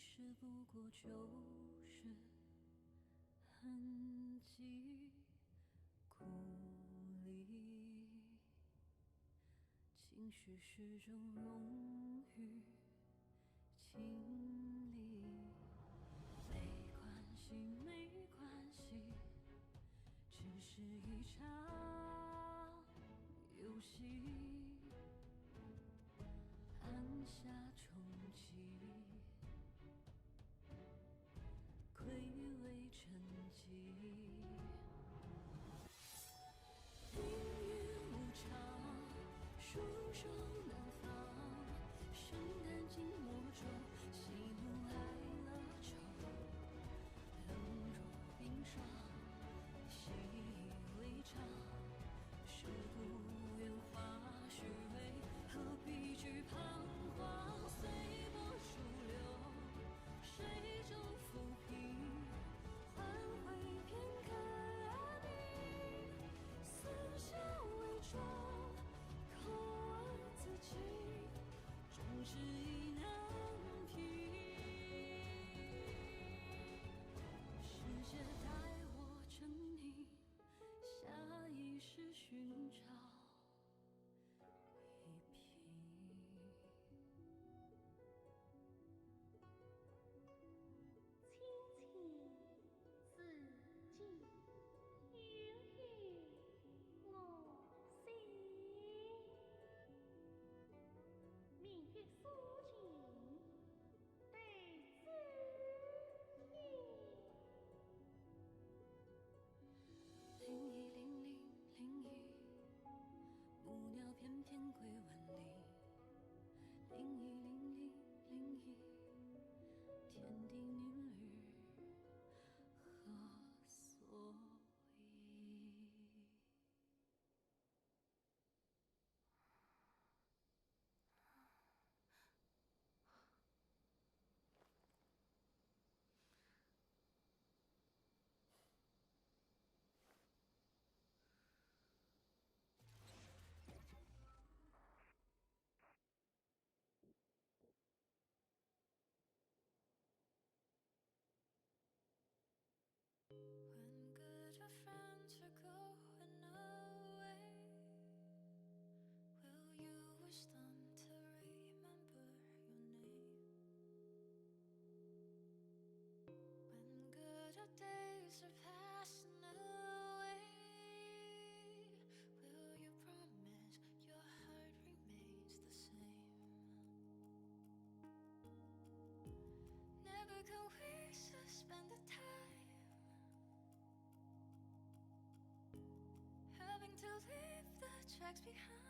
实不过就是痕迹，故里情绪始终融于情理。没关系，没关系，只是一场游戏，按下重启，愧为沉寂。命运无常，束手难放，生旦净末中，喜怒哀乐愁，冷若冰霜，习以为常。世不愿化虚伪，何必惧彷徨？随波逐流，水中浮萍，换回片刻宁。似笑为装，口问自己，终是意难平。世界待我沉溺，下意识寻找一平。亲情自己，悠悠我心。明月疏情对子意。010001，木鸟翩翩归万里。010001，天地宁律何所依？When good friends are going away, will you wish them to remember your name? When good days are passing away, will you promise your heart remains the same? Never can we suspend the time, having to leave the tracks behind.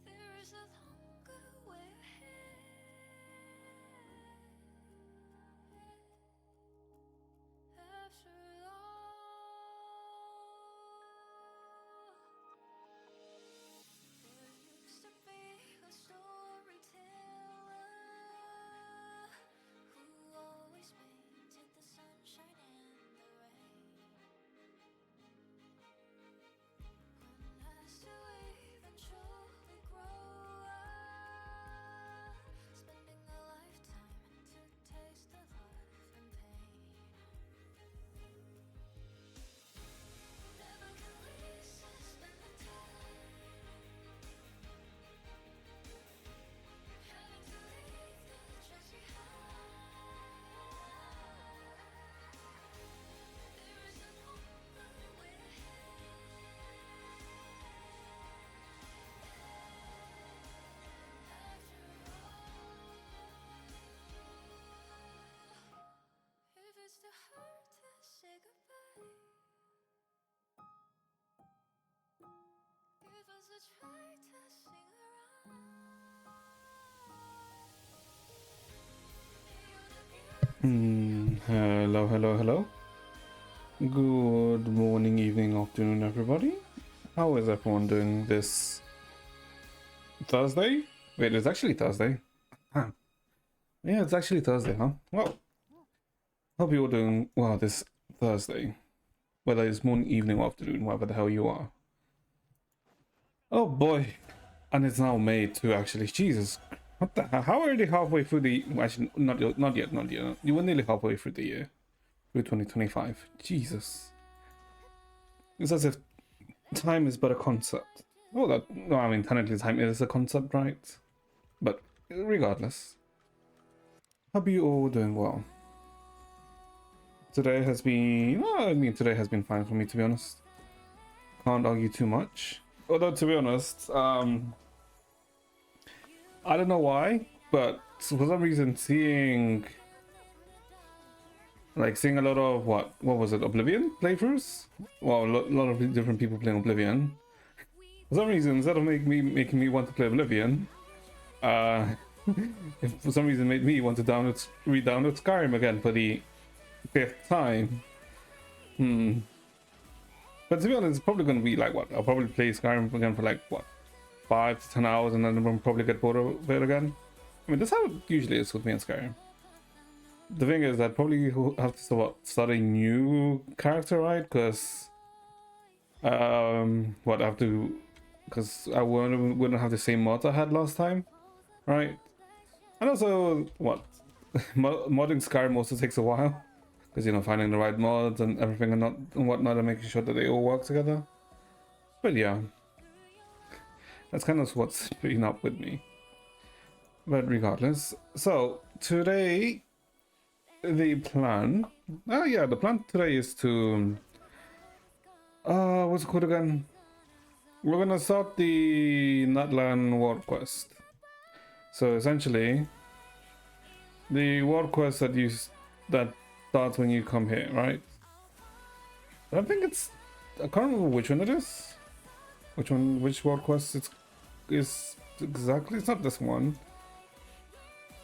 There is a longer way ahead. After all, there used to be a storyteller who always painted the sunshine and the rain. One has to eventually grow up, spending a lifetime to taste the life and pain. Never can we suspend the time, having to leave the tracks behind. There is a longer way ahead. After all, if it's too hard to say goodbye, give us a try to sing around. Hello, hello, hello. Good morning, evening, afternoon, everybody. How is everyone doing this Thursday? Wait, it's actually Thursday. Huh. Yeah, it's actually Thursday, huh? Well, hope you're all doing well this Thursday. Whether it's morning, evening, or afternoon, whatever the hell you are. Oh boy. And it's now May too, actually. Jesus What the hell? How are they halfway through the? Actually, not yet. You were nearly halfway through the year, through 2025. Jesus, it's as if time is but a concept. Oh, that no, I mean technically time is a concept, right? But regardless, hope you all doing well. Today has been, well, I mean, today has been fine for me, to be honest. Can't argue too much. Although, to be honest, I don't know why, but for some reason, seeing a lot of what was it, Oblivion playthroughs? Well, a lot of different people playing Oblivion. For some reason, instead of making me want to play Oblivion, it for some reason made me want to re-download Skyrim again for the 5th time. But to be honest, it's probably gonna be like what? I'll probably play Skyrim again for like what, 5 to 10 hours, and then I'll probably get bored of it again. I mean, that's how it usually is with me in Skyrim. The thing is, I'd probably have to start a new character, right? Because I have to, because I wouldn't have the same mod I had last time, right? And also, modding Skyrim also takes a while. Because, you know, finding the right mods and everything and whatnot, and making sure that they all work together. But yeah, that's kind of what's been up with me. But regardless, so today, the plan today is to, what's it called again? We're gonna start the Natlan World Quest. So essentially, the World Quest that starts when you come here, right? I think I can't remember which one it is. Which world quest is exactly? It's not this one.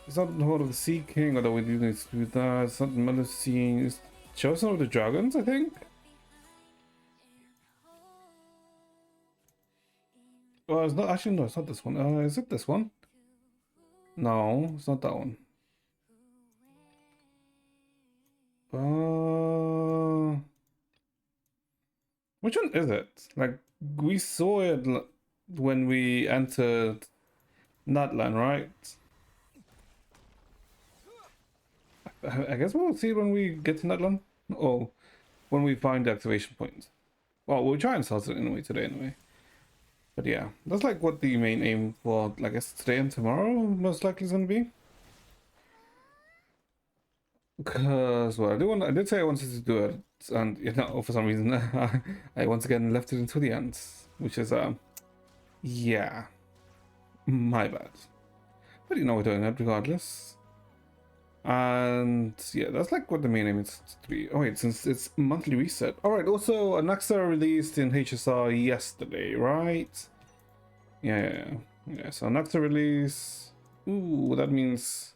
It's not the Horde of the Sea King, although we do need to do that. It's not Melusine. It's Chosen of the Dragons, I think. Well, it's not actually. No, it's not this one. Is it this one? No, it's not that one. Which one is it? Like, we saw it when we entered Natlan, right? I guess we'll see when we get to Natlan. Oh, when we find the activation point. Well, we'll try and start it anyway today, anyway. But yeah, that's like what the main aim for, I guess, today and tomorrow most likely is gonna be. Because, well, I did say I wanted to do it, and you know, for some reason, I once again left it until the end, which is, yeah, my bad. But you know, we're doing it regardless. And yeah, that's like what the main aim is to be. Oh wait, since it's monthly reset. Alright, also, Anaxa released in HSR yesterday, right? Yeah, so Anaxa release. Ooh, that means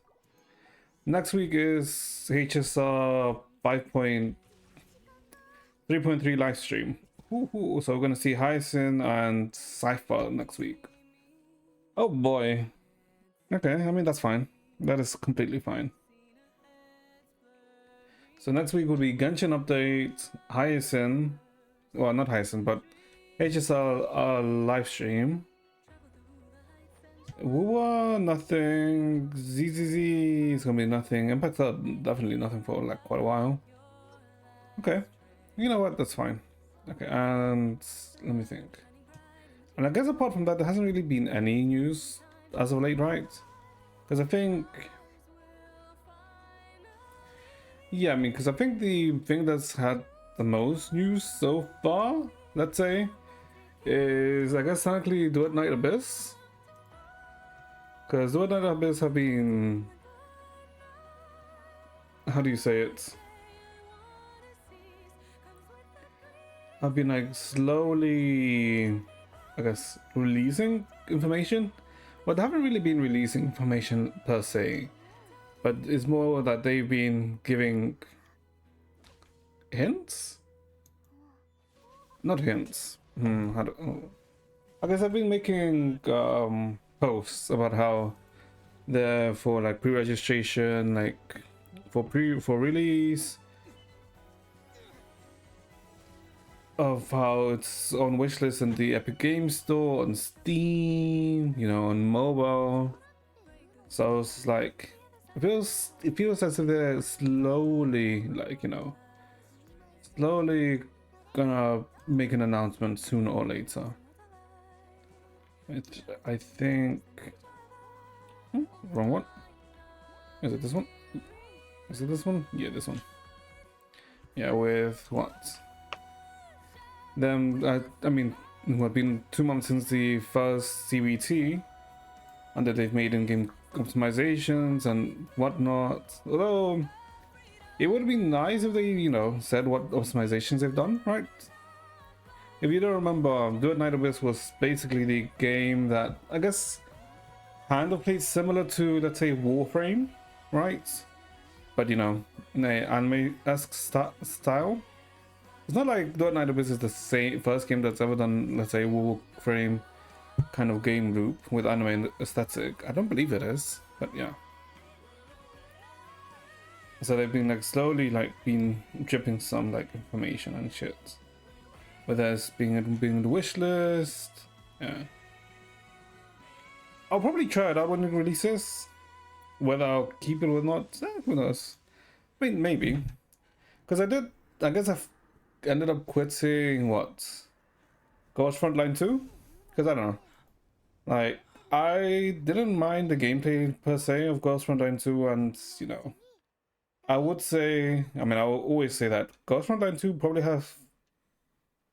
next week is HSR 5.3.3 live stream. Ooh, so we're gonna see Hyacinth and Cypher next week. Oh boy. Okay, I mean that's fine. That is completely fine. So next week will be Genshin update, Hyacinth, well not Hyacinth, but HSR live stream. Wuwa, nothing. ZZZ is gonna be nothing. Impact definitely nothing for like quite a while. Okay, you know what? That's fine. Okay, and let me think. And I guess apart from that, there hasn't really been any news as of late, right? Because I think, yeah, I mean, because I think the thing that's had the most news so far, let's say, is I guess technically Duet Knight Abyss. Because Duet Knight Abyss have been, how do you say it? I've been like slowly, I guess, releasing information. Well, they haven't really been releasing information per se, but it's more that they've been giving hints? Not hints. I guess I've been making posts about how they're for like pre-registration, like for release, of how it's on wishlist in the Epic Games Store, on Steam, you know, on mobile. So it's like it feels as if they're slowly, like, you know, slowly gonna make an announcement sooner or later. I think wrong one. Is it this one? Is it this one? Yeah, this one. Yeah, with what? Then I mean, what, been 2 months since the first CVT, and that they've made in-game optimizations and whatnot. Although it would be nice if they, you know, said what optimizations they've done, right? If you don't remember, Do It Night Abyss was basically the game that I guess kind of played similar to, let's say, Warframe, right? But you know, in a anime-esque style. It's not like Do It Night Abyss is the same first game that's ever done, let's say, Warframe kind of game loop with anime aesthetic. I don't believe it is, but yeah. So they've been like slowly like been dripping some like information and shit. Whether it's being in the wish list, yeah. I'll probably try it out when it releases. Whether I'll keep it or not, who knows? I mean, maybe. Because I guess I've ended up quitting what? Ghost Frontline 2? Because I don't know. Like, I didn't mind the gameplay per se of Ghost Frontline 2, and you know, I would say, I mean, I will always say that Ghost Frontline 2 probably have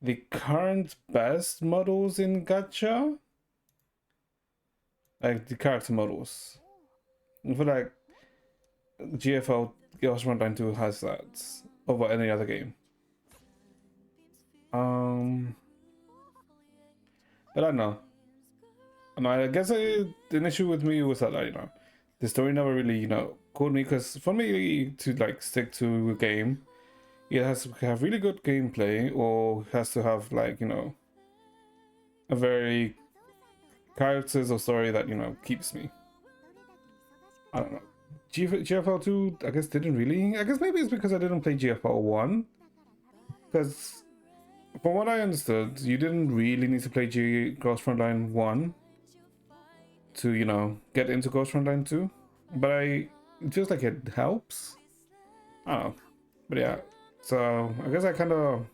the current best models in gacha. Like the character models. I feel like GFL Ghost Frontline 2 has that over any other game. But I don't know. And I guess the issue with me was that, like, you know, the story never really, you know, caught me, because for me to like stick to a game, it has to have really good gameplay, or has to have, like, you know, a very characters or story that, you know, keeps me. I don't know. GFL 2, I guess, didn't really. I guess maybe it's because I didn't play GFL 1. Because from what I understood, you didn't really need to play Ghost Frontline 1 to, you know, get into Ghost Frontline 2. But it feels like it helps. I don't know. But yeah. So I guess I kind of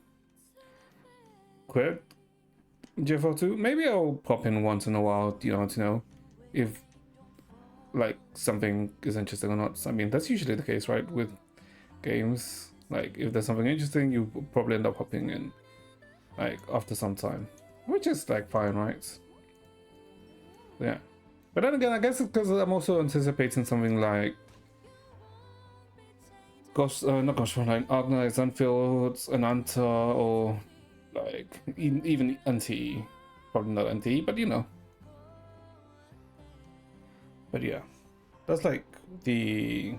quit GFL 2. Maybe I'll pop in once in a while, you know, to know if like something is interesting or not. I mean, that's usually the case, right, with games. Like, if there's something interesting, you probably end up hopping in like after some time, which is like fine, right? Yeah. But then again, I guess it's because I'm also anticipating something like not Ghost Frontline, Arknights, Unfilled, Ananta, or like even NTE. Probably not NTE, but you know. But yeah, that's like the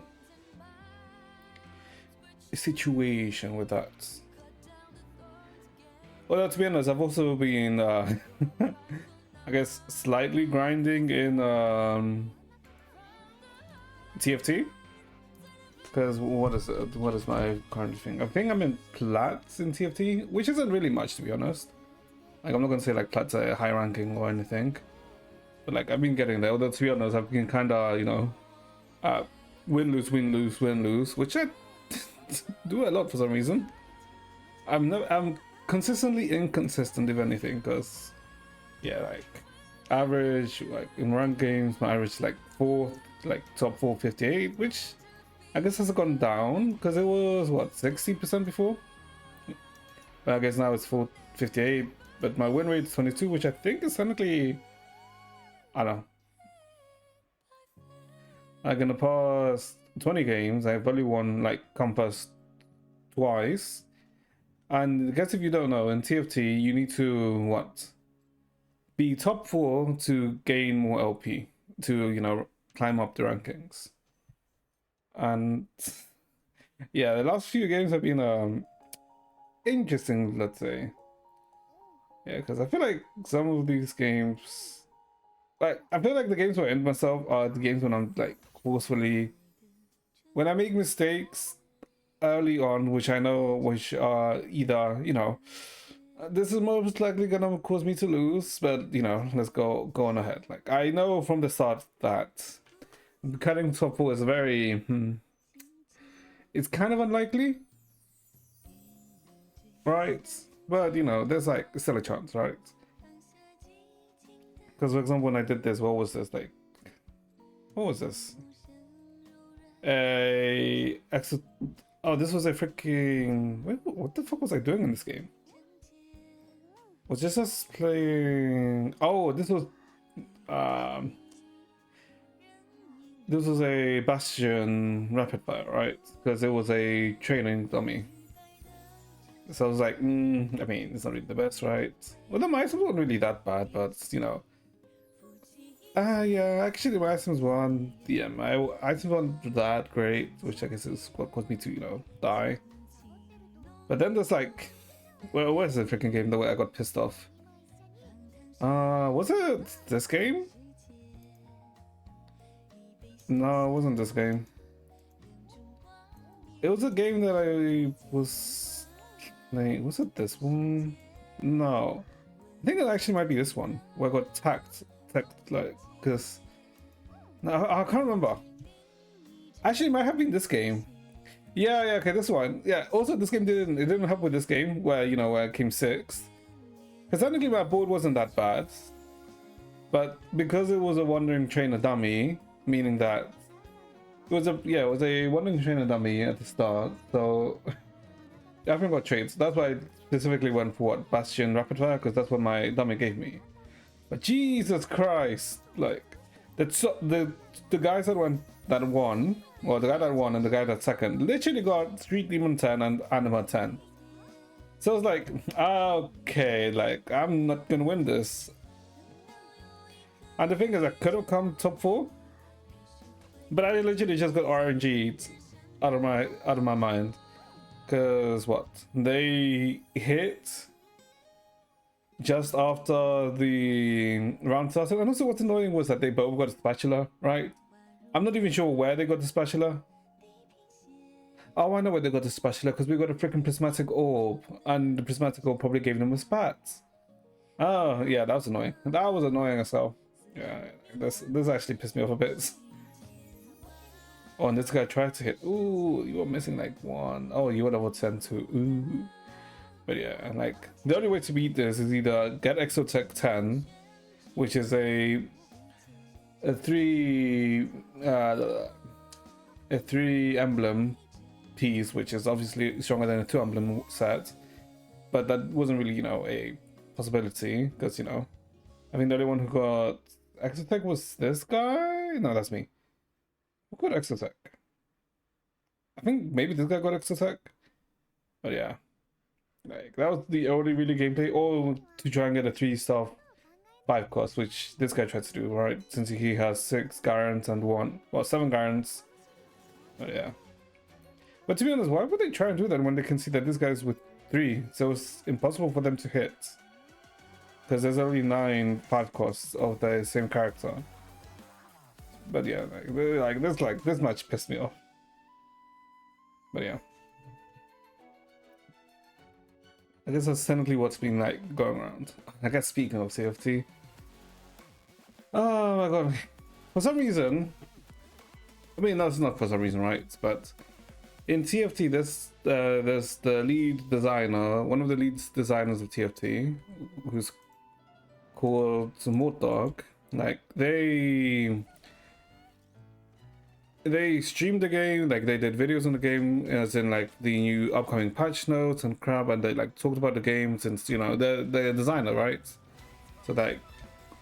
situation with that. Well, to be honest, I've also been, I guess, slightly grinding in TFT. Because what is my current thing? I think I'm in Plats in TFT, which isn't really much, to be honest. Like, I'm not gonna say like Plats are high ranking or anything, but like I've been getting there. Although, to be honest, I've been kind of, you know, win lose win lose win lose, which I do a lot for some reason. I'm consistently inconsistent, if anything, because yeah, like average, like in ranked games, my average is like fourth, like top 458, which I guess has gone down because it was what 60% before. But I guess now it's 458. But my win rate is 22, which I think is technically, I don't know. Like in the past 20 games, I've only won like Compass twice. And I guess if you don't know, in TFT you need to what? Be top 4 to gain more LP, to, you know, climb up the rankings. And yeah, the last few games have been interesting, let's say. Yeah, because I feel like some of these games, like I feel like the games where I end myself are the games when I'm like forcefully, when I make mistakes early on, which I know which are either, you know, this is most likely gonna cause me to lose, but you know, let's go on ahead. Like I know from the start that cutting top 4 is very it's kind of unlikely, right? But you know, there's like still a chance, right? Because for example, when I did this, what was this like? What was this? Oh, this was a freaking. Wait, what the fuck was I doing in this game? Was just us playing? Oh, this was a Bastion rapid fire, right? Because it was a training dummy. So I was like, I mean, it's not really the best, right? Well, the items weren't really that bad, but you know. Yeah, actually, my items weren't. Yeah, my items weren't that great, which I guess is what caused me to, you know, die. But then there's like, well, where's the freaking game? The way I got pissed off. Was it this game? No, it wasn't this game. It was a game that I was like, was it this one? No, I think it actually might be this one where I got attacked like, because no, I can't remember. Actually, it might have been this game. Yeah, okay, this one. Yeah, also this game didn't help with this game where, you know, where it came 6th. Because technically my board wasn't that bad, but because it was a wandering trainer dummy, meaning that it was a wandering trainer dummy at the start, so I haven't got traits. That's why I specifically went for what, Bastion Rapid Fire, because that's what my dummy gave me. But Jesus Christ, like the guys that won, or the guy that won and the guy that second, literally got Street Demon 10 and Anima 10. So I was like, okay, like I'm not gonna win this. And the thing is, I could have come top 4, but I literally just got RNG'd out of my mind. Cause what? They hit just after the round started, and also what's annoying was that they both got a spatula, right? I'm not even sure where they got the spatula. Oh, I know where they got the spatula, because we got a freaking prismatic orb, and the prismatic orb probably gave them a spat. Oh yeah, that was annoying. That was annoying as hell. Yeah, this actually pissed me off a bit. Oh, and this guy tried to hit. Ooh, you were missing like 1. Oh, you would have 10 too. Ooh. But yeah, like the only way to beat this is either get Exotech 10, which is a 3 emblem piece, which is obviously stronger than a 2 emblem set, but that wasn't really, you know, a possibility, because, you know, I think the only one who got Exotech was this guy. No, that's me. Who got Exotech? I think maybe this guy got Exotech. But yeah, like that was the only really gameplay, or to try and get a 3-star 5 cost, which this guy tried to do, right? Since he has 6 Garants and 7 Garants. But yeah. But to be honest, why would they try and do that when they can see that this guy's with 3? So it's impossible for them to hit. Because there's only 9 5 costs of the same character. But yeah, this match pissed me off. But yeah. I guess that's technically what's been like going around. I guess speaking of CFT. Oh my god. For some reason, I mean, that's not for some reason, right? But in TFT, there's the lead designer, one of the lead designers of TFT, who's called Mortdog. Like they streamed the game, like they did videos on the game, as in like the new upcoming patch notes and crap, and they like talked about the game since, you know, they're a designer, right? So like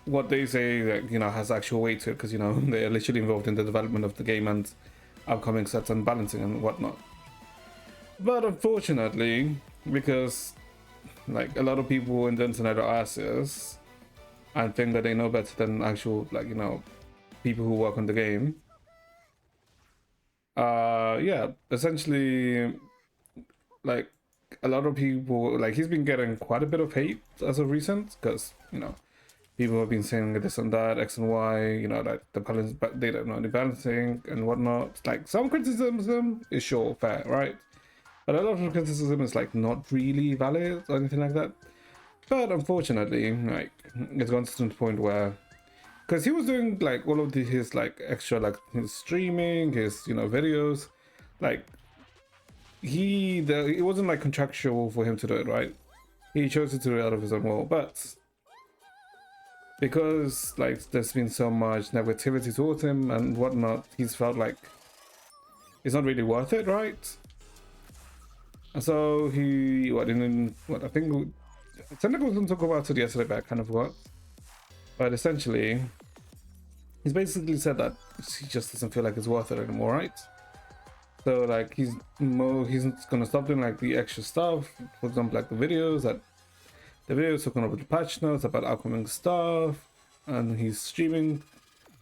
what they say, like, you know, has actual weight to it, because, you know, they're literally involved in the development of the game and upcoming sets and balancing and whatnot. But unfortunately, because like a lot of people in the internet are asses and think that they know better than actual, like, you know, people who work on the game. Yeah, essentially, like a lot of people, like, he's been getting quite a bit of hate as of recent, because, you know, people have been saying this and that, X and Y, you know, like the balance, but they don't know the balancing and whatnot. Like some criticism is sure fair, right? But a lot of criticism is like not really valid or anything like that. But unfortunately, like, it's gone to the point where because he was doing like all of his like extra like his streaming, his videos, like it wasn't like contractual for him to do it, right? He chose to do it out of his own will, but because like there's been so much negativity towards him and whatnot, he's felt like it's not really worth it, right? And so he I think technically we didn't talk about it yesterday, but I kind of forgot. But essentially, he's basically said that he just doesn't feel like it's worth it anymore, right? So like he's gonna stop doing like the extra stuff, for example, like the videos are gonna be patch notes about upcoming stuff, and he's streaming.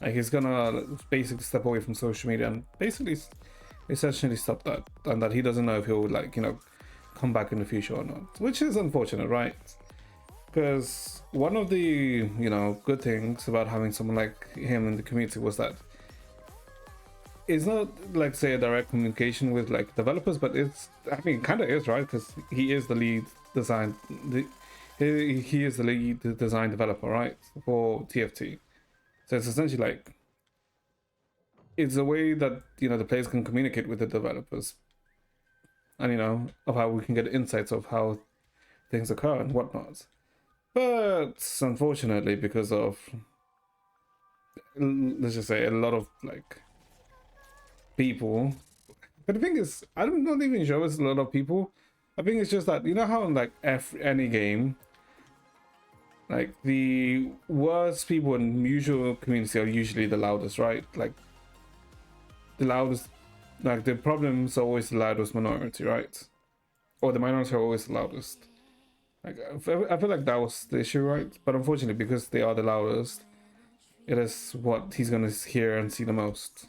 Like he's gonna basically step away from social media and basically essentially stop that, and that he doesn't know if he'll like come back in the future or not, which is unfortunate, right? Because one of the good things about having someone like him in the community was that it's not like say a direct communication with like developers, but kind of is, right? Because he is the lead he is the lead design developer, right, for TFT. So it's essentially like it's a way that the players can communicate with the developers, and of how we can get insights of how things occur and whatnot. But unfortunately, because of, let's just say, a lot of like people, but the thing is, I'm not even sure it's a lot of people. I think it's just that how in like any game, like the worst people in usual community are usually the loudest, right? Like the loudest, like the problems are always the loudest minority, right? Or the minority are always the loudest. Like I feel like that was the issue, right? But unfortunately, because they are the loudest, it is what he's gonna hear and see the most.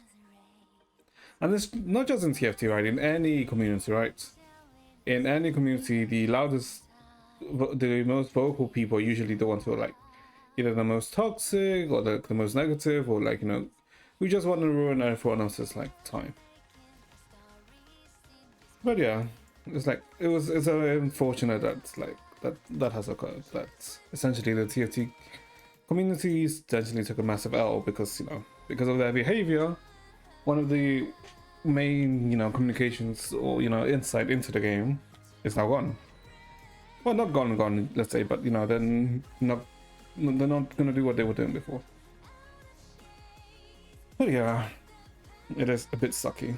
And it's not just in TFT, right? In any community, right? In any community, the most vocal people are usually the ones who are like either the most toxic or the most negative, or like we just want to ruin everyone else's like time. But yeah, it's unfortunate that like that has occurred. That essentially the TFT community essentially took a massive L because because of their behavior. One of the main communications or insight into the game is now gone. Well, not gone, let's say, but they're not gonna do what they were doing before. But yeah, it is a bit sucky.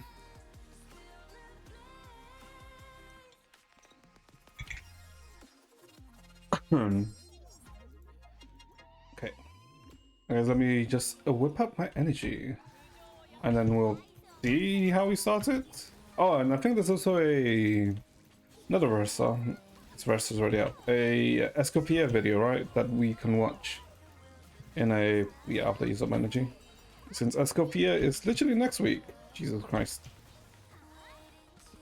Okay, guys, let me just whip up my energy, and then we'll see how we start it. Oh, and I think there's also another Versa. Its Versa's already out. A Escopia video, right? That we can watch in after use up energy. Since Escopia is literally next week. Jesus Christ.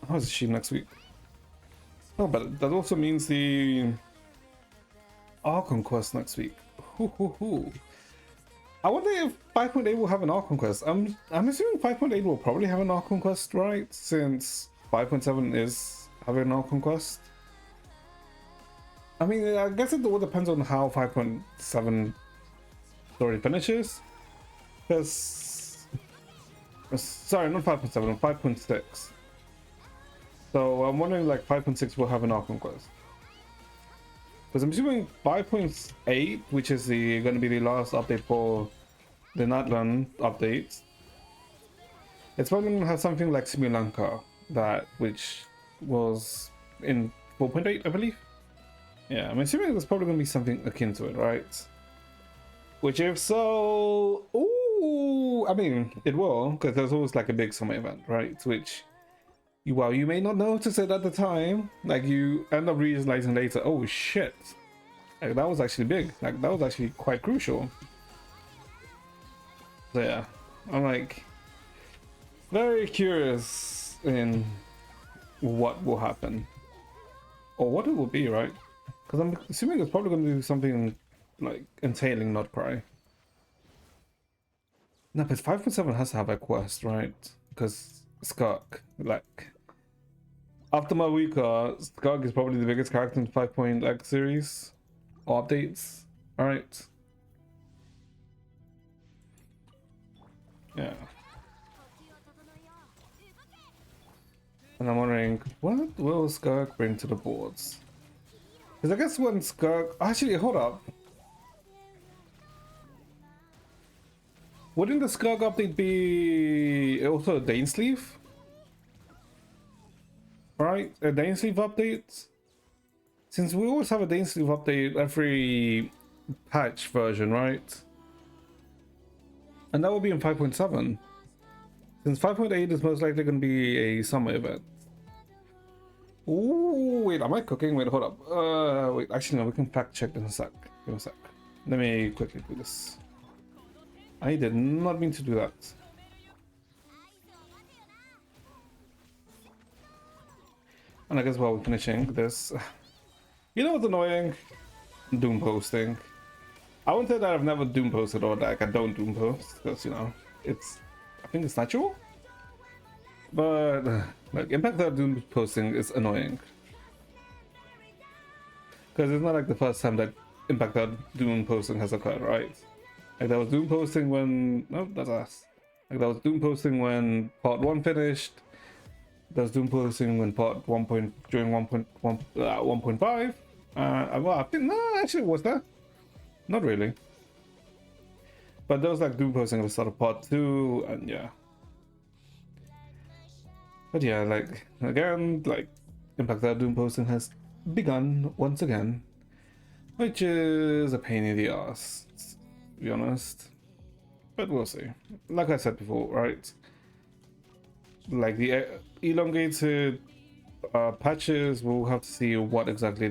How is she next week? Oh, but that also means the Archon quest next week. I wonder if 5.8 will have an Archon quest. I'm assuming 5.8 will probably have an Archon quest, right? Since 5.7 is having an Archon quest. I mean, I guess it all depends on how 5.7 story finishes. Because, sorry, not 5.7, 5.6. So I'm wondering like 5.6 will have an Archon quest. Because I'm assuming 5.8, which is going to be the last update for the Natlan updates, it's probably going to have something like Simulanka, which was in 4.8, I believe. Yeah, I'm assuming there's probably going to be something akin to it, right? Which if so, ooh, I mean, it will, because there's always like a big summer event, right? Which, while you may not notice it at the time, like you end up realizing later, oh shit, like that was actually big, like that was actually quite crucial. So yeah, I'm like very curious in what will happen or what it will be, right? Because I'm assuming it's probably going to do something like entailing Notcry. No, but 5.7 has to have a quest, right? Because Skirk, like after Maruka, Skirk is probably the biggest character in the 5.x series or updates, alright? Yeah. And I'm wondering, what will Skirk bring to the boards? Because I guess when Skirk... Actually, hold up. Wouldn't the Skirk update be also a Dainsleeve? Right? A Dainsleeve update? Since we always have a Dainsleeve update every patch version, right? And that will be in 5.7. Since 5.8 is most likely going to be a summer event. Ooh, wait, am I cooking? Wait, hold up. Wait, actually, no, we can fact check in a sec. Give me a sec. Let me quickly do this. I did not mean to do that. And I guess while we're finishing this, you know what's annoying? Doom posting. I wouldn't say that I've never Doom posted or like I don't Doom post, because you know, I think it's natural. But like Impact that Doom posting is annoying. Because it's not like the first time that Impact that Doom posting has occurred, right? Like that was Doom posting when that's us. Like that was Doom posting when part 1 finished. That was Doom posting when part 1 during 1.5. Well, I think no, actually was that? Not really. But there was like Doom posting at the start of part 2, and yeah. But yeah, like again, like Impact that Doom posting has begun once again, which is a pain in the ass, to be honest. But we'll see. Like I said before, right? Like the elongated patches, we'll have to see what exactly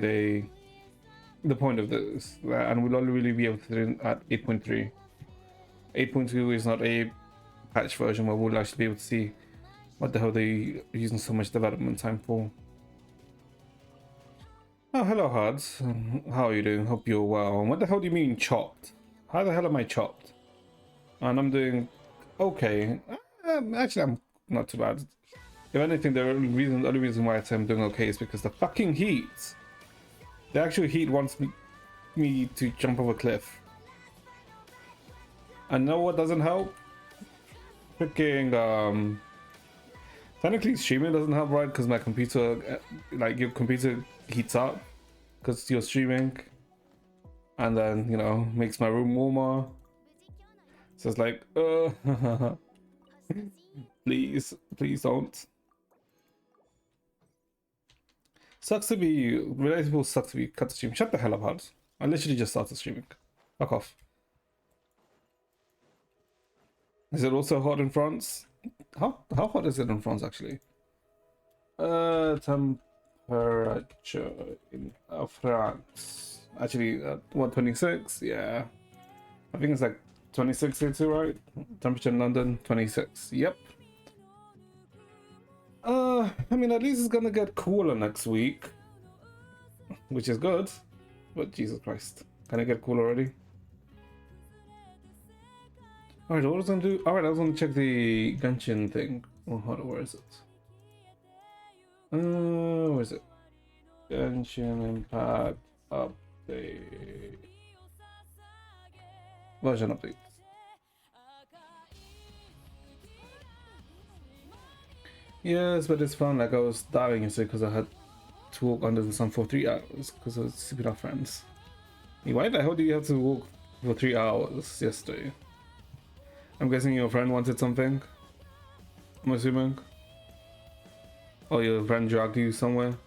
the point of this, and we'll only really be able to do it at 8.3. 8.2 is not a patch version where we'll actually be able to see what the hell they using so much development time for. Oh, hello, Hards. How are you doing? Hope you're well. What the hell do you mean chopped? How the hell am I chopped? And I'm doing okay. Actually, I'm not too bad. If anything, the only reason why I say I'm doing okay is because the fucking heat. The actual heat wants me to jump off a cliff. And know what doesn't help? Freaking technically streaming doesn't help, right? Because my computer, like your computer heats up because you're streaming, and then you know makes my room warmer. So it's like, please don't. Sucks to be relatable. Sucks to be cut to stream. Shut the hell up, Hard. I literally just started streaming. Fuck off. Is it also hot in France? How hot is it in France actually? Temperature in France. Actually, what, 26? Yeah, I think it's like 26 here too, right? Temperature in London, 26. Yep. I mean, at least it's gonna get cooler next week, which is good. But Jesus Christ, can it get cool already? Alright, what was I gonna do? Alright, I was gonna check the Genshin thing. Oh, hold on, where is it? Where is it? Genshin Impact update. Version update. Yes, but it's fun. Like I was dying yesterday because I had to walk under the sun for 3 hours because I was sleeping with our friends. Why the hell do you have to walk for 3 hours yesterday? I'm guessing your friend wanted something. I'm assuming. Or your friend dragged you somewhere.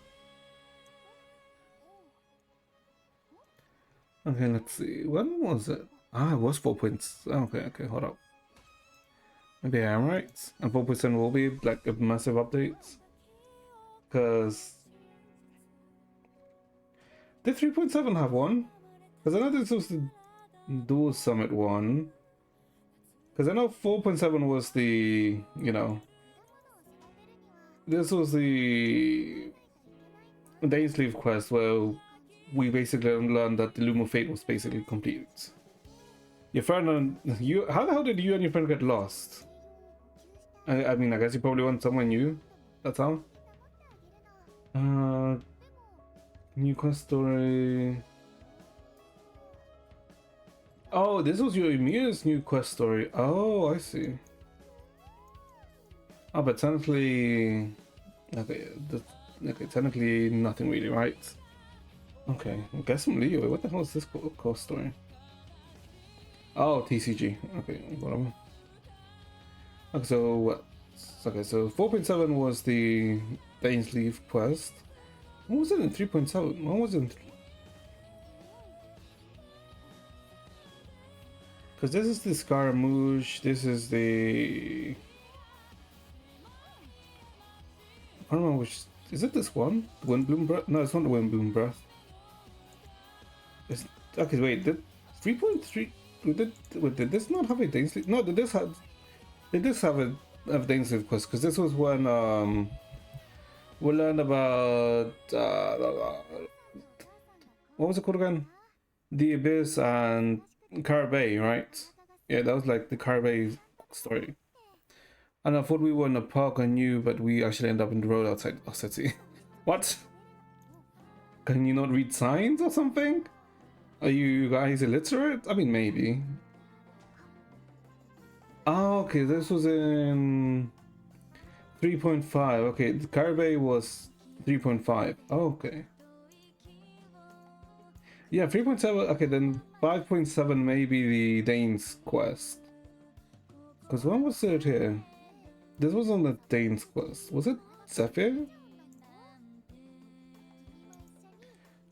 Okay, let's see. When was it? Ah, it was 4 points. Okay, hold up. Maybe I am right. And 4% will be like a massive update. Because did 3.7 have one? Because I know this was the Dual Summit one. Because I know 4.7 was the, you know, this was the Dainsleeve quest where we basically learned that the Loom of Fate was basically complete. Your friend and you, how the hell did you and your friend get lost? I mean, I guess you probably went somewhere new. That's how. New quest story. Oh, this was your Emir's new quest story. Oh, I see. Oh, but technically, okay, okay, technically nothing really, right? Okay, I guess I'm Leo. What the hell is this course story? Oh, TCG. Okay, whatever. Okay, so what? Okay, so 4.7 was the Dainsleif quest. What was it in 3.7? What was it in because this is the Scaramouche, this is the... I don't know which... Is it this one? The Windbloom Breath? No, it's not the Windbloom Breath. It's... Okay, wait, did 3.3... Did this not have a Dainsleif? No, did this have... Did this have a Dainsleif quest? Because this was when, we learned about... what was it called again? The Abyss and Carabay, right? Yeah, that was like the Carabay story. And I thought we were in a park on you, but we actually end up in the road outside our city. What? Can you not read signs or something? Are you guys illiterate? I mean, maybe. Oh, okay, this was in 3.5. Okay, the Carabay was 3.5. Oh, okay. Yeah, 3.7. Okay, then 5.7 maybe the Dane's quest. Because when was it here? This was on the Dane's quest. Was it Zephyr?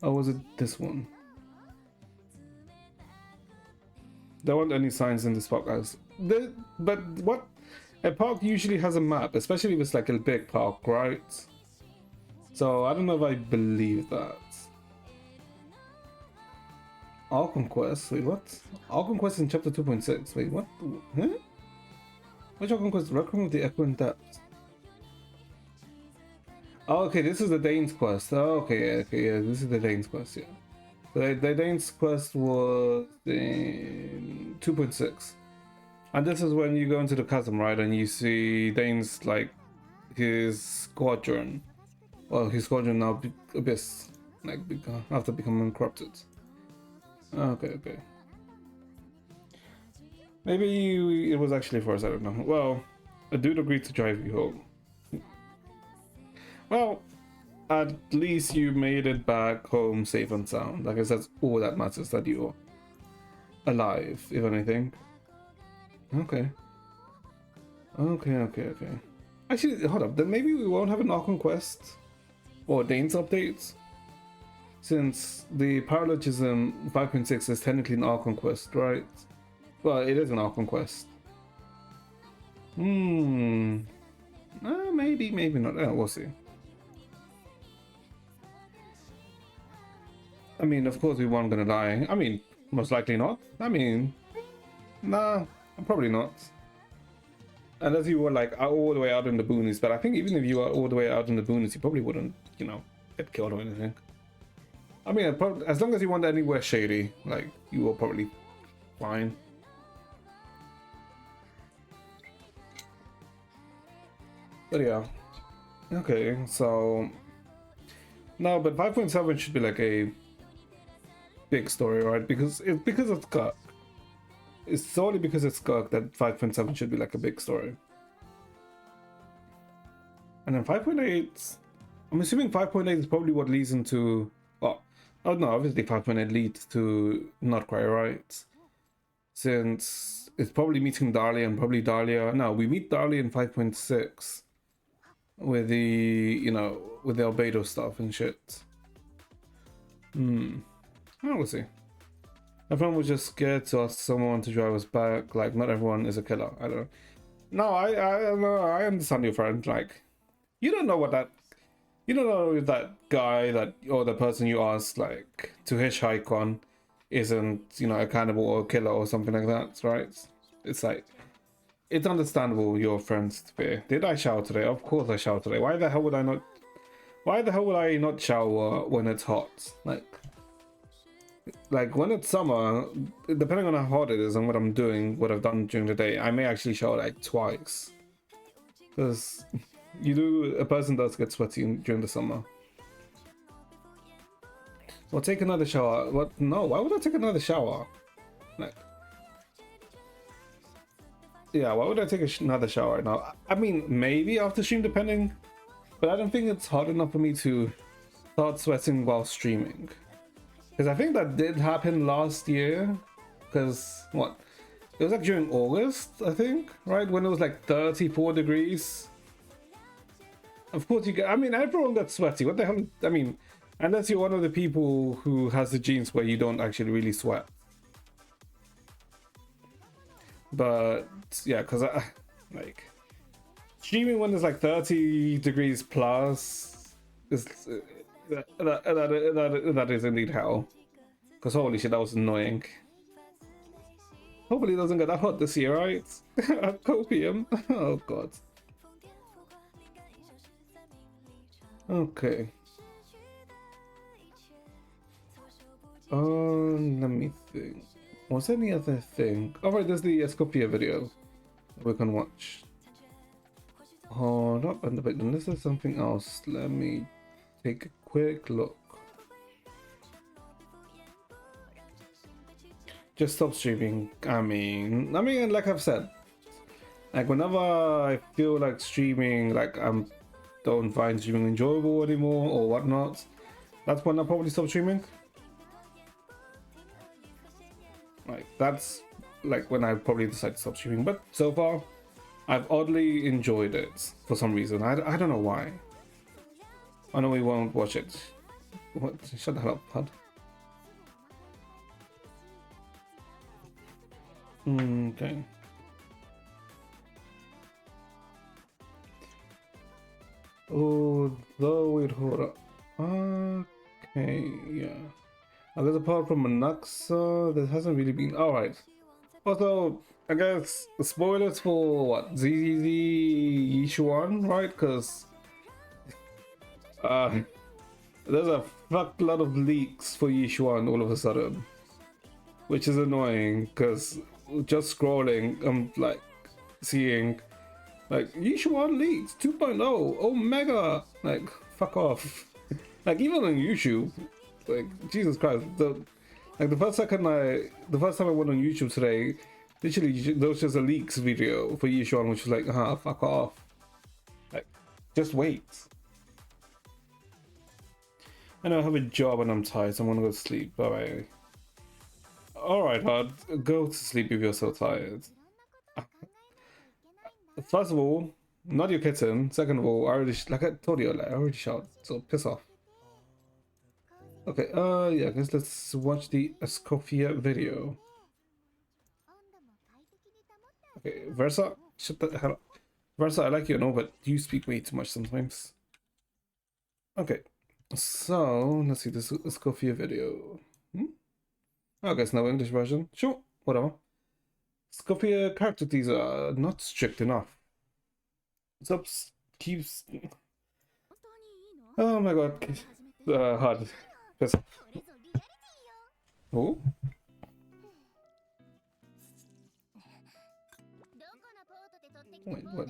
Or was it this one? There weren't any signs in this park, guys. But what? A park usually has a map, especially if it's like a big park, right? So I don't know if I believe that. Alcon Quest? Wait, what? Alcon Quest in chapter 2.6. Wait, what? Huh? Which Alcon Quest? Requiem of the Echo in Depth. Oh, okay, this is the Dane's quest. Oh, okay, yeah, this is the Dane's quest, yeah. The Dane's quest was in 2.6. And this is when you go into the chasm, right? And you see Dane's, like, his squadron. Well, his squadron now Abyss. Like, after becoming corrupted. Okay. Maybe it was actually for us, I don't know. Well, a dude agreed to drive you home. Well, at least you made it back home safe and sound. I guess that's all that matters, that you're alive, if anything. Okay. Actually, hold up, then maybe we won't have an Archon quest or Dane's updates, since the Paralogism 5.6 is technically an Archon quest, right? Well, it is an Archon quest. Maybe not. We'll see. I mean, of course we weren't gonna die. I mean, most likely not. I mean, nah, probably not. Unless you were like all the way out in the boonies, but I think even if you were all the way out in the boonies, you probably wouldn't, you know, get killed or anything. I mean, as long as you weren't anywhere shady, like, you were probably fine. But yeah. Okay, so... No, but 5.7 should be like a big story, right? Because it's Kirk. It's solely because it's Kirk that 5.7 should be like a big story. And then 5.8... I'm assuming 5.8 is probably what leads into... Well, oh no, obviously 5.8 leads to Notcry, right? Since it's probably meeting Dahlia and probably Dahlia... No, we meet Dahlia in 5.6. With the, you know, with the Albedo stuff and shit. We'll see. Everyone was just scared to ask someone to drive us back. Like, not everyone is a killer. I don't know. No, I understand your friend. Like, you don't know what that... You don't know if that guy that, or the person you asked, like, to hitchhike on isn't, you know, a cannibal or a killer or something like that, right? It's like... It's understandable your friends to be. Did I shower today? Of course I shower today. Why the hell would I not? Why the hell would I not shower when it's hot? Like when it's summer, depending on how hot it is and what I'm doing, what I've done during the day, I may actually shower like twice. Because a person does get sweaty during the summer. Well, take another shower. What? No, why would I take another shower? Like, Yeah, why would I take another shower right now? I mean, maybe after stream, depending. But I don't think it's hard enough for me to start sweating while streaming. Because I think that did happen last year. Because, what? It was like during August, I think, right? When it was like 34 degrees. Of course you get, I mean, everyone got sweaty. What the hell? I mean, unless you're one of the people who has the genes where you don't actually really sweat. But yeah, because I like streaming when it's like 30 degrees plus is that is indeed hell. Because holy shit, that was annoying. Hopefully it doesn't get that hot this year, right? Copium. Oh god. Okay. Let me think. Was there any other thing? Alright, there's the Escopia video we can watch. Hold up, and this is something else. Let me take a quick look. Just stop streaming. I mean, like I've said, like whenever I feel like streaming, like don't find streaming enjoyable anymore or whatnot, that's when I'll probably stop streaming. Like that's like when I probably decide to stop streaming. But so far, I've oddly enjoyed it for some reason. I don't know why. I know we won't watch it. What? Shut the hell up, Pud. Okay. Oh, though wait, hold up. Okay, yeah. I guess apart from Anaxa, there hasn't really been. Alright. Also, I guess spoilers for what? ZZZ Yishuan, right? Because there's a fuck lot of leaks for Yishuan all of a sudden. Which is annoying because just scrolling, I'm like seeing like Yishuan leaks 2.0 Omega, like fuck off. Like even on YouTube, like Jesus Christ, the first time I went on YouTube today, literally there was just a leaks video for Yishuan, which was like, fuck off. Like, just wait. I know I have a job and I'm tired, so I'm gonna go to sleep. Bye. Alright, Hard, go to sleep if you're so tired. First of all, not your kitten. Second of all, like I told you, I already shot, so piss off. Okay, yeah, I guess let's watch the Escoffier video. Okay, Versa, shut the hell up. Versa, I like you, no, but you speak way too much sometimes. Okay, so let's see this Escoffier video. I guess no English version. Sure, whatever. Escoffier character teaser are not strict enough. Subs keeps. Oh my god, hard. Piss off. Oh? Wait, what?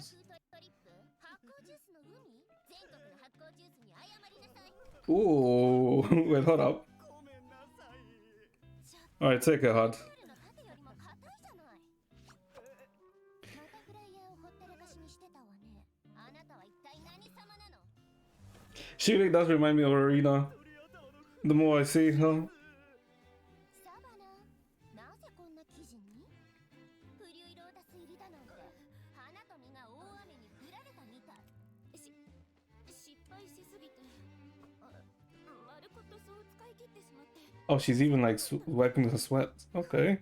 Ooh, wait, hold up. Alright, take it, Hard. She really does remind me of Arena. The more I see her. Oh, she's even like wiping her sweat. Okay.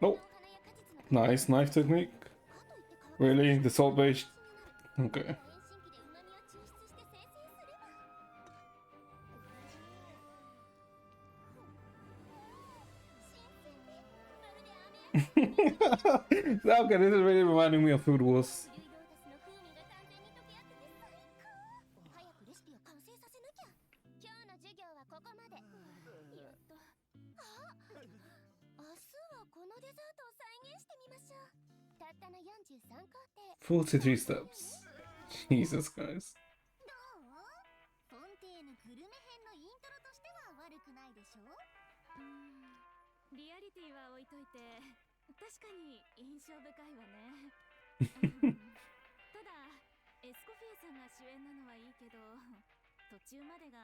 Oh, nice knife technique. Really, the salt based. Okay. Okay, this is really reminding me of Food Wars. Full 43 steps. Jesus Christ. リティは置いといて確かに印象深いわね。ただエスコフィエさんが主演なのはいいけど途中までが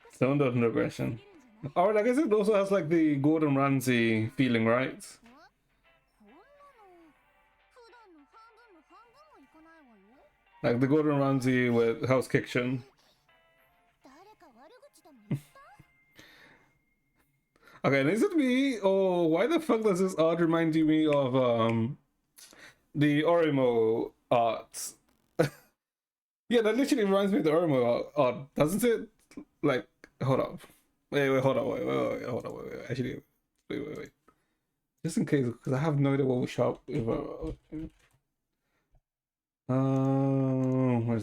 少し Sound of progression. Alright, I guess it also has like the Gordon Ramsay feeling, right? こんなの普段の半分の半分もいかないわよ。 Like the Gordon Ramsay with Hell's Kitchen. 誰か悪口でも言った？ Okay, and is it me? Oh, why the fuck does this art remind me of the Orimo art? Yeah, that literally reminds me of the Orimo art, doesn't it? Like, hold up. Wait, hold on, hold on, wait. Actually, wait. Just in case, because I have no idea what we shop. Where's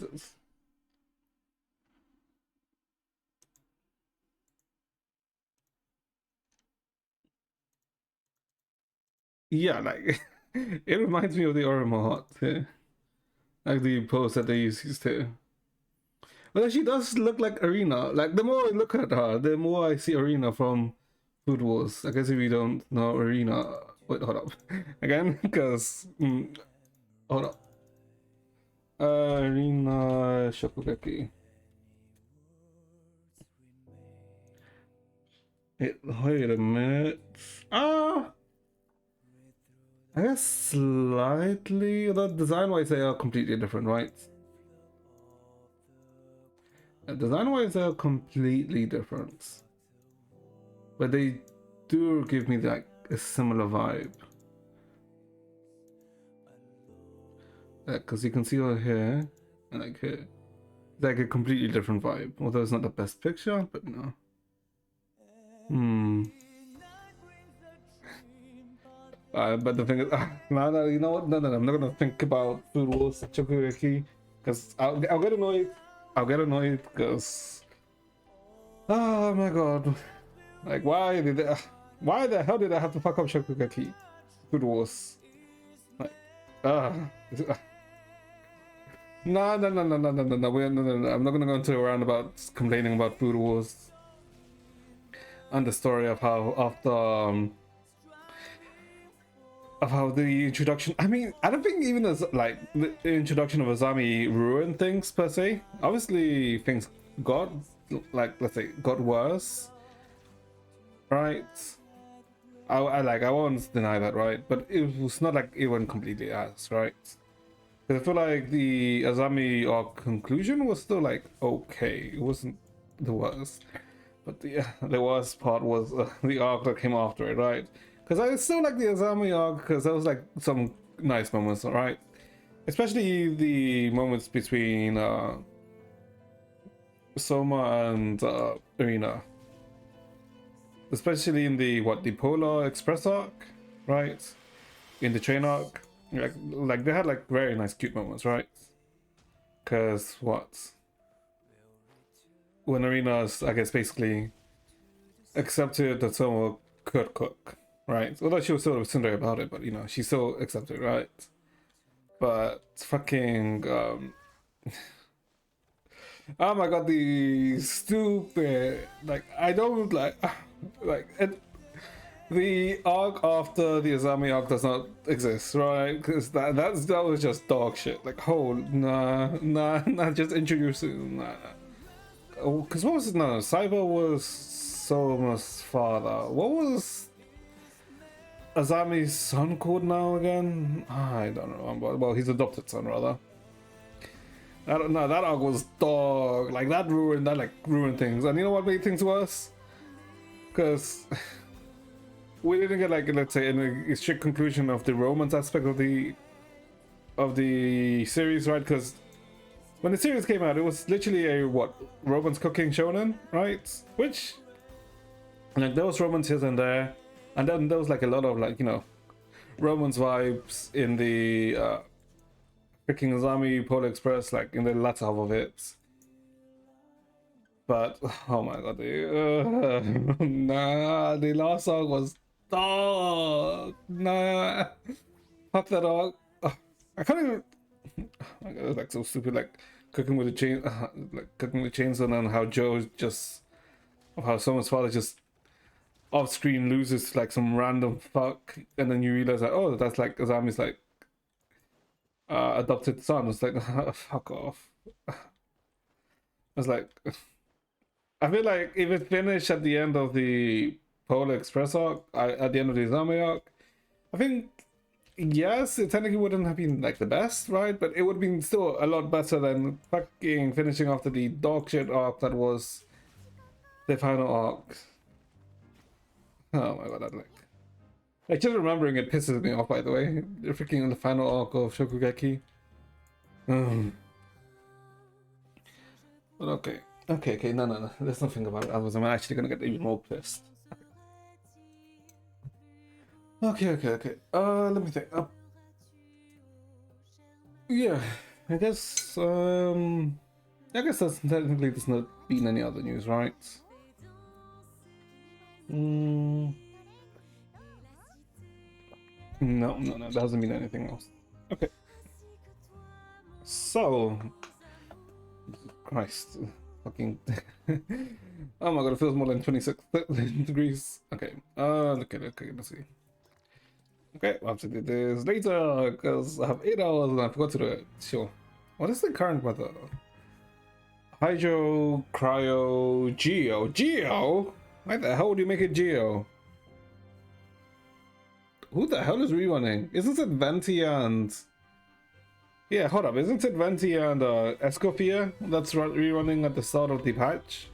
this? Yeah, like it reminds me of the Orimo art too. Like the pose that they used to. But she does look like Arena. Like the more I look at her, the more I see Arena from Food Wars. I guess if you don't know Arena, wait, hold up, again, because hold up, Arena Shokugeki. Wait a minute. I guess slightly. The design-wise, they are completely different, right? Design-wise, they are completely different, but they do give me like a similar vibe. Because you can see over here and like here, it's like a completely different vibe. Although it's not the best picture, but no. But the thing is, no, you know what? No, I'm not gonna think about Food Wars Shokugeki because I'll get annoyed. I'll get annoyed because, oh my god, like why the hell did I have to fuck up Shokugeki Food Wars? Like, no, I'm not gonna go into a roundabout complaining about Food Wars and the story of how after of how the introduction, I mean, I don't think even as like the introduction of Azami ruined things per se. Obviously things got, like, let's say, got worse, right? I won't deny that, right? But it was not like it went completely ass, right? Because I feel like the Azami arc conclusion was still like okay, it wasn't the worst, but the worst part was the arc that came after it, right? Because I still like the Azami arc because there was like some nice moments, right? Especially the moments between Soma and Irina. Especially in the Polar Express arc, right? In the train arc, like they had like very nice cute moments, right? Because when Irina's, I guess, basically accepted that Soma could cook. Right, although she was still a tsundere about it, but you know, she still accepted, right? But fucking oh my god, the stupid, like, I don't like the arc after the Azami arc does not exist, right? Because that was just dog shit. Like, oh nah, just introducing because what was it? No, Cyber was Soma's father. What was Azami's son called now again? I don't remember. Well, his adopted son, rather. I don't know. That arc was dog. Like, that ruined things. And you know what made things worse? Because we didn't get, like, let's say, a strict conclusion of the romance aspect of the series, right? Because when the series came out, it was literally a romance cooking shonen, right? Which, like, there was romance here and there. And then there was like a lot of, like, you know, romance vibes in the freaking Azami Polar Express, like in the latter half of it. But oh my god, nah, the last song was dog. Nah, fuck that dog. I can't even. Oh my god, it's like so stupid, like cooking with the chain, like cooking with chains, and then how Joe just, how someone's father just off screen loses to like some random fuck, and then you realize like, oh, that's like Azami's like adopted son. It's like fuck off. I was like, I feel like if it finished at the end of the Polar Express arc, at the end of the Azami arc, I think yes, it technically wouldn't have been like the best, right? But it would have been still a lot better than fucking finishing after the dog shit arc that was the final arc. Oh my god, that like just remembering it pisses me off. By the way, the freaking the final arc of Shokugeki. But okay, no. Let's not think about it. Otherwise, I'm actually gonna get even more pissed. Okay. Let me think. Yeah, I guess. There's technically there's not been any other news, right? No, there hasn't been anything else. Okay. So, Christ, fucking. Oh my god, it feels more than 26 degrees. Okay, okay, let's see. Okay, we'll have to do this later because I have 8 hours and I forgot to do it. Sure. What is the current weather? Hydro, Cryo, Geo. Geo? Why the hell would you make it Geo? Who the hell is rerunning? Isn't it Ventia and... Yeah, hold up. Isn't it Ventia and Escoffier that's rerunning at the start of the patch?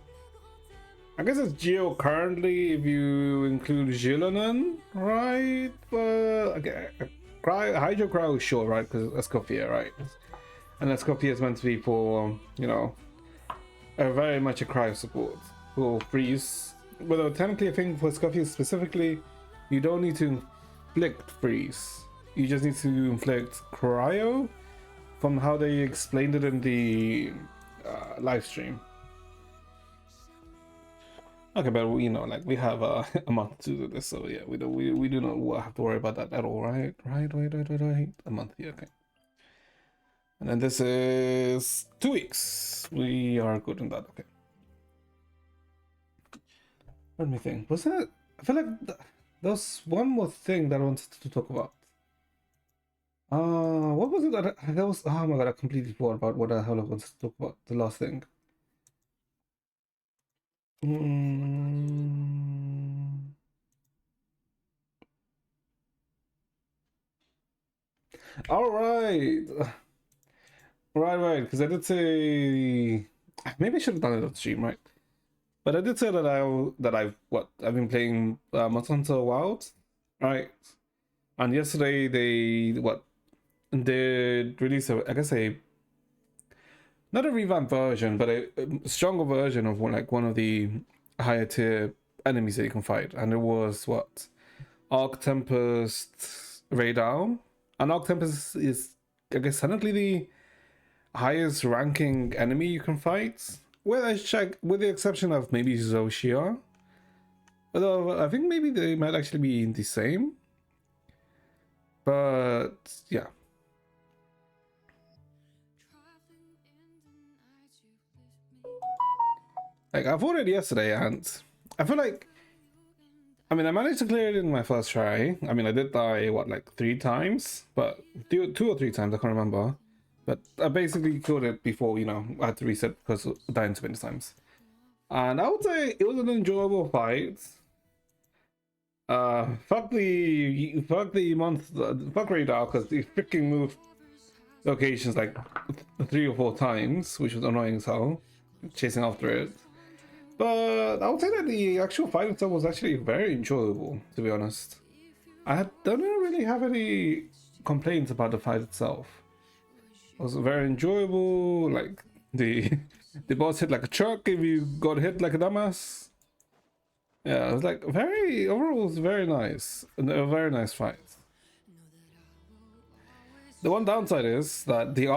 I guess it's Geo currently if you include Gilonen, right? But okay, Hydro Cryo is sure, right? Because Escoffier, right? And Escoffier is meant to be for, you know, very much a cryo support for freeze. But technically, I think for Escoffier specifically, you don't need to inflict freeze. You just need to inflict cryo, from how they explained it in the live stream. Okay, but you know, like we have a month to do this, so yeah, we do not have to worry about that at all, right? Right. A month, yeah, okay. And then this is 2 weeks. We are good in that, okay. Let me think. Was that? I feel like there was one more thing that I wanted to talk about. What was it that was? Oh my god, I completely forgot about what the hell I wanted to talk about. The last thing. All right. Right. Because I did say maybe I should have done it on stream, right? But I did say that I've been playing Monster Hunter Wilds, right? And yesterday they released I guess not a revamped version, but a stronger version of one of the higher tier enemies that you can fight, and it was Arc Tempest Raidal. And Arc Tempest is, I guess, technically the highest ranking enemy you can fight, with the exception of maybe Zoshia. Although I think maybe they might actually be the same. But yeah. Like, I fought it yesterday, and I feel like, I mean, I managed to clear it in my first try. I mean, I did die, 3 times? But 2 or 3 times, I can't remember. But I basically killed it before, you know, I had to reset because of dying too many times. And I would say it was an enjoyable fight. Fuck Raidal, because he freaking moved locations like 3 or 4 times, which was annoying as hell, chasing after it. But I would say that the actual fight itself was actually very enjoyable, to be honest. Don't really have any complaints about the fight itself. It was very enjoyable. Like the boss hit like a truck if you got hit like a dumbass. Yeah, it was like overall it was very nice. A very nice fight. The one downside is that the new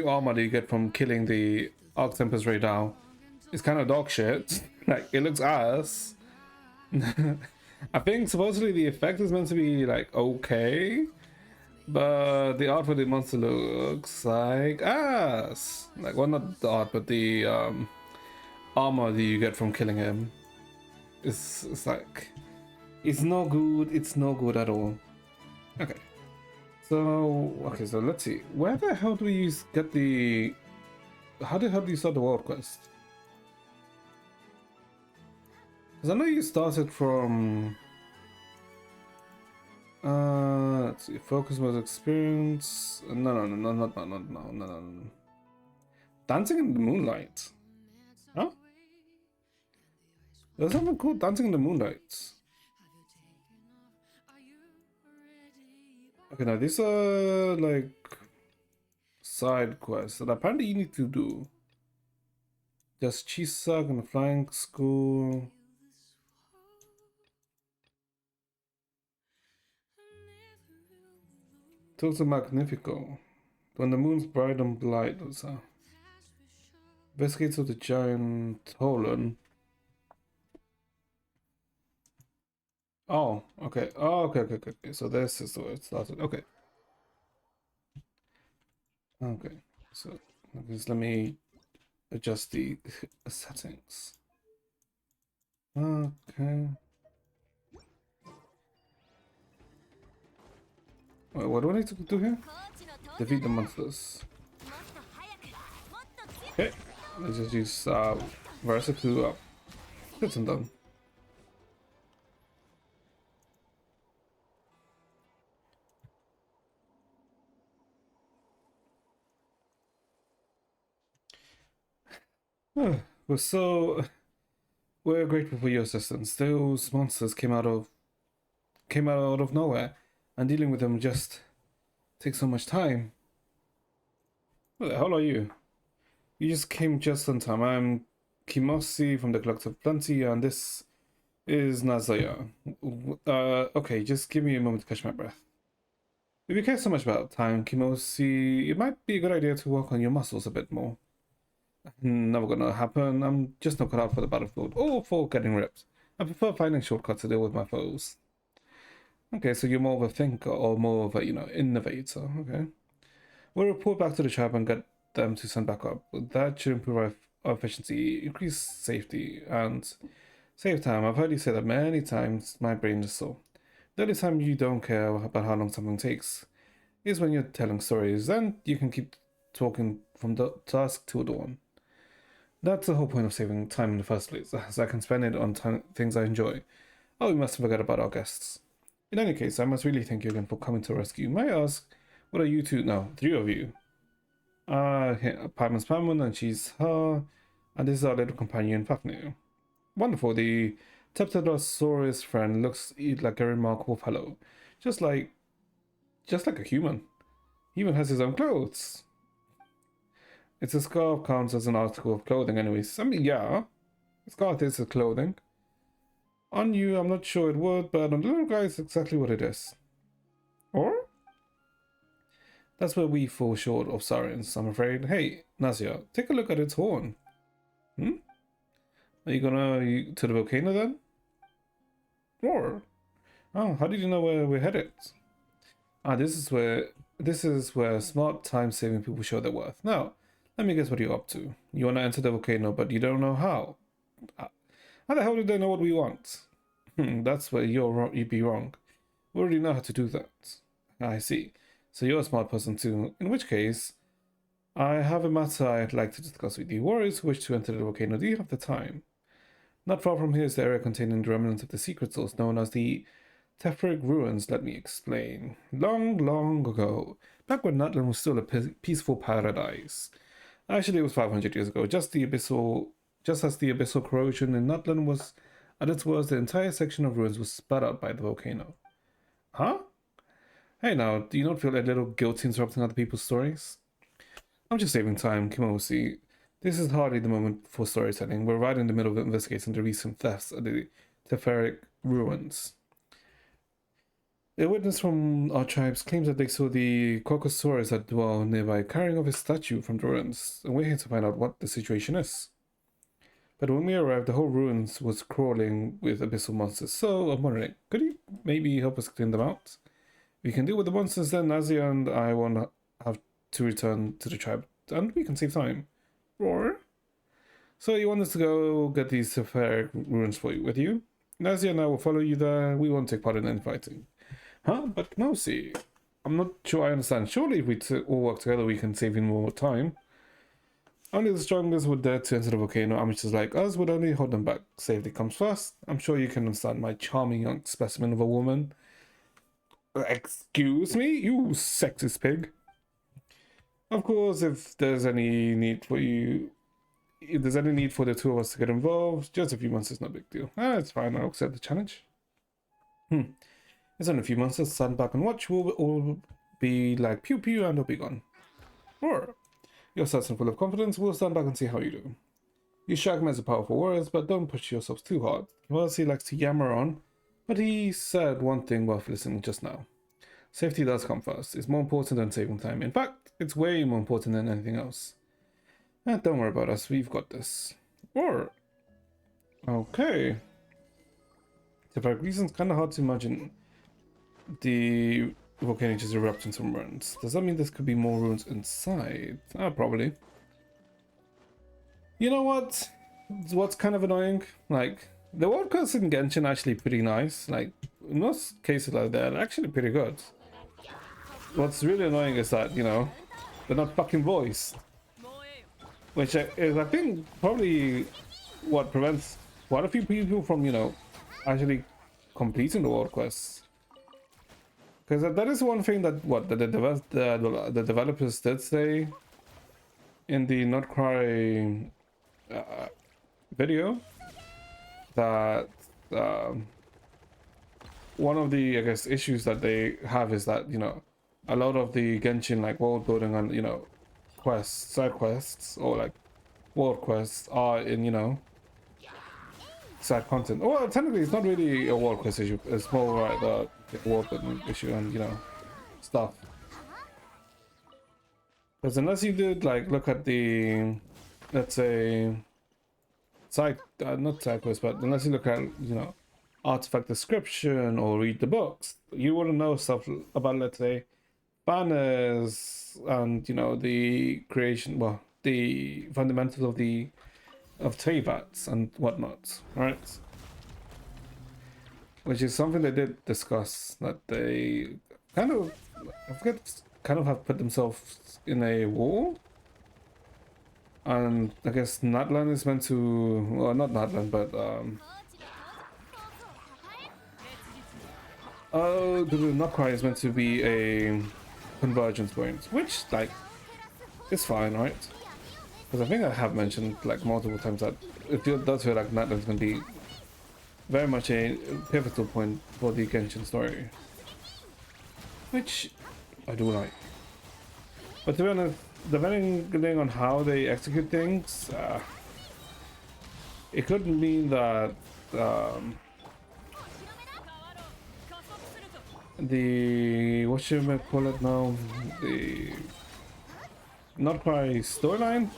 armor that you get from killing the Arc Tempest Raidal is kind of dog shit. Like, it looks ass. I think supposedly the effect is meant to be like okay, but the art for the monster looks like ass. Like, well, not the art, but the armor that you get from killing him. It's like it's no good. It's no good at all. Okay. So so let's see. Where the hell do we get the? How the hell do you start the world quest? Because I know you started from. Let's see. Focus mode experience. No. Dancing in the moonlight. Huh? There's something called Dancing in the Moonlight. Okay, now these are like side quests that apparently you need to do. Just Chisag and the Flying School. Talk to Magnifico. When the moon's bright and blight. Investigates of the giant Tolan. Oh, okay. Oh, okay. So this is where it started. Okay. Okay. So just let me adjust the settings. Okay. Wait, what do I need to do here? Defeat the monsters. Okay. Let's just use Versa to get some done. We're grateful for your assistance. Those monsters came out of nowhere, and dealing with them just takes so much time. What the hell are you? You just came just on time. I'm Kimosi from the Collective Plenty, and this is Nazaya. Okay, just give me a moment to catch my breath. If you care so much about time, Kimosi, it might be a good idea to work on your muscles a bit more. Never gonna happen. I'm just not cut out for the battlefield or for getting ripped. I prefer finding shortcuts to deal with my foes. Okay, so you're more of a thinker or more of a, innovator. Okay. We'll report back to the tribe and get them to send back up. That should improve our efficiency, increase safety, and save time. I've heard you say that many times. My brain is sore. The only time you don't care about how long something takes is when you're telling stories. Then you can keep talking from the dusk till dawn. That's the whole point of saving time in the first place, as I can spend it on things I enjoy. Oh, we mustn't forget about our guests. In any case, I must really thank you again for coming to rescue. May I ask, what are you two now? 3 of you. Paimon Paimon, and she's her, and this is our little companion, Fafnir. Wonderful, the Teptidosaurus friend looks like a remarkable fellow. Just like a human. He even has his own clothes. It's a scarf counts as an article of clothing anyways. I mean, yeah. A scarf is clothing. On you, I'm not sure it would, but on the little guy, it's exactly what it is. Or? That's where we fall short of sirens, I'm afraid. Hey, Nazia, take a look at its horn. Are you gonna to the volcano then? Or? Oh, how did you know where we're headed? This is where smart time-saving people show their worth. Now, let me guess what you're up to. You want to enter the volcano, but you don't know how. How the hell do they know what we want? That's where you'd be wrong. We already know how to do that. I see. So you're a smart person too. In which case, I have a matter I'd like to discuss with you. Warriors who wish to enter the volcano, do you have the time? Not far from here is the area containing the remnants of the secret source known as the Teferic Ruins. Let me explain. Long, long ago, back when Natlan was still a peaceful paradise. Actually, it was 500 years ago. Just as the abyssal corrosion in Natlan was at its worst, the entire section of ruins was spat out by the volcano. Huh? Hey now, do you not feel a little guilty interrupting other people's stories? I'm just saving time, Kimosi. This is hardly the moment for storytelling. We're right in the middle of investigating the recent thefts at the Teferic Ruins. A witness from our tribes claims that they saw the Crocosaurus that dwell nearby carrying off a statue from the ruins, and we're here to find out what the situation is. But when we arrived, the whole ruins was crawling with abyssal monsters, so I'm wondering, could you maybe help us clean them out? We can deal with the monsters, then Nazia and I won't have to return to the tribe, and we can save time. Roar? So you want us to go get these Teferic ruins with you? Nazia and I will follow you there. We won't take part in any fighting. Huh? But Mousy, I'm not sure I understand. Surely if we all work together, we can save you more time. Only the strongest would dare to enter the volcano. Amateurs like us would only hold them back. Safety comes first. I'm sure you can understand my charming young specimen of a woman. Excuse me, you sexist pig. Of course, if there's any need for the two of us to get involved, just a few months is no big deal. It's fine, I'll accept the challenge. It's only a few months, stand back and watch. We'll all be like pew pew and we'll be gone. Or, you're certain full of confidence, we'll stand back and see how you do. You strike me as a powerful warriors, but don't push yourselves too hard. He likes to yammer on, but he said one thing worth listening just now. Safety does come first. It's more important than saving time. In fact, it's way more important than anything else. Don't worry about us. We've got this. Or, okay. For various reasons, kind of hard to imagine the volcano just erupting some ruins. Does that mean there could be more ruins inside? Probably. You know what? What's kind of annoying? Like, the world quests in Genshin are actually pretty nice. Like, in most cases like that, they're actually pretty good. What's really annoying is that, you know, they're not fucking voiced. Which is, I think, probably what prevents quite a few people from, you know, actually completing the world quests. Because that is one thing that, the developers did say in the Not Cry video, that one of the, I guess, issues that they have is that, you know, a lot of the Genshin, like, world building and, you know, quests, side quests, or like world quests are in, you know, side content. Well, technically it's not really a world quest issue, it's more like the world building issue and, you know, stuff. Because unless you did, like, look at the, let's say, not side quests, but unless you look at, you know, artifact description or read the books, you wouldn't know stuff about, let's say, banners and, you know, the creation, well, the fundamentals of Teyvats and whatnot, right? Which is something they did discuss, that they kind of, I forget, kind of have put themselves in a war. And I guess Natlan is meant to, well, not Natlan, but the Nokrai is meant to be a convergence point, which, like, is fine, right? Because I think I have mentioned, like, multiple times that it does feel like Natlan's going to be very much a pivotal point for the Genshin story, which I do like. But to be honest, depending on how they execute things, it could mean that the, what should I call it now, the Not Cry storyline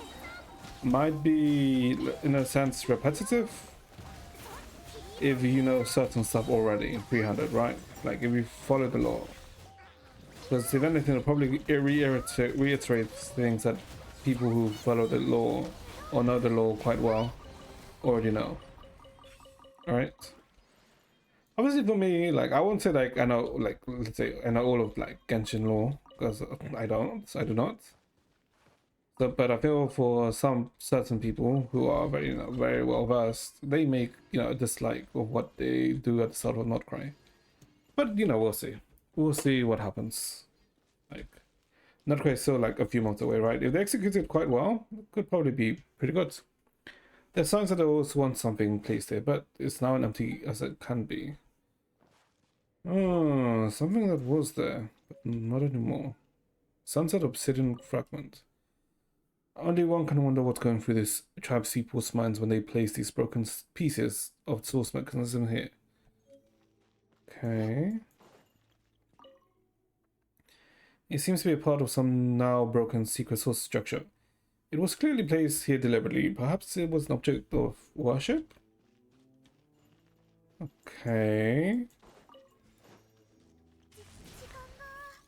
might be, in a sense, repetitive if you know certain stuff already pre-handed, right? Like if you follow the law. Because if anything, it'll probably reiterate things that people who follow the law or know the law quite well already know. Alright? Obviously for me, like, I won't say like I know, like, let's say I know all of like Genshin lore, because I do not. So, but I feel for some certain people who are very, you know, very well versed, they make, you know, a dislike of what they do at the start of Not Cry. But, you know, we'll see. We'll see what happens. Like, Not Cry is still like a few months away, right? If they execute it quite well, it could probably be pretty good. There's signs that they always want something placed there, but it's now as empty as it can be. Oh, something that was there, but not anymore. Sunset Obsidian Fragment. Only one can wonder what's going through this tribe's people's minds when they place these broken pieces of source mechanism here. Okay. It seems to be a part of some now broken secret source structure. It was clearly placed here deliberately. Perhaps it was an object of worship? Okay.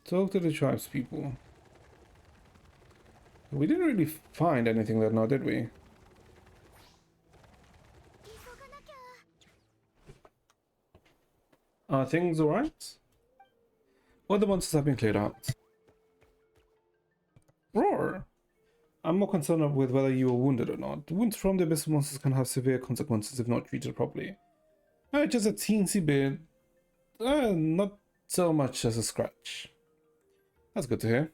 Talk to the tribe's people. We didn't really find anything there now, did we? Are things alright? All the monsters have been cleared out. Roar! I'm more concerned with whether you were wounded or not. Wounds from the abyssal monsters can have severe consequences if not treated properly. Just a teensy bit. Not so much as a scratch. That's good to hear.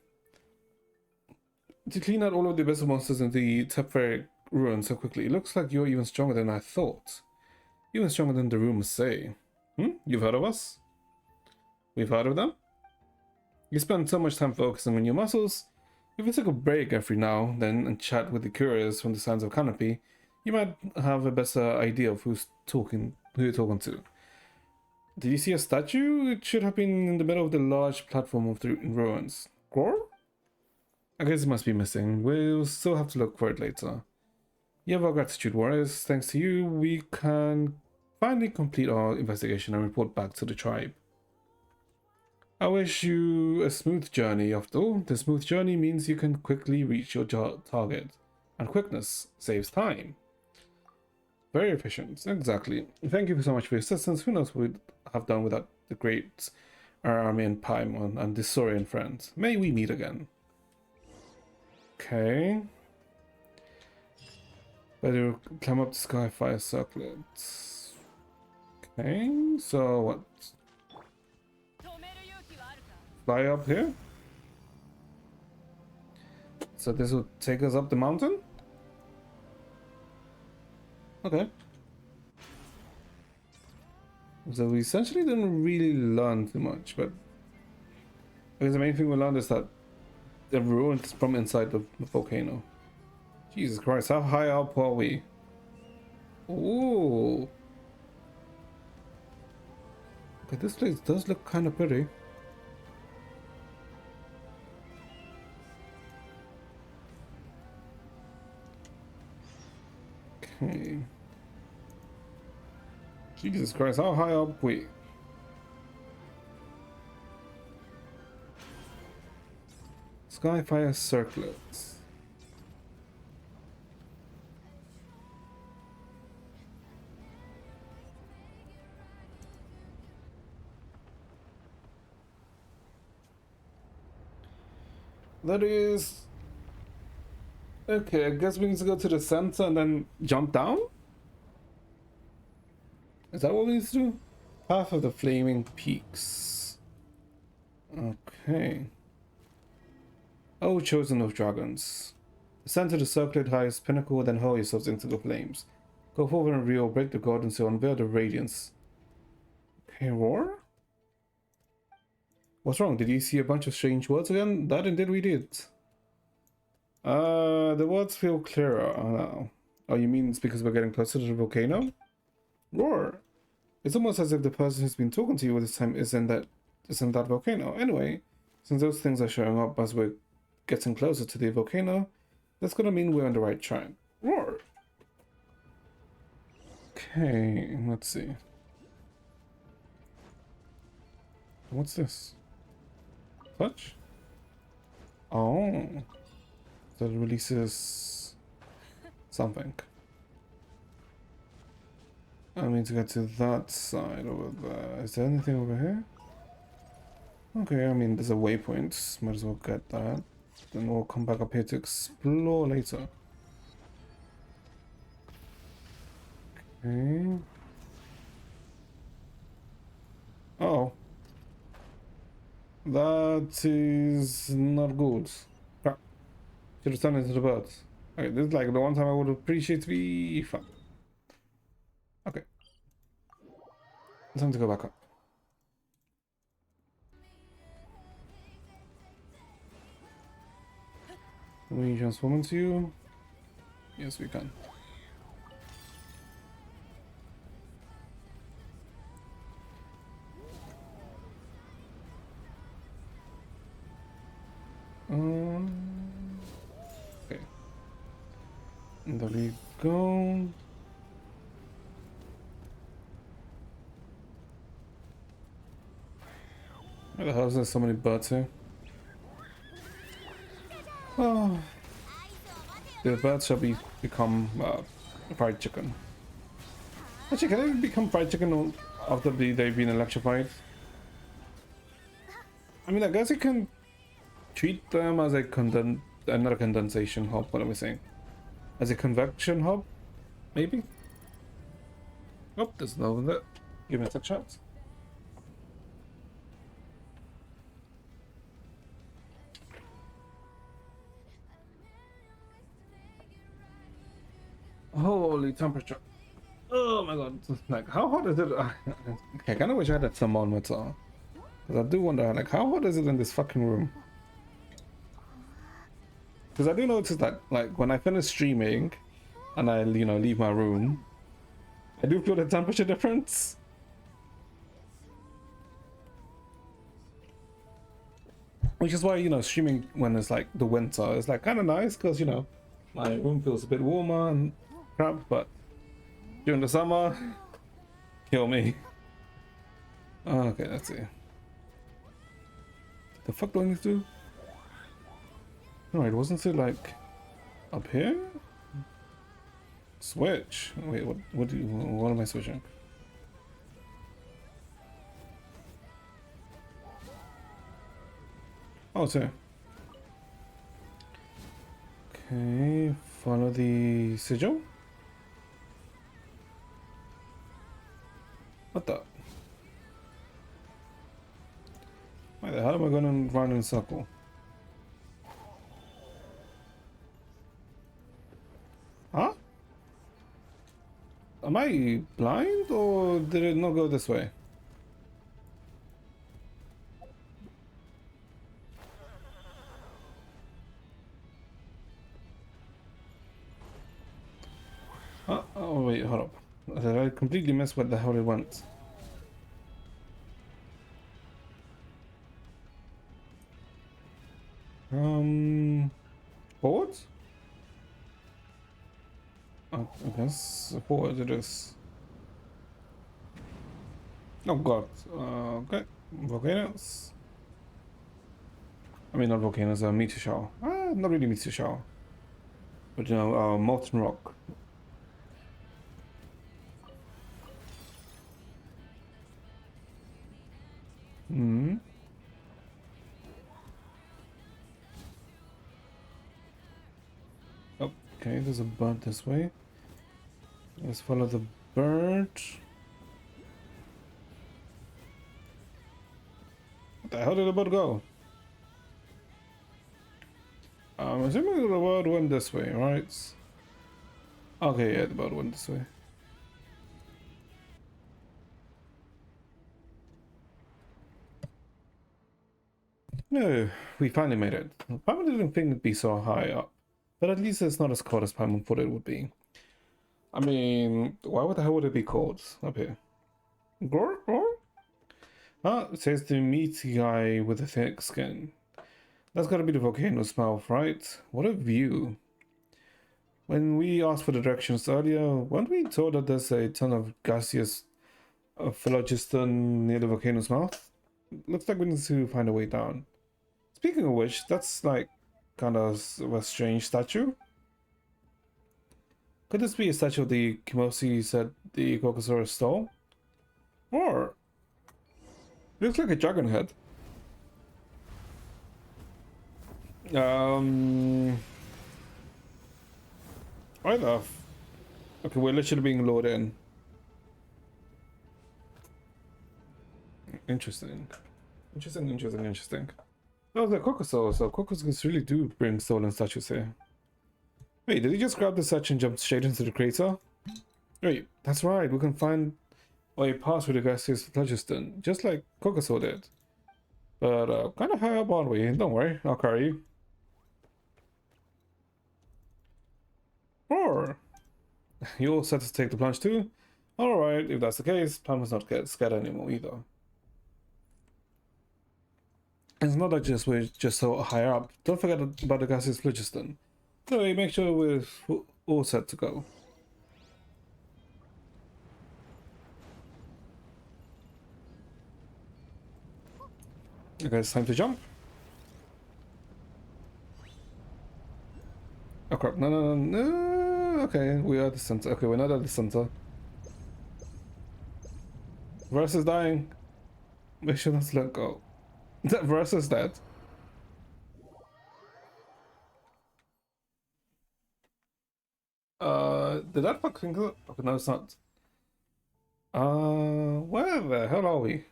To clean out all of the abyssal monsters in the Teferi ruins so quickly, it looks like you're even stronger than I thought. Even stronger than the rumors say. You've heard of us? We've heard of them? You spend so much time focusing on your muscles. If you took a break every now and then and chat with the curious from the Sands of Canopy, you might have a better idea of who you're talking to. Did you see a statue? It should have been in the middle of the large platform of the ruins. Gror? I guess it must be missing. We'll still have to look for it later. You have our gratitude, warriors. Thanks to you, we can finally complete our investigation and report back to the tribe. I wish you a smooth journey. After all, the smooth journey means you can quickly reach your target. And quickness saves time. Very efficient, exactly. Thank you so much for your assistance. Who knows what we'd have done without the great army and Paimon and the Saurian friends. May we meet again. Okay. Better climb up the Skyfire circlet. Okay, so what? Fly up here? So this will take us up the mountain? Okay. So we essentially didn't really learn too much, but I guess the main thing we learned is that the ruin is from inside the volcano. Jesus Christ, how high up are we? Ooh. But this place does look kind of pretty. Okay. Jesus Christ, how high up we? Skyfire circlets. That is... Okay, I guess we need to go to the center and then jump down? Is that what we need to do? Path of the Flaming Peaks. Okay. Oh, chosen of dragons. Ascend to the circlet highest pinnacle, then hurl yourselves into the flames. Go forward and real, break the guard until unveil the radiance. Okay, roar? What's wrong? Did you see a bunch of strange words again? That indeed we did. The words feel clearer now. Oh, you mean it's because we're getting closer to the volcano? Roar! It's almost as if the person who's been talking to you all this time isn't that volcano. Anyway, since those things are showing up as we're getting closer to the volcano, that's gonna mean we're on the right track. Roar! Okay, let's see. What's this? Touch? Oh. That releases something. I mean to get to that side over there. Is there anything over here? Okay, I mean there's a waypoint. Might as well get that. Then we'll come back up here to explore later. Okay. Oh. That is not good. Crap. Should have turned into the birds. Okay, this is like the one time I would appreciate to be fun. Okay. Time to go back up. Can we transform into you? Yes, we can. Okay. And there we go. Where the hell is there so many birds here? Oh. The birds shall become fried chicken. Actually, can they become fried chicken after they've been electrified. I mean, I guess you can treat them as a not a condensation hub. What am I saying? As a convection hub, maybe. Oh, there's no that. Give me a chance. Holy temperature. Oh my god. Like, how hot is it? Okay, I kind of wish I had a thermometer. Because I do wonder, like, how hot is it in this fucking room? Because I do notice that, like, when I finish streaming and I, you know, leave my room, I do feel the temperature difference. Which is why, you know, streaming when it's like the winter is like kind of nice because, you know, my room feels a bit warmer and crap, but during the summer, kill me. Okay, let's see. The fuck do I need to do? No, it wasn't it like up here? Switch. Wait, what am I switching? Oh, it's here. Okay, follow the sigil. What the? Why the hell am I going round in a circle? Huh? Am I blind or did it not go this way? Oh wait, hold up. Did I completely miss what the hell it went? Forward? I guess forward it is. Oh god. Okay. Volcanoes. I mean, not volcanoes, meteor shower. Not really meteor shower. But you know, molten rock. Hmm. Okay, there's a bird this way. Let's follow the bird. What the hell did the bird go? I'm assuming the bird went this way, right? Okay, yeah, the bird went this way. No, we finally made it. Paimon didn't think it'd be so high up, but at least it's not as cold as Paimon thought it would be. I mean, why the hell would it be cold up here? Gror? It says the meaty guy with the thick skin. That's gotta be the volcano's mouth, right? What a view. When we asked for the directions earlier, weren't we told that there's a ton of gaseous phlogiston near the volcano's mouth? Looks like we need to find a way down. Speaking of which, that's like kind of a strange statue. Could this be a statue of the Kimosi said the Crocosaurus stole? Or it looks like a dragon head. Either. Okay, we're literally being lured in. Interesting. Oh, the Crocosaurus. So Crocosaurus really do bring stolen statues here. Wait, did he just grab the statue and jump straight into the crater? Wait, that's right. We can find a pass with the gaseous phlogiston, just like Crocosaur did. But kind of high up, aren't we? Don't worry, I'll carry you. Or you all set to take the plunge too? Alright, if that's the case, Paimon's not scared anymore either. It's not that we're just so high up. Don't forget about the gaseous phlogiston. Anyway, make sure we're all set to go. Okay, it's time to jump. Oh crap, no. Okay, we are at the center. Okay, we're not at the center. Versus dying. Make sure not to let go. Versus dead. Did that fucking go? Okay, no, it's not. Where the hell are we?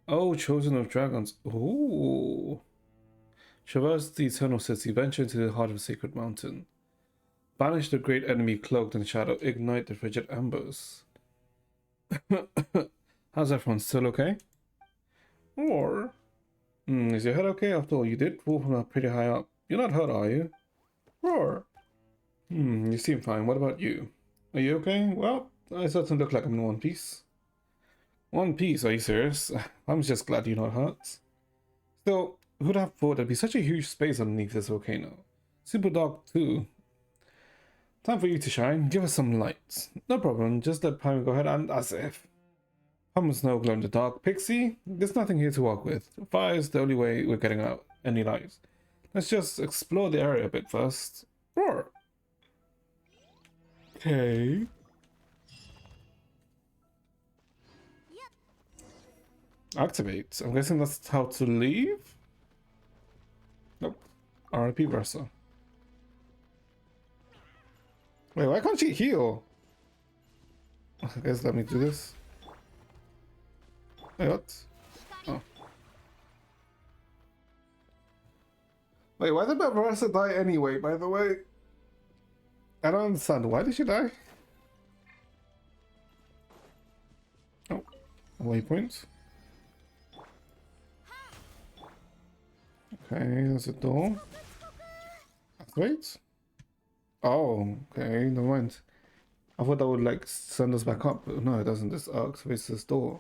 Oh, Chosen of Dragons. Ooh. Traverse the Eternal City, venture into the heart of the Sacred Mountain. Banish the great enemy cloaked in shadow, ignite the frigid embers. How's everyone, still okay? Or... is your head okay? After all, you did fall from pretty high up. You're not hurt, are you? Or... you seem fine. What about you? Are you okay? Well, I certainly look like I'm in one piece. One piece? Are you serious? I'm just glad you're not hurt. Still, who'd have thought there'd be such a huge space underneath this volcano? Super dark, too. Time for you to shine. Give us some light. No problem. Just let Prime go ahead and as if. Pumm's no glow in the dark. Pixie, there's nothing here to work with. Fire is the only way we're getting out any light. Let's just explore the area a bit first. Roar. Okay. Activate. I'm guessing that's how to leave? Nope. RIP Versa. Wait, why can't she heal? I guess let me do this. Wait, what? Oh. Wait, why did Versa die anyway, by the way? I don't understand. Why did she die? Oh. Waypoint. Okay, there's a door. Wait. Oh, okay, never mind. I thought that would like send us back up, but no, it doesn't. This activates this door.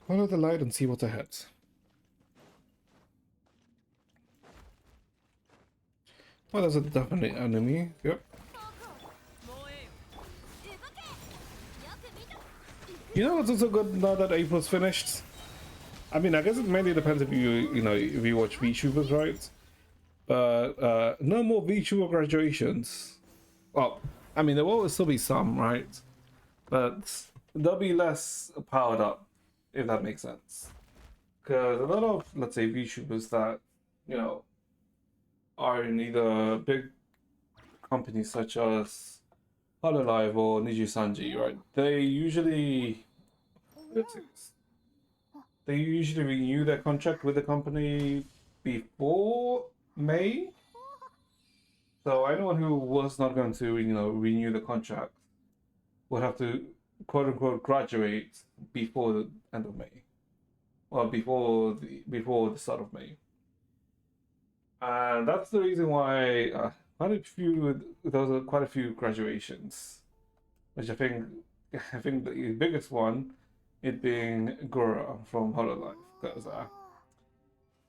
Follow the light and see what's ahead. Well, there's a definite enemy. Yep. You know what's also good now that April's finished? I mean, I guess it mainly depends if if you watch VTubers, right? But no more VTuber graduations. Well, I mean, there will still be some, right? But they'll be less powered up, if that makes sense. Because a lot of, let's say, VTubers that, are in either big companies such as Hololive or Niji Sanji, right? They usually renew their contract with the company before May. So anyone who was not going to, renew the contract would have to quote unquote graduate before the end of May. Well, before the start of May. And that's the reason why there was quite a few graduations, which I think the biggest one, it being Gura from Hololive, because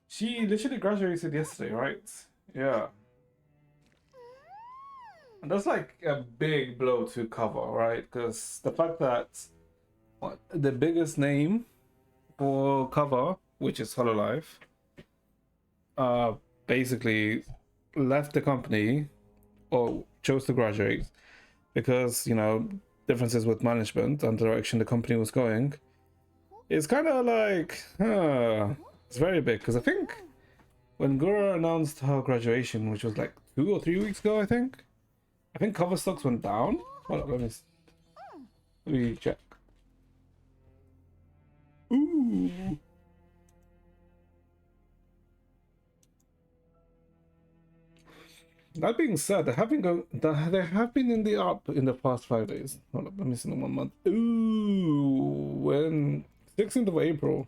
she literally graduated yesterday, right? Yeah, and that's like a big blow to cover, right? Because the fact that the biggest name for cover, which is Hololive, basically left the company or chose to graduate because differences with management and the direction the company was going. It's kind of like it's very big, because I think when Gura announced her graduation, which was like 2 or 3 weeks ago, I think cover stocks went down. Hold up, let me check. Ooh. That being said, they have been in the up in the past 5 days. Hold up, let me see in 1 month. Ooh, when 16th of April.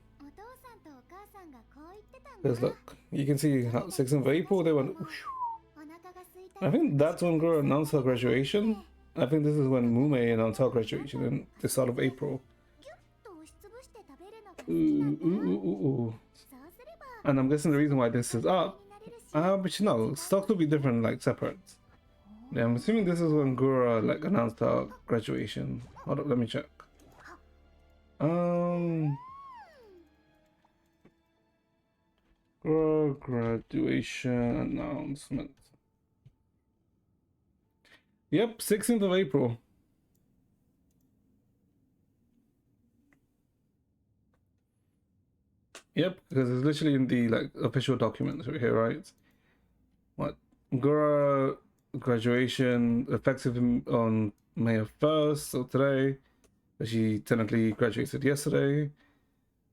Because look, you can see 16th of April they went. Whoosh. I think that's when Gura announced her graduation. I think this is when Mume announced her graduation in the start of April. Ooh. And I'm guessing the reason why this is up. But stocks will be different, like separate. Yeah, I'm assuming this is when Gura announced her graduation. Hold up, let me check. Gura graduation announcement. Yep, 16th of April. Yep, because it's literally in the like official documents right here, right? What Gura graduation effective on May 1st, so today. But she technically graduated yesterday.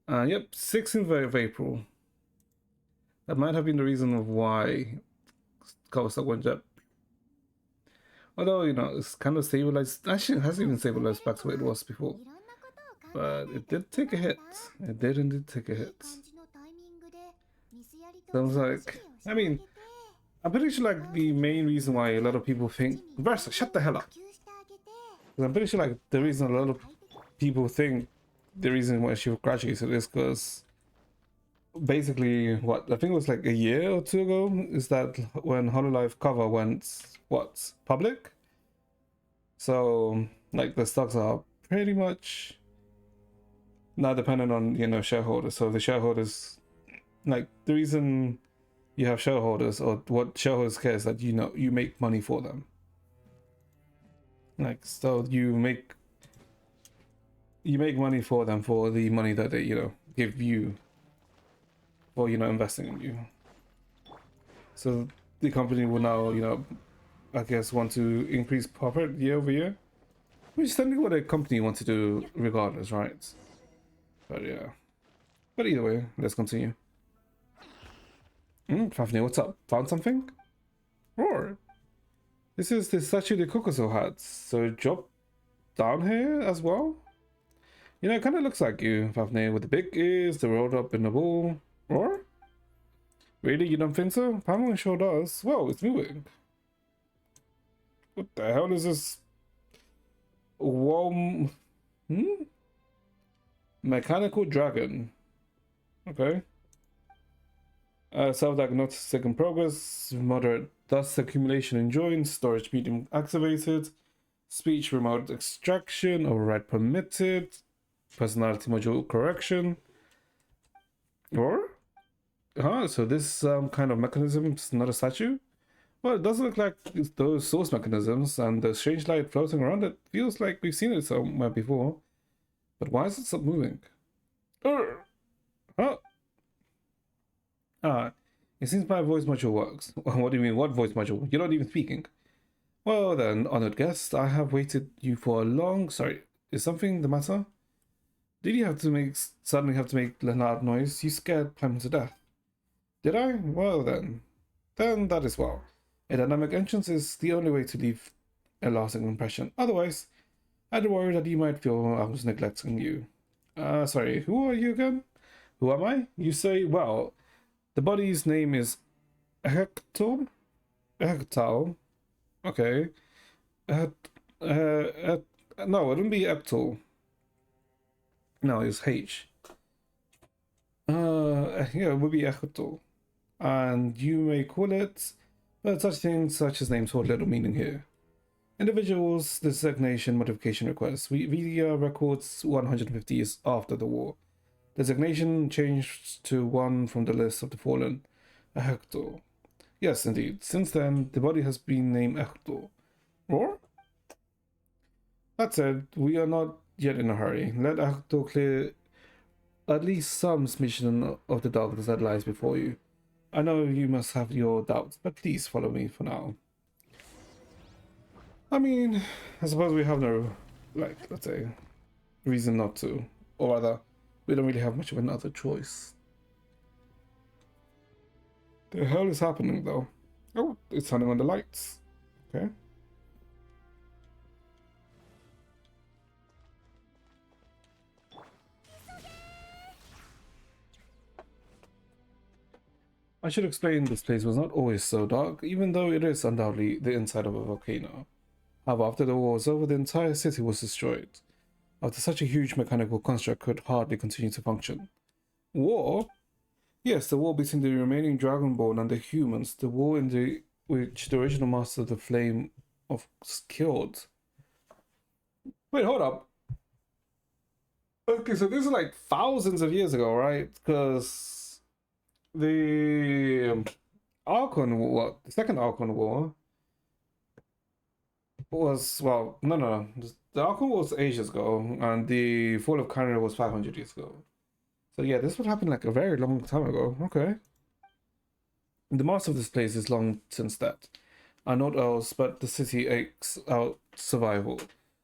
Yep, 16th of April. That might have been the reason of why Kawasaki went up. Although, you know, it's kind of stabilized. Actually, it hasn't even stabilized back to where it was before. いろんなことを考 But え it て did take a hit. It did indeed take a いい hit. 感じのタイミングでミスやりと Sounds 正直 like, をして I あげ mean, て I'm pretty sure like the main reason why a lot of people think Versa, shut the hell up. 普及してあげて Because I'm pretty sure like the reason a lot of people think the reason why she graduated is because basically what I think it was like a year or two ago is that when Hololive cover went what public. So like the stocks are pretty much not dependent on, you know, shareholders. So the shareholders, like the reason you have shareholders or what shareholders care is that, you know, you make money for them. Like, so you make money for them for the money that they, you know, give you for, you know, investing in you. So the company will now, you know, I guess want to increase profit year over year, which is technically what a company wants to do regardless, right? But yeah. But either way, let's continue. Fafnir, what's up? Found something? Roar. This is the statue the Kokoso had. So drop down here as well? You know, it kind of looks like you, Fafnir, with the big ears, the rolled up in the ball. Roar? Really? You don't think so? Pamela sure does. Whoa, it's moving. What the hell is this? Whoa. Mechanical dragon. Okay. Self-diagnostic in progress. Moderate dust accumulation in joints. Storage medium activated. Speech remote extraction. Override permitted. Personality module correction. Or? Huh? So this kind of mechanism is not a statue? Well, it doesn't look like those source mechanisms, and the strange light floating around it feels like we've seen it somewhere before. But why is it stop moving? Huh? It seems my voice module works. What do you mean, what voice module? You're not even speaking. Well then, honored guest, I have waited you for a long... Sorry, is something the matter? Did you suddenly have to make a loud noise? You scared Clem to death. Did I? Well then that is well. A dynamic entrance is the only way to leave a lasting impression. Otherwise, I'd worry that you might feel I was neglecting you. Sorry, who are you again? Who am I? You say, well, the body's name is Hector? Hector. Okay. No, it wouldn't be Hector. No, it's H. Yeah, it would be Hector. And you may call it, but such things such as names hold little meaning here. Individuals designation modification requests. Media records 150 years after the war. Designation changed to one from the list of the fallen. Hector. Yes, indeed. Since then, the body has been named Hector. Or? That said, we are not yet in a hurry. Let Hector clear at least some smidgen of the darkness that lies before you. I know you must have your doubts, but please follow me for now. I mean, I suppose we have no, like, let's say, reason not to. Or rather, we don't really have much of another choice. The hell is happening, though? Oh, it's turning on the lights. Okay. I should explain this place was not always so dark, even though it is undoubtedly the inside of a volcano. However, after the war was over, the entire city was destroyed. After such a huge mechanical construct could hardly continue to function. War? Yes, the war between the remaining Dragonborn and the humans, the war in which the original master of the flame was killed. Wait, hold up. Okay, so this is like thousands of years ago, right? Because the Archon War, the second Archon War, was, well, no. The Archon was ages ago, and the fall of Canada was 500 years ago. So yeah, this would happen like a very long time ago. Okay. The master of this place is long since dead. And not else, but the city aches out survival.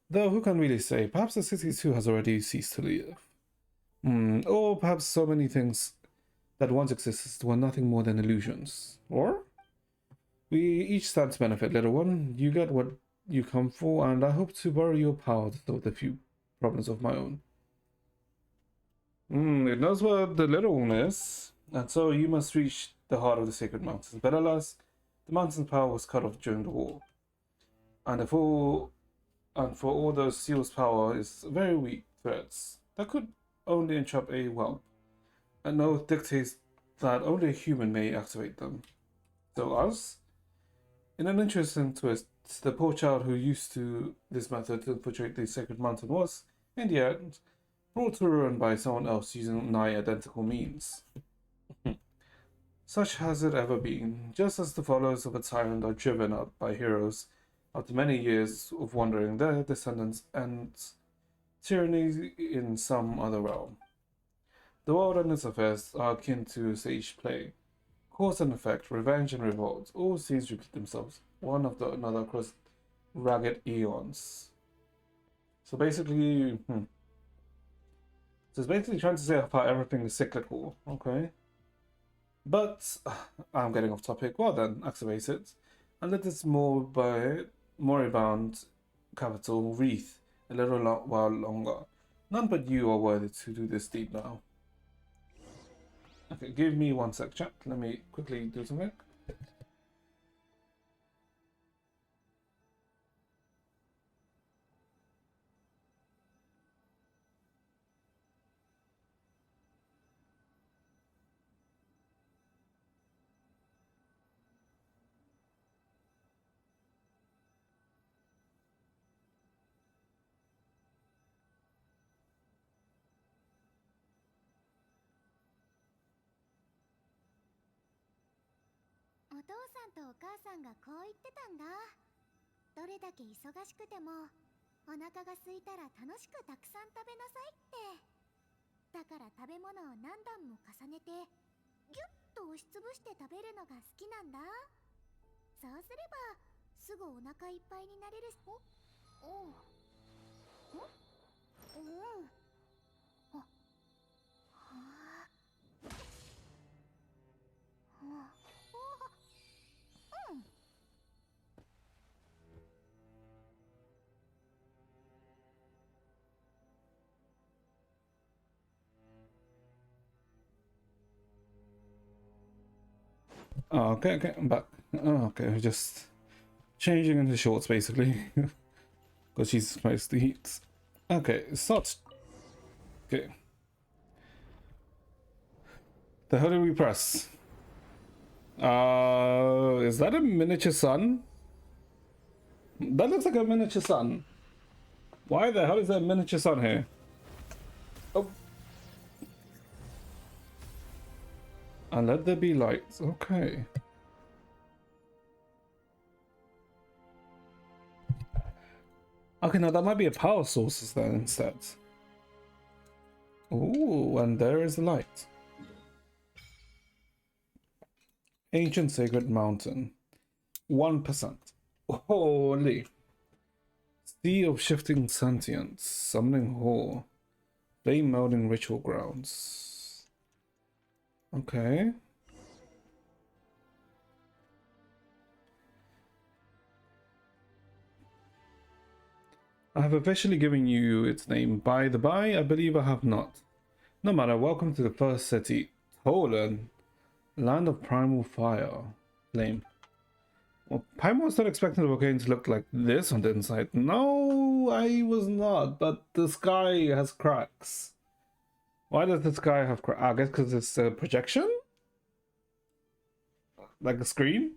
Though who can really say? Perhaps the city too has already ceased to live. Or perhaps so many things that once existed were nothing more than illusions. Or we each stand to benefit, little one. You get what you come for, and I hope to borrow your power to solve the few problems of my own. It knows what the little one is, and so you must reach the heart of the sacred mountains. But alas, the mountain's power was cut off during the war, and for all those seals' power is very weak threads that could only interrupt a whelp. An oath dictates that only a human may activate them. So us? In an interesting twist, the poor child who used to this method to infiltrate the sacred mountain was, in the end, brought to ruin by someone else using nigh identical means. Such has it ever been, just as the followers of a tyrant are driven out by heroes after many years of wandering, their descendants and tyranny in some other realm. The world and its affairs are akin to stage play. Cause and effect, revenge and revolt, all scenes repeat themselves, one after another across ragged eons. So basically, So it's basically trying to say how everything is cyclical, okay? But I'm getting off topic. Well then, activate it, and let this moribund capital wreath a little while longer. None but you are worthy to do this deed now. Okay, give me 1 sec, chat. Let me quickly do something.お父さんとお母さんがこう言ってたんだ。どれだけ忙しくてもお腹が空いたら楽しくたくさん食べなさいって。だから食べ物を何段も重ねてギュッと押しつぶして食べるのが好きなんだ。そうすればすぐお腹いっぱいになれるし。Oh, okay, I'm back. Oh, okay, we're just changing into shorts basically. Because she's supposed to eat. Okay, start. Okay. The hell did we press? Is that a miniature sun? That looks like a miniature sun. Why the hell is there a miniature sun here? Oh. And let there be lights. Okay. Okay, now that might be a power source then instead. Ooh, and there is the light. Ancient Sacred Mountain. 1%. Holy. Sea of Shifting Sentience. Summoning Hall. Flame Melding Ritual Grounds. Okay. I have officially given you its name. By the by, I believe I have not. No matter, welcome to the first city, Tolan, land of primal fire. Flame. Well, Paimon was not expecting the volcano to look like this on the inside. No, I was not, but the sky has cracks. Why does the sky have cracks? I guess because it's a projection? Like a screen?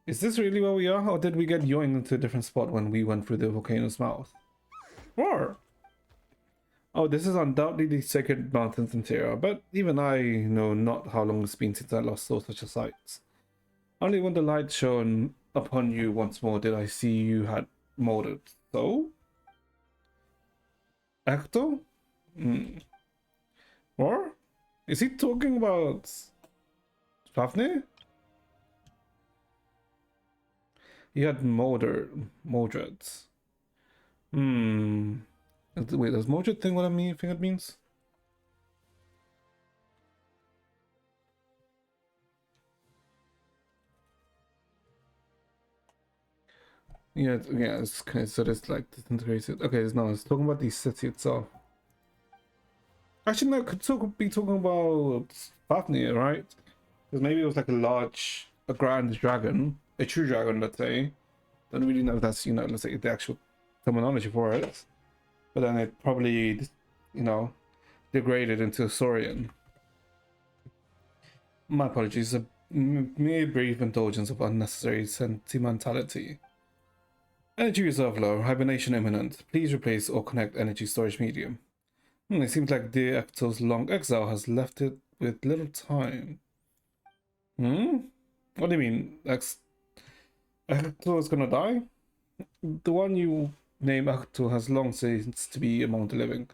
Is this really where we are, or did we get yoinked into a different spot when we went through the volcano's mouth? Or... oh, this is undoubtedly the Sacred Mountains interior, but even I know not how long it's been since I last saw such a sight. Only when the light shone upon you once more did I see you had molded. So? Ecto? Hmm. Or? Is he talking about Fafnir? He had Modred. Hmm. Wait, does Modred think what I mean? Think it means? Yeah, it's okay, so it's like disintegrated. Okay, no, it's talking about the city itself. Actually, no, could be talking about Fafnir, right? Because maybe it was like a grand dragon, a true dragon, let's say. Don't really know if that's, let's say the actual terminology for it. But then it probably, degraded into a Saurian. My apologies, a mere brief indulgence of unnecessary sentimentality. Energy reserve low, hibernation imminent. Please replace or connect energy storage medium. It seems like the Ecto's long exile has left it with little time. What do you mean? Ecto is gonna die? The one you name Ecto has long since to be among the living.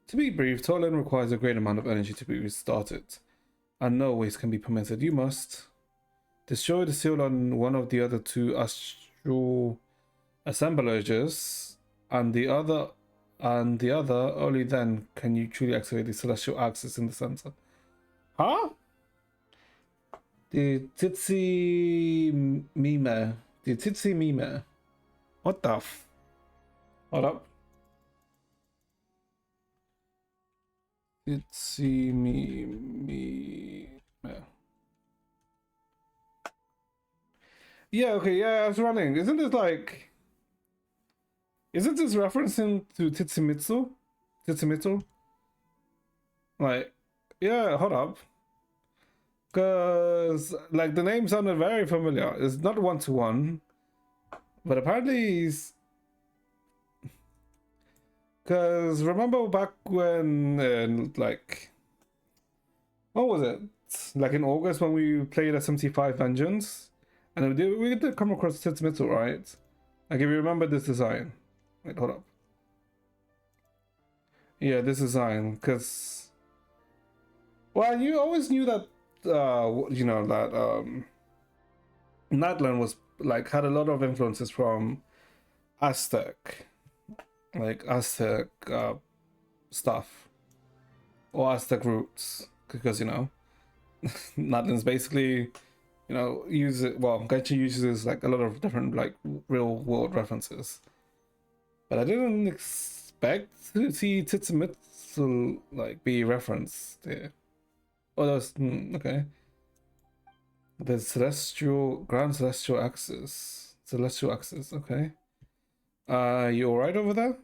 To be brief, Toland requires a great amount of energy to be restarted, and no waste can be permitted. You must destroy the seal on one of the other two astral assemblages, and the other only then can you truly activate the celestial axis in the center. Huh? The Titsy Mime. What the f? Hold up. Titsy Mime. Yeah, okay, yeah, I was running. Isn't this referencing to Titsumitsu? Titsumitsu? Like, yeah, hold up. Because, like, the name sounded very familiar. It's not one-to-one, but apparently he's... Because remember back when, what was it? Like in August when we played SMT5 Vengeance? And we did come across Titsumitsu, right? Like, if you remember this design. Wait, hold up. Yeah, this design, because... Well, you always knew that, Natlan was, like, had a lot of influences from Aztec. Like, Aztec, stuff. Or Aztec roots. Because, Natlan's basically... Gaichi uses like a lot of different like real world references. But I didn't expect to see Titsumitsu like be referenced there. Oh, that's okay. The Grand Celestial Axis. Okay. You alright over there?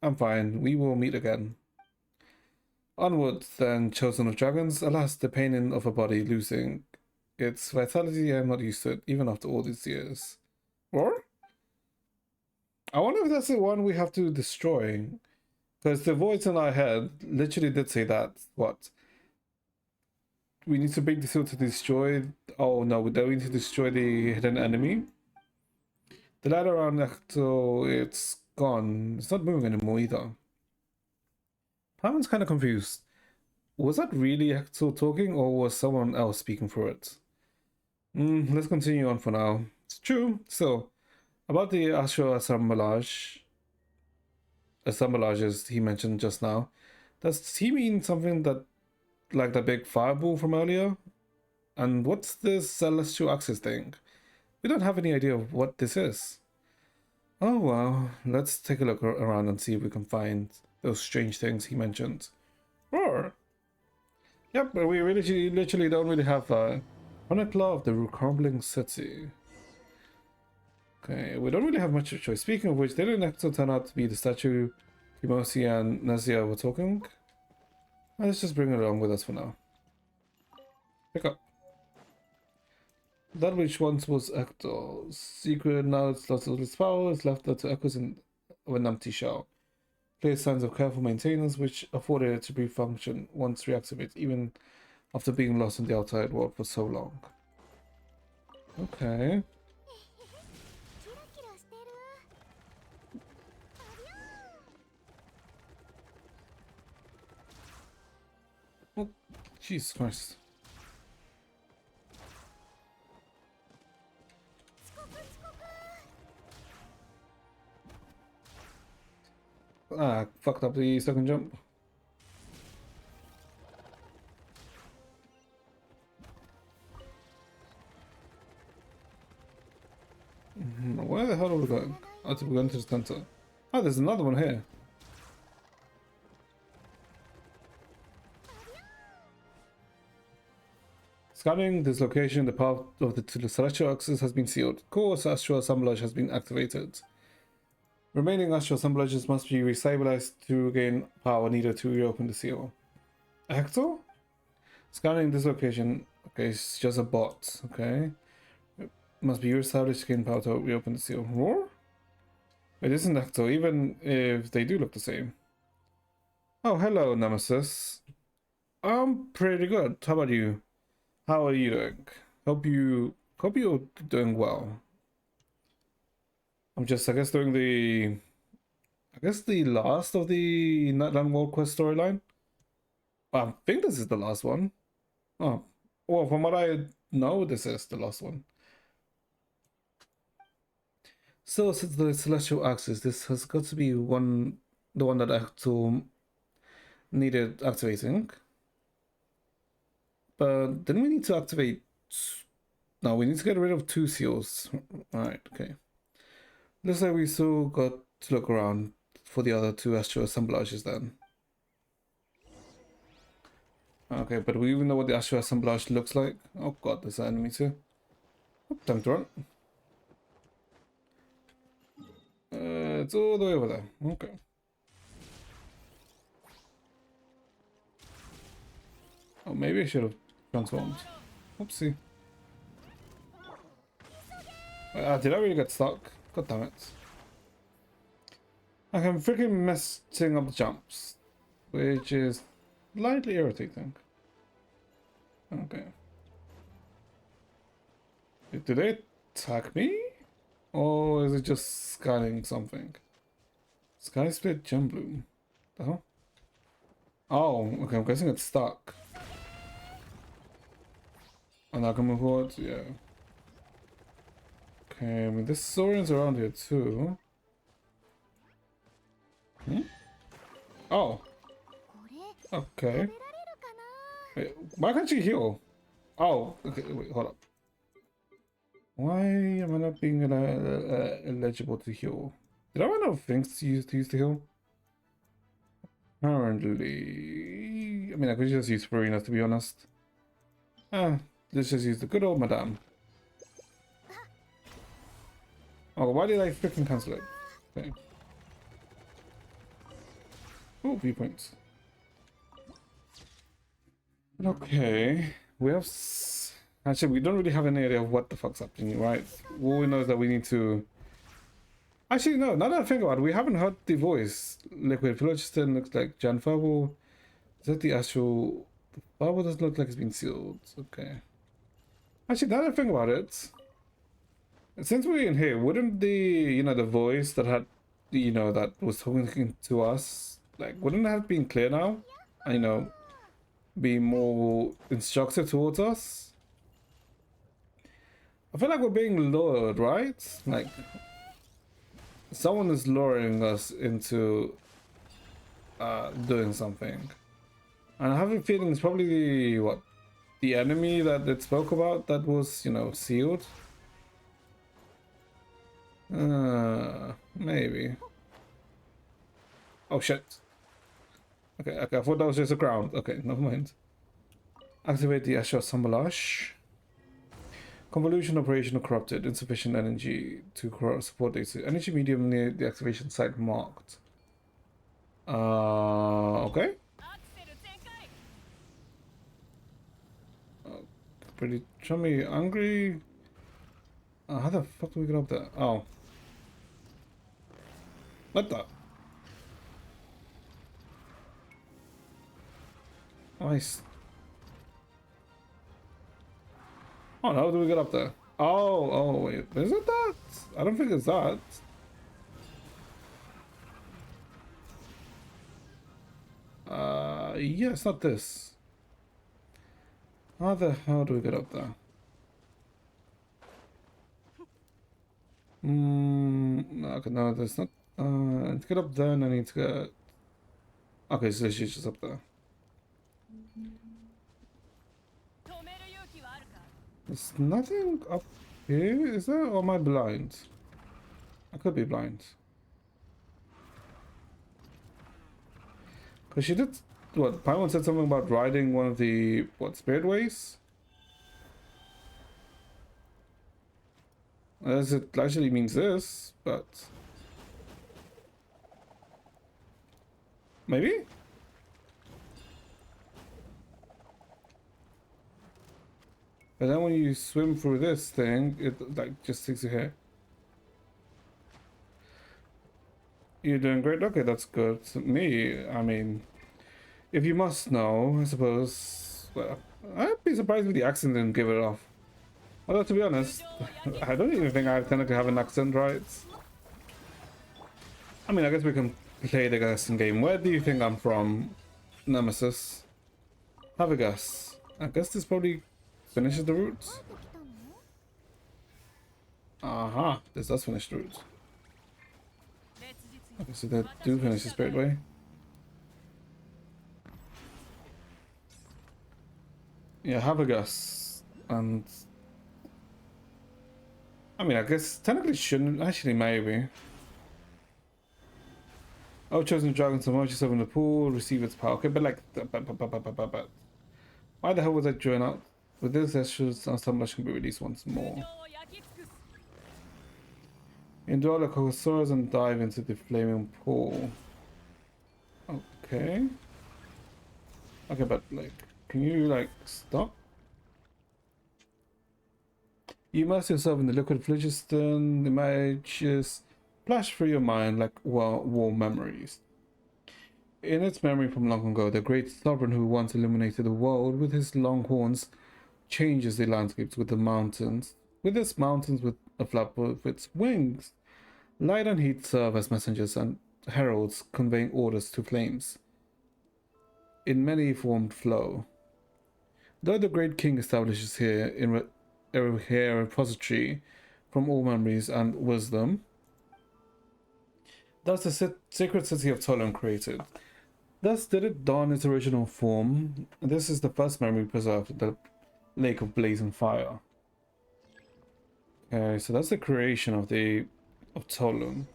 I'm fine. We will meet again. Onward, then, chosen of dragons. Alas, the pain of a body losing its vitality. I'm not used to it, even after all these years. Or? I wonder if that's the one we have to destroy. Because the voice in our head literally did say that. What? We need to bring the seal to destroy... Oh no, we don't need to destroy the hidden enemy. The ladder on Ecto, it's gone. It's not moving anymore either. Paimon's kind of confused. Was that really Ecto talking, or was someone else speaking for it? Let's continue on for now. It's true. So, about the astral assemblages he mentioned just now, does he mean something that, like the big fireball from earlier? And what's this celestial axis thing? We don't have any idea of what this is. Oh well, let's take a look around and see if we can find those strange things he mentioned. Or, yep, but we literally don't really have Chronicle of the Crumbling City. Okay, we don't really have much of a choice. Speaking of which, didn't Ecto turn out to be the statue Kimosi and Nazia were talking? Let's just bring it along with us for now. Pick up. That which once was Ecto's secret, now it's lost all its power, it's left there to echoes of an empty shell. Clear signs of careful maintenance, which afforded it to brief function once reactivated, even after being lost in the outside world for so long. Okay. Jesus Christ. Ah, fucked up the second jump. Where the hell are we going? Oh, to go into the center. Oh, there's another one here. Scanning this location, the path of the celestial axis has been sealed. Course astral assemblage has been activated. Remaining astral assemblages must be restabilized to regain power needed to reopen the seal. Hector? Scanning this location. Okay, it's just a bot. Okay. Must be reestablished to gain power to reopen the seal. Roar? It isn't Hector, even if they do look the same. Oh, hello, Nemesis. I'm pretty good. How about you? How are you doing? Hope you're doing well. I'm just, I guess, doing the last of the Nightland World Quest storyline. I think this is the last one. Oh, well, from what I know, this is the last one. So, since the Celestial Axis, this has got to be the one that Acto needed activating. But then we need to activate. No, we need to get rid of 2 seals. Alright, okay. Looks like we still got to look around for the other 2 astral assemblages then. Okay, but we even know what the astral assemblage looks like. Oh god, there's an enemy too. Oh, time to run. It's all the way over there. Okay. Oh, maybe I should have transformed. Oopsie. Did I really get stuck? God damn it. Like, I'm freaking messing up the jumps, which is slightly irritating. Okay. Did they attack me? Or is it just scanning something? Sky Split Gem Bloom. The hell? Oh, okay, I'm guessing it's stuck. And I can move forward? Yeah. Okay, I mean, this Saurian's around here too. Hmm? Oh. Okay. Wait, why can't you heal? Oh, okay, wait, hold up. Why am I not being eligible to heal? Did I run out of things to use to heal? Apparently, I mean, I could just use Farina to be honest. Let's just use the good old Madame. Oh, why did I freaking cancel it? Okay. Oh, viewpoints. Okay, we have. Actually, we don't really have any idea of what the fuck's happening, right? All we know is that we need to. Actually, no. Now that I think about it, we haven't heard the voice. Liquid Phlogiston looks like Jan Fable. Is that the actual? Fable doesn't look like it's been sealed. Okay. Actually, now that I think about it, since we're in here, wouldn't the the voice that had that was talking to us, like, wouldn't that have been clear now? And, be more instructive towards us? I feel like we're being lured, right? Like, someone is luring us into doing something. And I have a feeling it's probably the enemy that it spoke about that was, sealed. Maybe. Oh shit. Okay, I thought that was just a ground. Okay, never mind. Activate the Astral Assemblage. Convolution operation corrupted. Insufficient energy to support the energy medium near the activation site marked. Okay. Pretty chummy, angry. How the fuck do we get up there? Oh. What the? Nice. Oh, how do we get up there? Oh, wait. Is it that? I don't think it's that. Yeah, it's not this. How the hell do we get up there? No, okay, no, that's not. To get up there, and I need to get. Okay, so she's just up there. 止める勇気はあるか？ There's nothing up here, is there? Or am I blind? I could be blind. Because she did. What? Paimon said something about riding one of the. What? Spiritways? Unless it actually means this, but. Maybe? But then when you swim through this thing, it like just takes you here. You're doing great. Okay, that's good. Me, I mean, if you must know, I suppose. Well, I'd be surprised if the accent didn't give it off. Although to be honest, I don't even think I technically have an accent, right? I mean, I guess we can play the guessing game. Where do you think I'm from, Nemesis? Have a guess. I guess this probably finishes the route. 帰ってきたの？ Aha, this does finish the route. 烈日に Okay, so that do finish the Spirit Way. Yeah, have a guess. And I mean, I guess technically shouldn't. Actually, maybe. Oh, chosen dragon to immerse yourself in the pool, receive its power. Okay, but like, but why the hell was I drawn out? With this, that should some much can be released once more. 情を焼き尽くす Endure like Kokosaurus and dive into the flaming pool. Okay. Okay, but like, can you like stop? You immerse yourself in the liquid phlogiston, images flash through your mind like warm memories. In its memory from long ago, the great sovereign who once illuminated the world with his long horns changes the landscapes with the mountains. With its mountains with a flap of its wings. Light and heat serve as messengers and heralds conveying orders to flames. In many formed flow. Though the great king establishes here in a repository from all memories and wisdom, thus the sacred city of Tolan created. Thus did it don its original form. This is the first memory preserved, the Lake of Blazing Fire. Okay, so that's the creation of Tolan.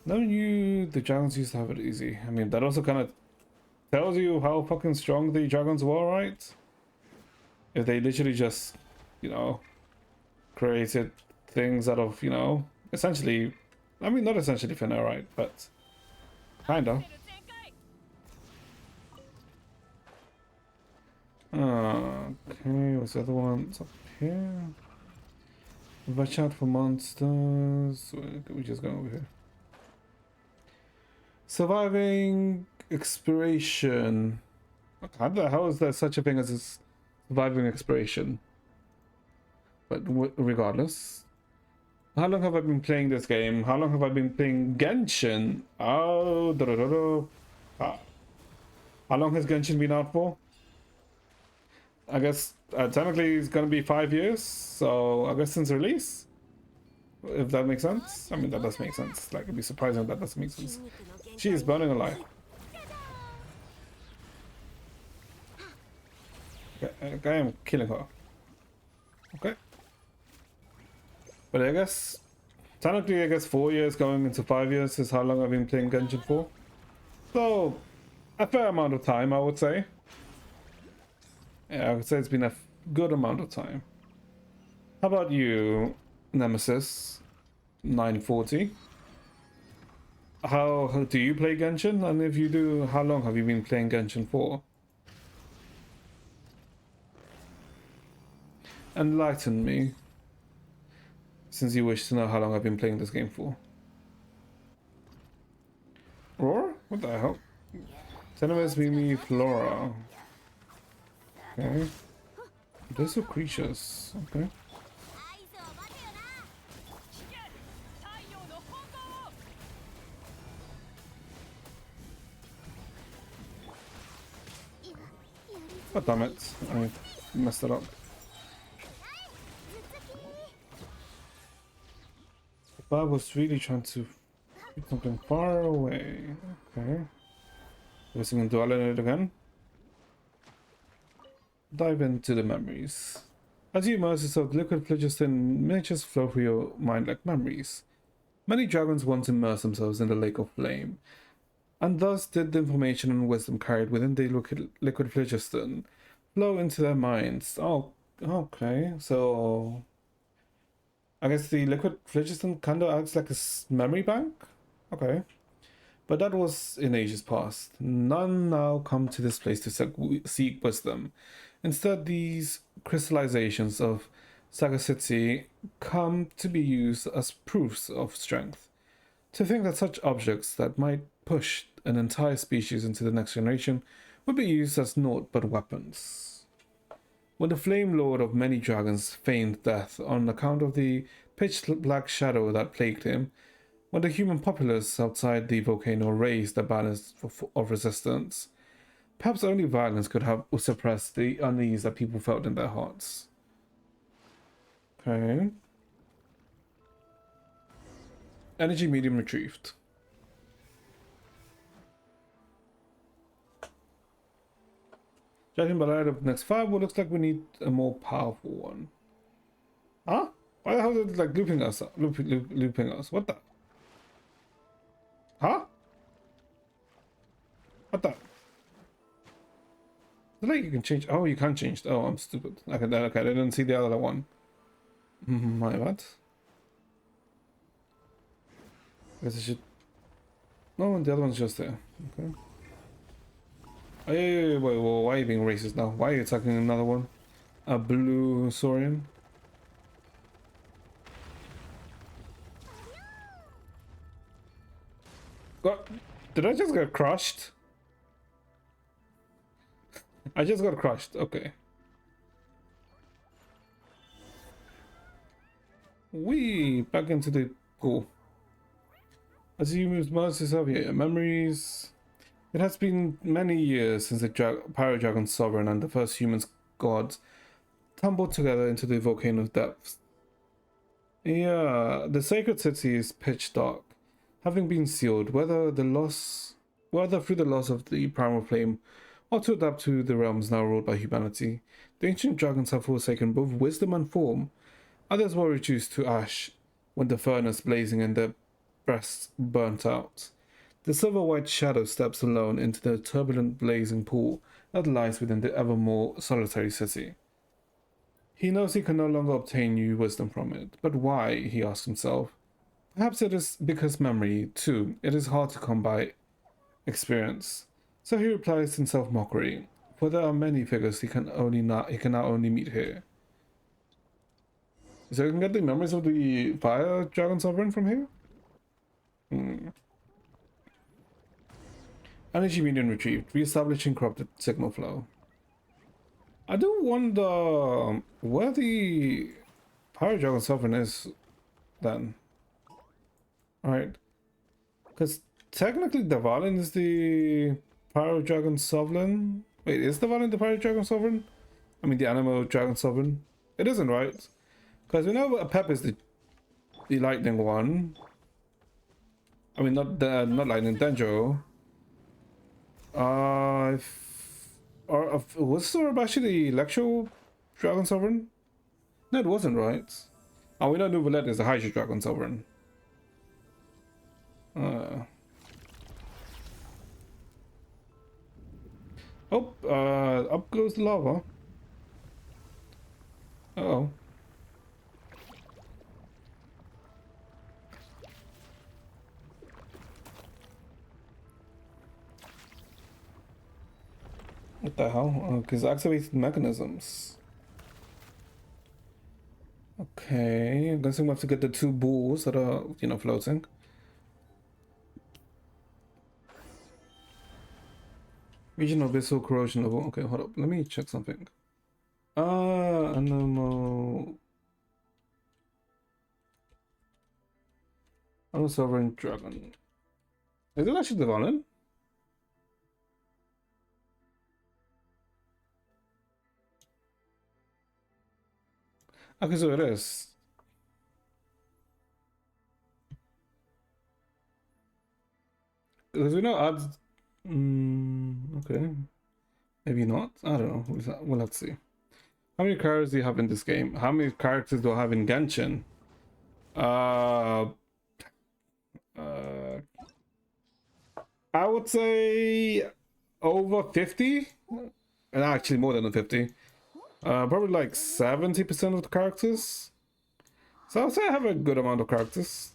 Never knew the dragons used to have it easy. I mean, that also kind of tells you how fucking strong the dragons were, right? If they literally just, you know, created things out of, you know, essentially, I mean, not essentially thin air, right? But kinda. 全開 Okay, what's the other one? It's up here. Watch out for monsters. We just go over here. Surviving expiration. How the hell is there such a thing as a surviving expiration? But regardless. How long have I been playing this game? How long have I been playing Genshin? Oh, how long has Genshin been out for? I guess technically it's gonna be 5 years, so I guess since release, if that makes sense. I mean, that does make sense. Like, it'd be surprising if that doesn't make sense. She is burning alive. Okay, I am killing her. Okay. But I guess technically, I guess 4 years going into 5 years is how long I've been playing Genshin for. So a fair amount of time, I would say. Yeah, I would say it's been a good amount of time. How about you, Nemesis 940? How do you play Genshin? And if you do, how long have you been playing Genshin for? Enlighten me, since you wish to know how long I've been playing this game for. Roar? What the hell? Tenemes Mimi Flora. Okay. Those are creatures. Okay. 合図を待てよな聞け太陽の方向を やりづ Oh, damn it. I messed it up. But I was really trying to shoot something far away. Okay. Guess we can dwell on it again. Dive into the memories. As you immerse yourself, liquid phlogiston miniatures flow through your mind like memories. Many dragons once immersed themselves in the lake of flame, and thus did the information and wisdom carried within the liquid phlogiston flow into their minds. Oh, okay. So, I guess the liquid phlogiston kind of acts like a memory bank? Okay. But that was in ages past. None now come to this place to seek wisdom. Instead, these crystallizations of Sagacity come to be used as proofs of strength. To think that such objects that might push an entire species into the next generation would be used as naught but weapons. When the Flame Lord of many dragons feigned death on account of the pitch-black shadow that plagued him, when the human populace outside the volcano raised their banners of resistance, perhaps only violence could have suppressed the unease that people felt in their hearts. Okay. Energy medium retrieved. Judging by the light of the next five, well, looks like we need a more powerful one. Huh? Why the hell is it like looping us? Looping us? What the? Huh? What the? Like you can change. Oh, you can't change. Oh, I'm stupid. Okay, I didn't see the other one. My bad. Guess I should. No, the other one's just there. Okay. Oh, yeah, wait, why are you being racist now? Why are you attacking another one? A blue Saurian? What? Did I just get crushed? I just got crushed. Okay. We back into the pool. As you move most yourself here, memories. It has been many years since the Pyro Dragon Sovereign and the first humans gods tumbled together into the volcano's depths. Yeah, the sacred city is pitch dark, having been sealed, whether through the loss of the primal flame, or to adapt to the realms now ruled by humanity. The ancient dragons have forsaken both wisdom and form. Others were reduced to ash when the furnace blazing in their breasts burnt out. The silver-white shadow steps alone into the turbulent blazing pool that lies within the ever more solitary city. He knows he can no longer obtain new wisdom from it, but why, he asks himself. Perhaps it is because memory, too, it is hard to come by experience. So he replies in self-mockery, for there are many figures he can now only meet here. So I can get the memories of the Fire Dragon Sovereign from here? Energy medium retrieved, re-establishing corrupted signal flow. I do wonder where the Pyro Dragon Sovereign is then. Alright. Because technically Dvalin is the Pyro Dragon Sovereign. Wait, is Dvalin the Pyro Dragon Sovereign? I mean the Animal Dragon Sovereign? It isn't, right? Because we know Pep is the lightning one. I mean not lightning, Denjo. Was Sorabashi the Electro Dragon Sovereign? No, it wasn't, right? Oh, we know Nuvolette is the Hydro Dragon Sovereign. Up goes the lava. Uh-oh. What the hell? Because activated mechanisms. Okay, I'm guessing we have to get the two balls that are, floating. Regional abyssal corrosion level. Okay, hold up. Let me check something. Animal. Animal Sovereign Dragon. Is it actually Dvalin? Okay, so it is. Because we know odds. Okay. Maybe not. I don't know. We'll have to see. How many characters do you have in this game? How many characters do I have in Genshin? Uh, uh, I would say over 50. And actually more than 50. Probably like 70% of the characters. So I would say I have a good amount of characters.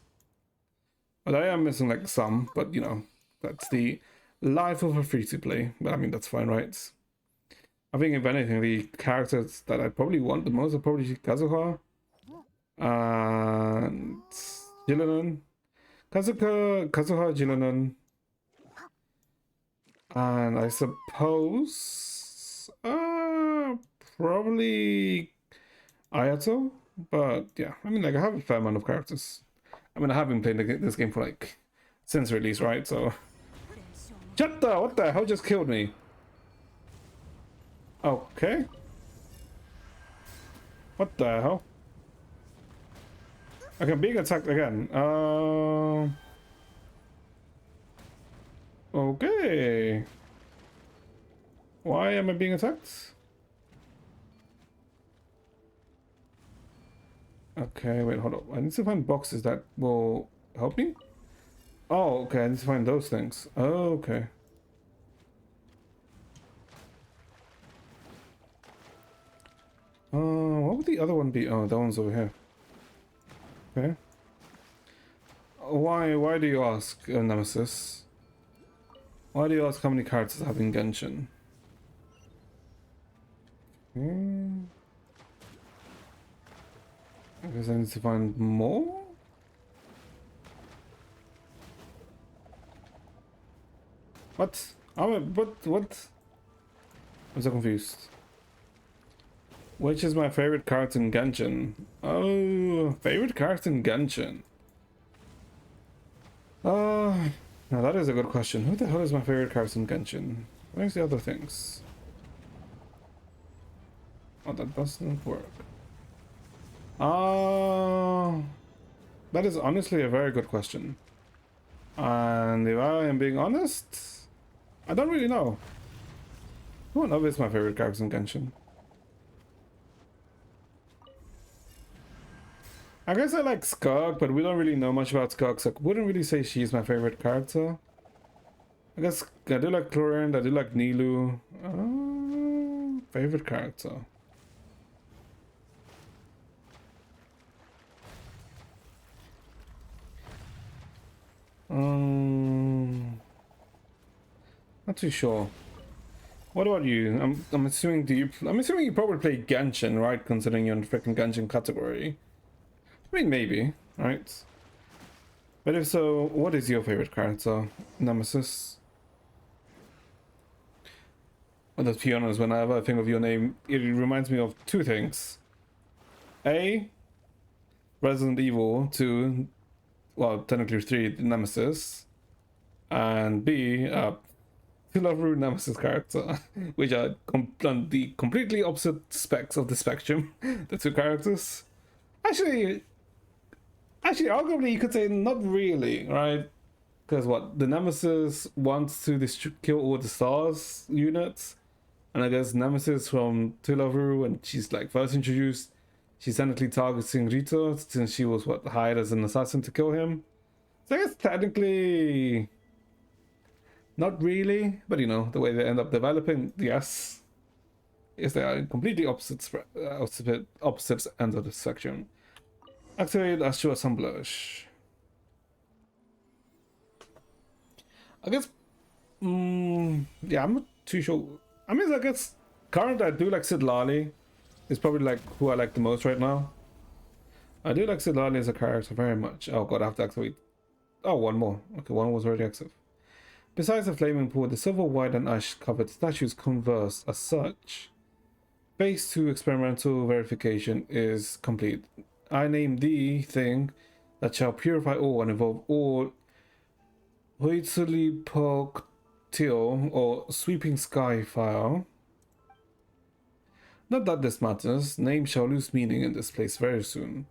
But I am missing like some, but you know, that's the life of a free-to-play. But I mean, that's fine, right? I think if anything, the characters that I probably want the most are probably Kazuha and Jillanan. Kazuha, Jillanan, and I suppose probably Ayato. But yeah, I mean, like I have a fair amount of characters. I mean, I have been playing this game for like since release, right? So, Chatta, what the hell just killed me? Okay. What the hell? Okay, I'm being attacked again. Okay. Why am I being attacked? Okay, wait, hold up. I need to find boxes that will help me. Oh, okay, I need to find those things. Oh, okay. What would the other one be? Oh, that one's over here. Okay. Why do you ask, Nemesis? Why do you ask how many characters I have in Genshin? I guess I need to find more? What? What? I'm so confused. Which is my favorite character in Genshin? Oh, favorite character in Genshin. Now that is a good question. Who the hell is my favorite character in Genshin? Where's the other things? Oh, that doesn't work. That is honestly a very good question. And if I am being honest, I don't really know. Who on earth is my favorite character in Genshin? I guess I like Skug, but we don't really know much about Skug, so I wouldn't really say she's my favorite character. I guess I do like Chlorine, I do like Nilou. Favorite character. Not too sure. What about you? I'm assuming I'm assuming you probably play Genshin, right? Considering you're in the freaking Genshin category. I mean, maybe, right? But if so, what is your favorite character, Nemesis? Well, let's be honest, whenever I think of your name, it reminds me of two things. A, Resident Evil 2, well, technically 3, Nemesis. And B, Pillaroo Nemesis character, which are on the completely opposite specs of the spectrum, the two characters. Actually, arguably, you could say not really, right? Because what the Nemesis wants to kill all the stars units, and I guess Nemesis from Pillaroo, when she's like first introduced, she's technically targeting Rito since she was what hired as an assassin to kill him. So I guess technically, not really, but you know the way they end up developing, yes, is they are completely opposite ends of the spectrum. Activate Astral Assemblage. I guess, yeah, I'm not too sure. I mean, I guess currently I do like Citlali. Is probably like who I like the most right now. I do like Citlali as a character very much. Oh god, I have to activate. Oh, one more. Okay, one was already active. Besides the flaming pool, the silver, white, and ash-covered statues converse as such. Phase 2 experimental verification is complete. I name the thing that shall purify all and involve all Huitzilopochtli or Sweeping Sky Fire. Not that this matters, names shall lose meaning in this place very soon.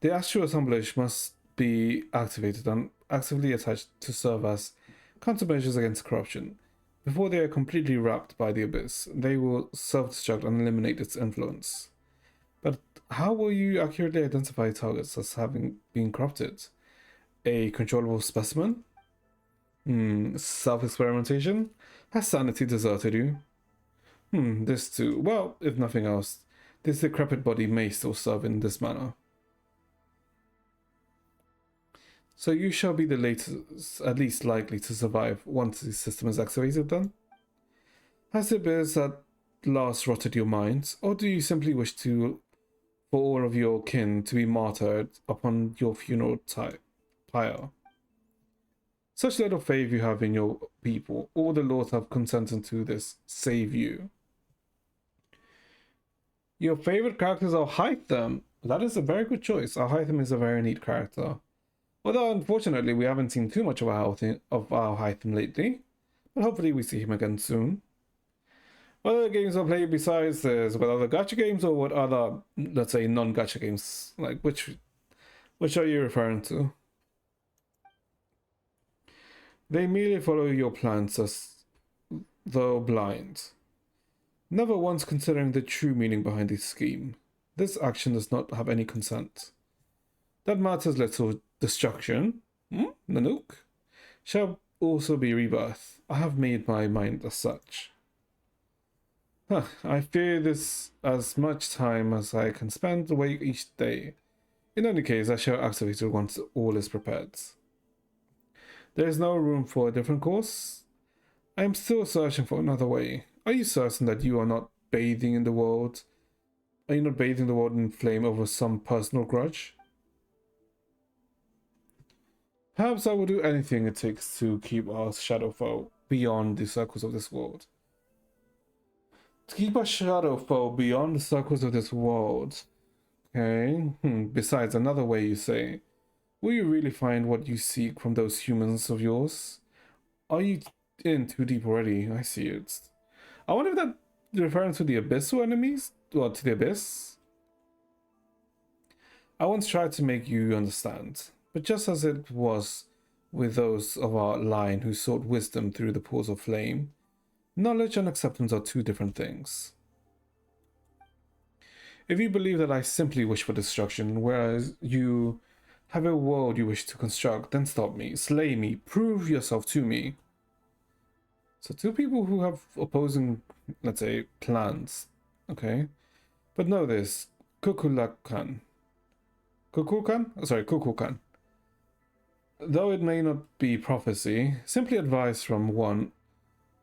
The astral assemblage must be activated and actively attached to serve as countermeasures against corruption. Before they are completely wrapped by the abyss, they will self-destruct and eliminate its influence. But how will you accurately identify targets as having been corrupted? A controllable specimen? Self-experimentation? Has sanity deserted you? This too. Well, if nothing else, this decrepit body may still serve in this manner. So you shall be the latest, at least likely to survive once the system is activated then? Has the abyss at last rotted your minds, or do you simply wish to, for all of your kin to be martyred upon your funeral pyre? Such little faith you have in your people, all the lords have consented to this, save you. Your favorite characters are Hytham. That is a very good choice. Hytham is a very neat character. Although, unfortunately, we haven't seen too much of our Hytham lately. But hopefully we see him again soon. What other games are played besides this? What other gacha games or what other, let's say, non-gacha games? Like, which are you referring to? They merely follow your plans as though blind, never once considering the true meaning behind the scheme. This action does not have any consent. That matters little. Destruction, Nanook, shall also be rebirth. I have made my mind as such. I fear this as much time as I can spend awake each day. In any case, I shall activate it once all is prepared. There is no room for a different course. I am still searching for another way. Are you certain that you are not bathing in the world? Are you not bathing the world in flame over some personal grudge? Perhaps I will do anything it takes to keep our shadow foe beyond the circles of this world. To keep our shadow foe beyond the circles of this world. Okay. Besides, another way you say. Will you really find what you seek from those humans of yours? Are you in too deep already? I see it. I wonder if that's referring to the abyssal enemies? Or to the abyss? I once tried to make you understand. But just as it was with those of our line who sought wisdom through the pools of flame, knowledge and acceptance are two different things. If you believe that I simply wish for destruction, whereas you have a world you wish to construct, then stop me, slay me, prove yourself to me. So two people who have opposing, let's say, plans, okay? But know this, Kukulkan. Kukulkan. Though it may not be prophecy, simply advice from one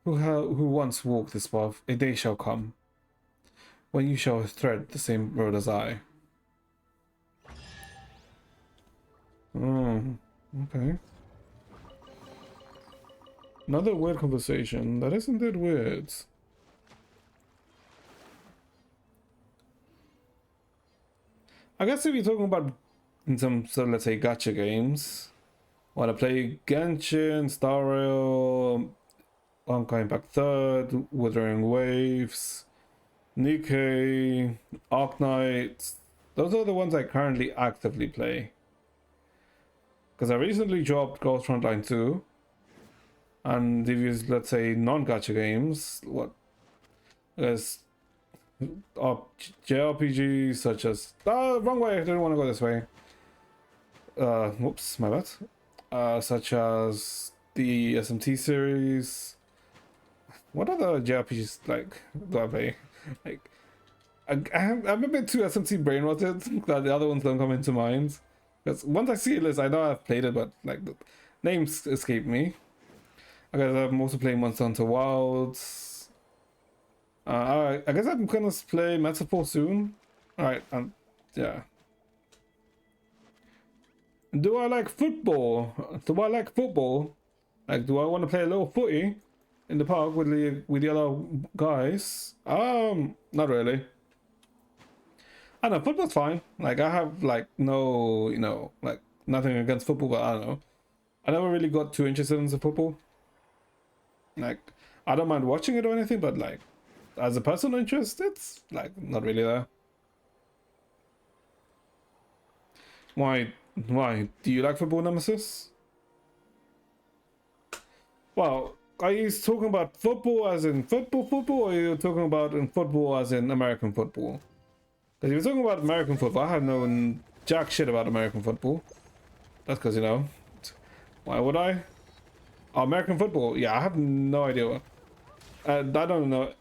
who once walked this path, a day shall come, when you shall tread the same road as I. Okay. Another weird conversation. That isn't it weird. I guess if you're talking about in some, so let's say, gacha games, want to play Genshin, Star Rail, Honkai Impact 3rd, Withering Waves, Nikkei, Arknight. Those are the ones I currently actively play. Because I recently dropped Ghost Frontline 2. And if you, let's say, non-gacha games, there's JRPGs such as... wrong way, I didn't want to go this way. Whoops, my bad. Such as the SMT series. What other JRPGs do I play? I'm a bit too SMT brainrotted that the other ones don't come into mind. Because once I see a list, I know I've played it, but the names escape me. I guess I'm also playing Monster Hunter Wilds. I guess I'm gonna play Metaphor soon. Alright, yeah. Do I like football? Do I want to play a little footy in the park with the other guys? Not really. I don't know, football's fine. I have no, nothing against football, but I don't know. I never really got too interested in the football. I don't mind watching it or anything, but as a personal interest, it's like not really there. Why? Why? Do you like football, Nemesis? Well, are you talking about football as in football, or are you talking about in football as in American football? Because if you're talking about American football, I have known jack shit about American football. That's because, you know, why would I? Oh, American football? Yeah, I have no idea. I don't know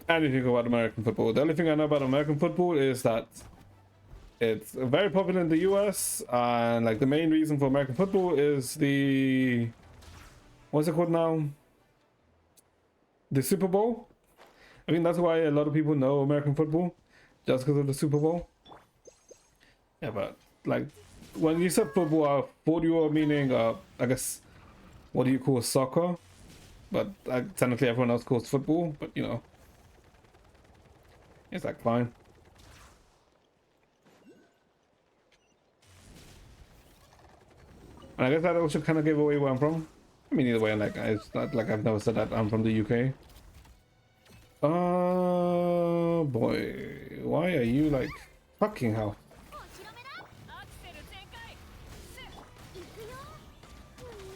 anything about American football. The only thing I know about American football is that it's very popular in the US, and like the main reason for American football is the, what's it called now? The Super Bowl. I think that's why a lot of people know American football, just because of the Super Bowl. Yeah, but like when you said football, I thought you were meaning, I guess, what do you call soccer? But technically everyone else calls football, but you know, it's like fine. And I guess that also kind of gave away where I'm from. I mean, either way, like, it's not like I've never said that I'm from the UK. Boy, why are you like fucking hell? おちろめなアクセル全開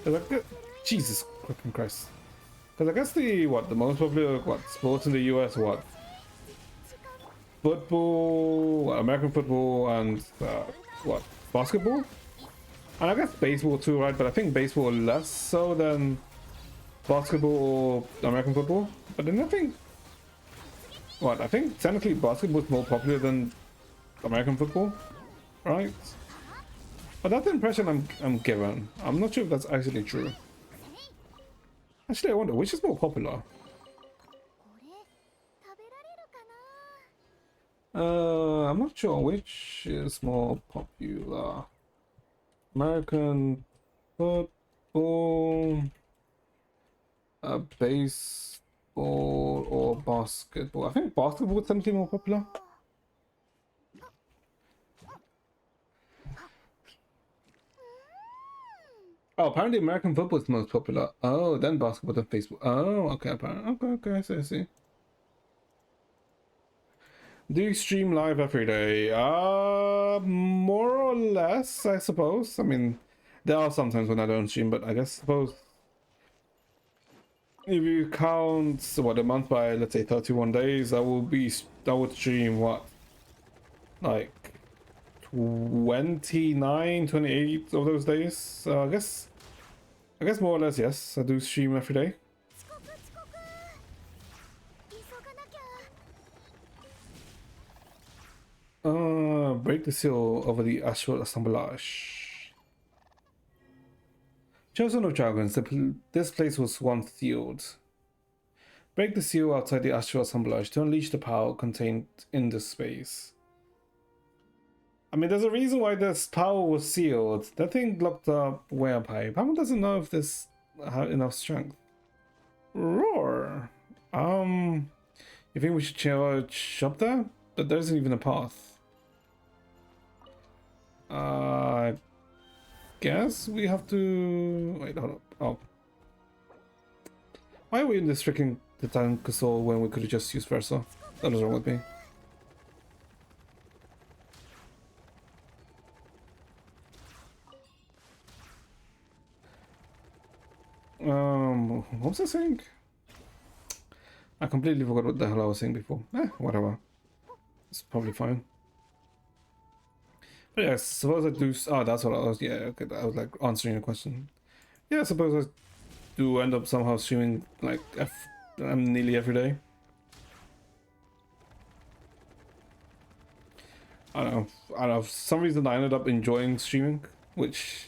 Cause I guess, Jesus fucking Christ. Because I guess the most popular sports in the US football, American football, and basketball. And I guess baseball too, right? But I think baseball less so than basketball or American football. But then I think I think technically basketball is more popular than American football, right? But that's the impression I'm given. I'm not sure if that's actually true. Actually, I wonder which is more popular. これ食べられるかな。 I'm not sure which is more popular. American football, baseball, or basketball. I think basketball is technically more popular. Oh, apparently American football is most popular. Oh, then basketball, then baseball. Oh, okay, apparently. Okay, I see. Do you stream live every day? More or less, I suppose. I mean, there are sometimes when I don't stream, but I suppose if you count a month by, let's say, 31 days, I would stream what, like 29, 28 of those days. So I guess more or less, yes, I do stream every day. 遅刻遅刻。急がなきゃ。 Break the seal over the astral assemblage. Chosen of Dragons, this place was once sealed. Break the seal outside the astral assemblage to unleash the power contained in this space. I mean, there's a reason why this power was sealed. That thing locked up way up high. Paimon doesn't know if this had enough strength. Roar. You think we should charge up there? But there isn't even a path. I guess we have to wait. Hold up. Oh, why are we in this freaking Titan Castle when we could have just used Versa? That was wrong with me. What was I saying? I completely forgot what the hell I was saying before. Whatever. It's probably fine. But yeah, I suppose I do. Oh, that's what I was. Yeah, okay. I was like answering your question. Yeah, I suppose I do end up somehow streaming like nearly every day. I don't know. For some reason, I ended up enjoying streaming, which,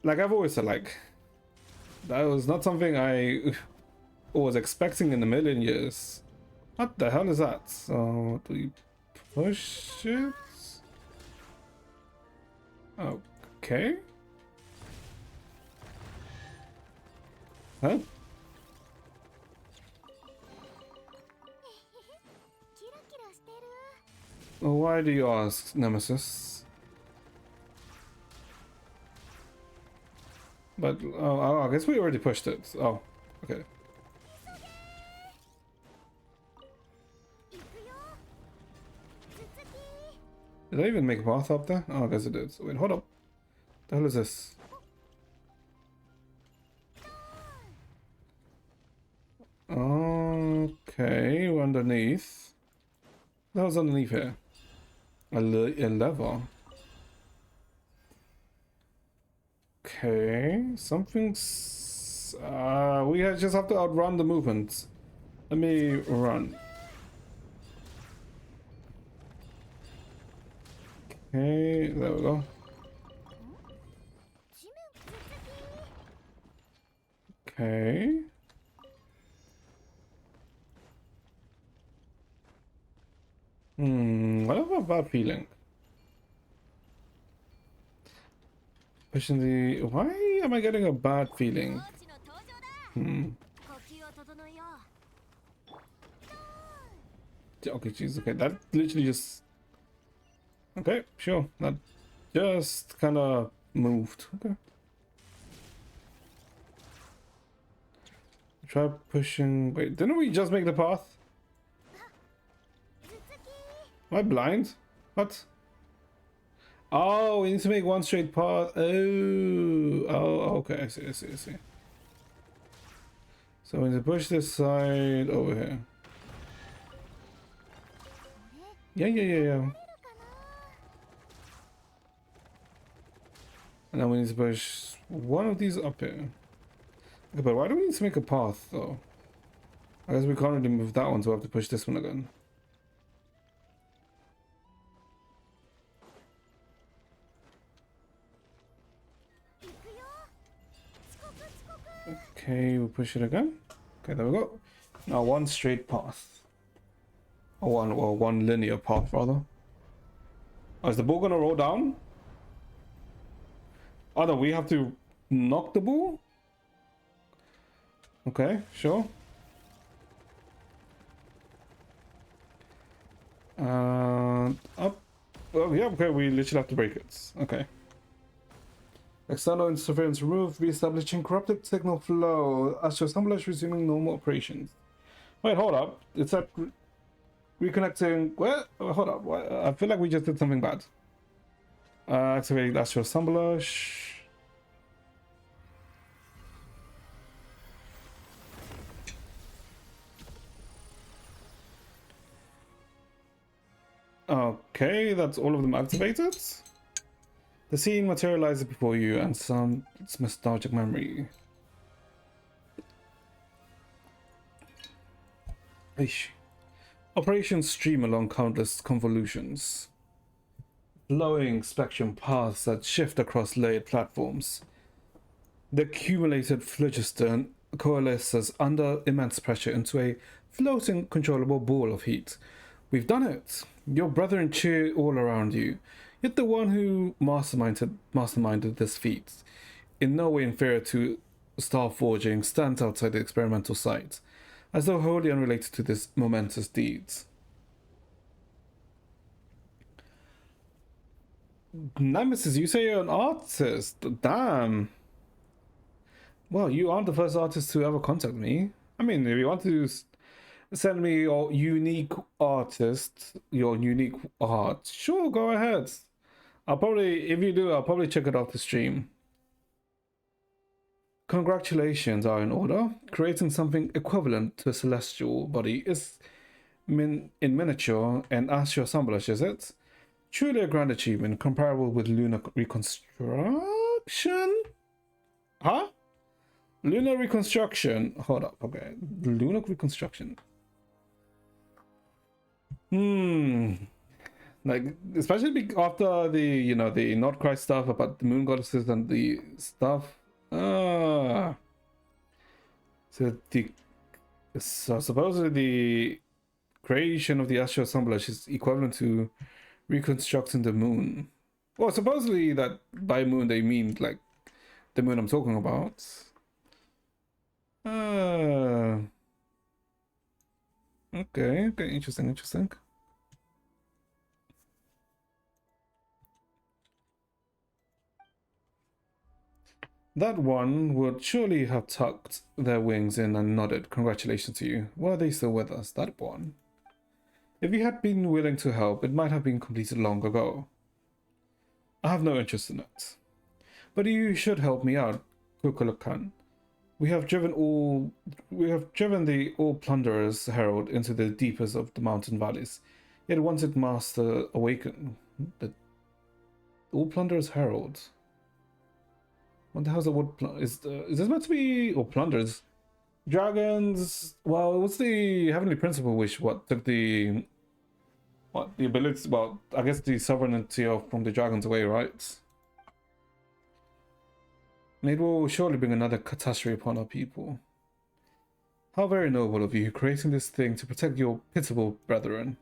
like I've always said, like that was not something I was expecting in a million years. What the hell is that? So do we push it? Okay. Huh? キラキラしてる。 Why do you ask, Nemesis? But I guess we already pushed it. Oh, okay. Did I even make a path up there? Oh, I guess it did. Wait, hold up. The hell is this? Okay, we're underneath. That was underneath here. A lever. Okay, something's. Just have to outrun the movement. Let me run. Okay, there we go. Okay. I have a bad feeling. Pushing the. Why am I getting a bad feeling? Okay, jeez, okay, that literally just. Okay, sure, that just kind of moved. Okay. Try pushing. Wait, didn't we just make the path? Am I blind? What? Oh, we need to make one straight path. Oh, okay. I see. So we need to push this side over here. Yeah. And then we need to push one of these up here. Okay, but why do we need to make a path, though? I guess we can't really move that one, so we have to push this one again. Okay, we'll push it again. Okay, there we go. Now one straight path. Or one linear path, rather. Oh, is the ball gonna roll down? Oh no, we have to knock the ball? Okay, sure. Up. Oh yeah, okay, we literally have to break it. Okay. External interference removed, re-establishing corrupted signal flow. Astro Assembler resuming normal operations. Wait, hold up. It's that reconnecting. What? Hold up. What? I feel like we just did something bad. Activate Astro Assembler. Okay, that's all of them activated. The scene materializes before you and some its nostalgic memory. Eesh. Operations stream along countless convolutions, flowing spectrum paths that shift across layered platforms. The accumulated phlogiston coalesces under immense pressure into a floating, controllable ball of heat. We've done it! Your brethren cheer all around you. Yet the one who masterminded this feat, in no way inferior to star forging, stands outside the experimental site, as though wholly unrelated to this momentous deed. Nemesis, you say you're an artist? Damn. Well, you aren't the first artist to ever contact me. I mean, if you want to send me your unique artist, your unique art, sure, go ahead. If you do, I'll probably check it out the stream. Congratulations are in order. Creating something equivalent to a celestial body is in miniature and astral assemblage, is it? Truly a grand achievement, comparable with lunar reconstruction? Huh? Lunar reconstruction. Hold up, okay. Lunar reconstruction. Like, especially after the, the Nordchrist stuff about the moon goddesses and the stuff. So supposedly the creation of the astral assemblage is equivalent to reconstructing the moon. Well, supposedly that by moon they mean like the moon I'm talking about. Okay, interesting. That one would surely have tucked their wings in and nodded. Congratulations to you. Were they still with us? That one. If you had been willing to help, it might have been completed long ago. I have no interest in it. But you should help me out, Kukulkan. We have driven the all plunderers herald into the deepest of the mountain valleys. Yet once its master awakened, the all plunderers herald. What the hell's the word? Is this meant to be all plunderers? Dragons. Well, what's the heavenly principle wish? What took the ability? Well, I guess the sovereignty from the dragons away, right? And it will surely bring another catastrophe upon our people. How very noble of you, creating this thing to protect your pitiable brethren.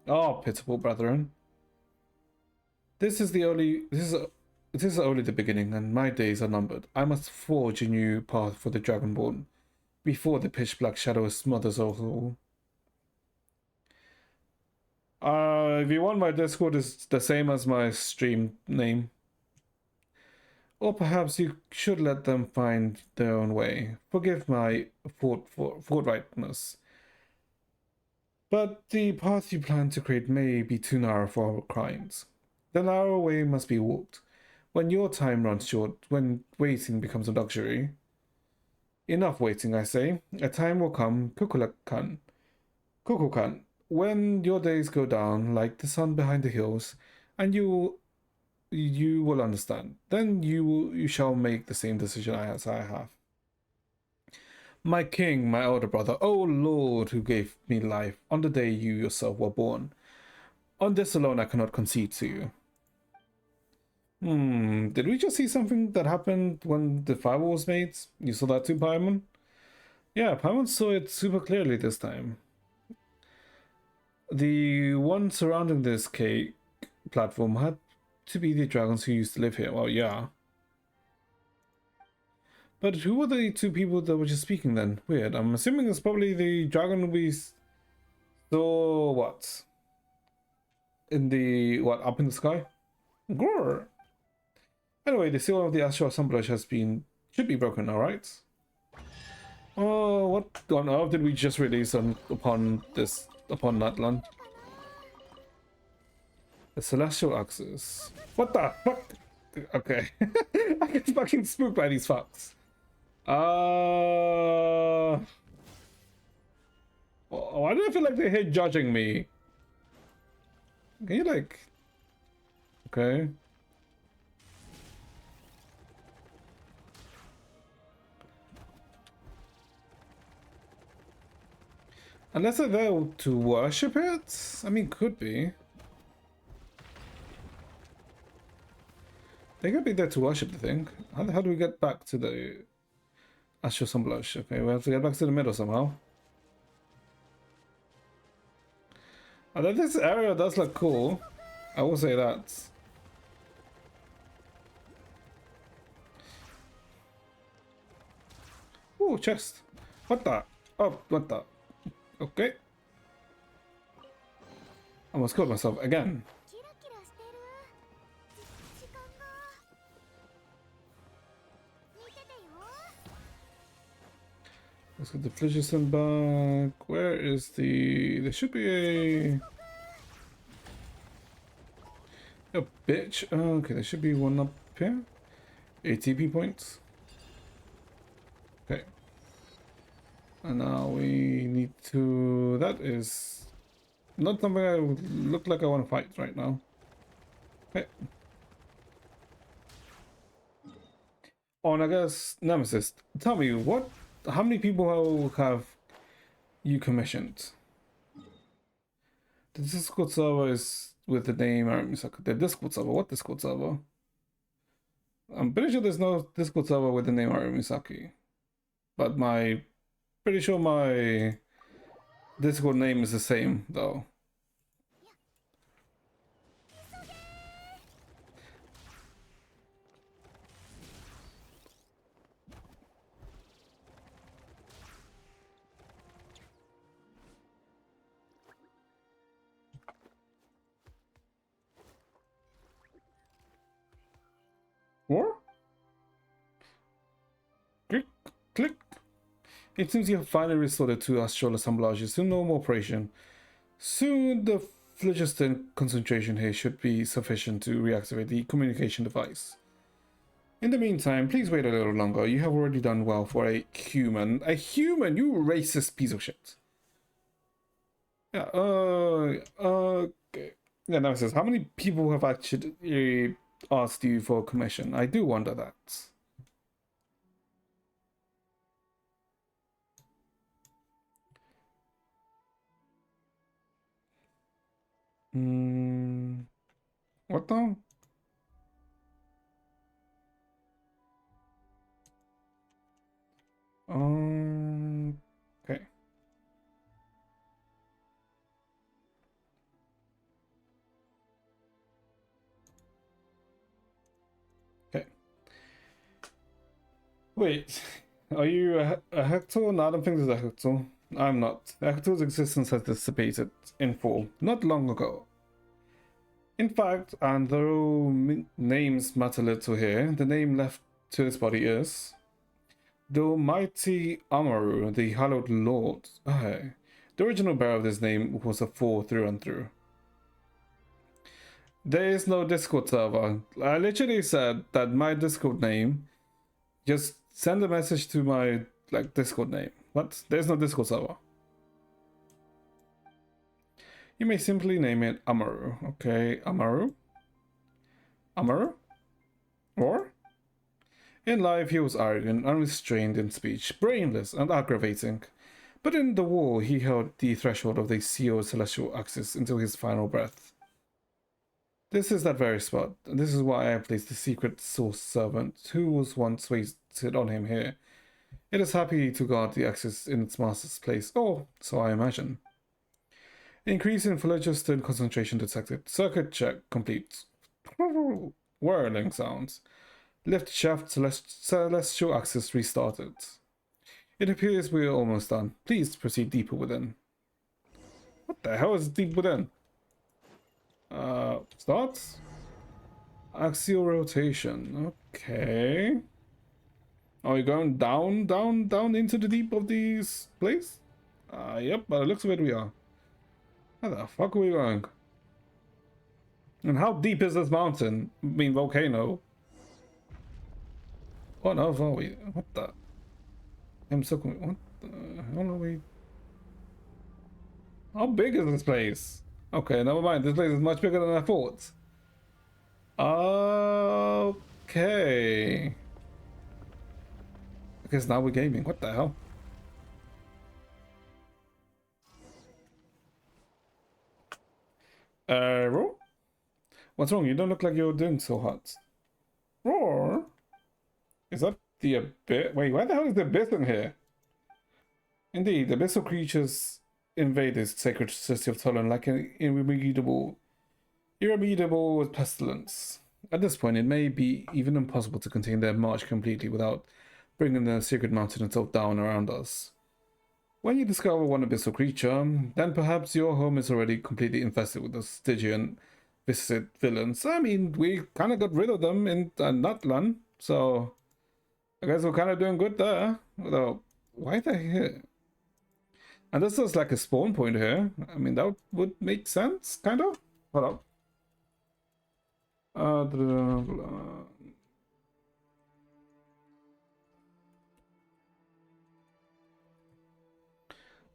Our pitiable brethren. This is only the beginning, and my days are numbered. I must forge a new path for the Dragonborn before the pitch black shadow smothers us all. If you want, my Discord is the same as my stream name. Or perhaps you should let them find their own way. Forgive my forthrightness. But the path you plan to create may be too narrow for our crimes. The narrow way must be walked. When your time runs short, when waiting becomes a luxury. Enough waiting, I say. A time will come, Kukulkan, when your days go down like the sun behind the hills, and you will understand. Then you shall make the same decision as I have. My king, my elder brother, O Lord who gave me life on the day you yourself were born. On this alone I cannot concede to you. Did we just see something that happened when the firewall was made? You saw that too, Paimon? Yeah, Paimon saw it super clearly this time. The one surrounding this cake platform had to be the dragons who used to live here. Well, yeah. But who were the two people that were just speaking then? Weird. I'm assuming it's probably the dragon we saw, what? Up in the sky? Grrr. Anyway, the seal of the astral assemblage should be broken, alright? Oh, what on earth did we just release upon Natlan? The celestial axis. What the fuck? Okay. I get fucking spooked by these fucks. Why do I feel like they're here judging me? Can you like... Okay. Unless they're there to worship it? I mean, could be. They could be there to worship the thing. How the hell do we get back to the astral assemblage? Okay, we have to get back to the middle somehow. Although this area does look cool, I will say that. Ooh, chest. What the? Oh, what the? Okay. Almost killed myself again. Let's get the Phlogiston back. Where is the... There should be a bitch. Oh, okay, there should be one up here. ATP points. Okay. And now we need to... That is not something I would look like I want to fight right now. Okay. Oh, and I guess Nemesis, tell me how many people have you commissioned? The Discord server is with the name Aramisaka. The Discord server? What Discord server? I'm pretty sure there's no Discord server with the name Aramisaki. But pretty sure my Discord name is the same though. Or? Click, click. It seems you have finally restored the two astral assemblages to normal operation. Soon the phlogiston concentration here should be sufficient to reactivate the communication device. In the meantime, please wait a little longer. You have already done well for a human. A human, you racist piece of shit. Yeah, okay. Yeah, now it says, how many people have actually asked you for a commission? I do wonder that. What the? Okay. Okay. Wait, are you a Hector? No, I don't think there's a Hector. I'm not. Hector's existence has dissipated in full, not long ago. In fact, and though names matter little here, the name left to this body is the mighty Amaru, the hallowed lord. The original bearer of this name was a fool through and through. There is no Discord server. I literally said that my Discord name, just send a message to my Discord name. What? There's no Discord server. You may simply name it Amaru. Okay, Amaru? Amaru? Or? In life, he was arrogant, unrestrained in speech, brainless, and aggravating. But in the war, he held the threshold of the sealed celestial axis until his final breath. This is that very spot, and this is why I placed the secret source servant, who was once wasted on him here. It is happy to guard the axis in its master's place, or so I imagine. Increase in phlogiston concentration detected. Circuit check complete. Whirling sounds. Lift shaft celestial axis restarted. It appears we are almost done. Please proceed deeper within. What the hell is deep within? Starts? Axial rotation. Okay. Are we going down into the deep of these place? Yep, by the looks of it we are. How the fuck are we going? And how deep is this mountain? I mean, volcano. What else are we? What the? I'm so what the hell are we? How big is this place? Okay, never mind. This place is much bigger than I thought. Okay. I guess now we're gaming. What the hell? Roar? What's wrong? You don't look like you're doing so hot. Roar? Is that the abyss? Wait, why the hell is the abyss in here? Indeed, the abyssal creatures invade this sacred city of Tolan like an irremediable pestilence. At this point, it may be even impossible to contain their march completely without bringing the sacred mountain itself down around us. When you discover one abyssal creature, then perhaps your home is already completely infested with the Stygian viscid villains. I mean, we kind of got rid of them in Natlan, so I guess we're kind of doing good there. Although, why are they here? And this is like a spawn point here. I mean, that would make sense, kind of. Hold up.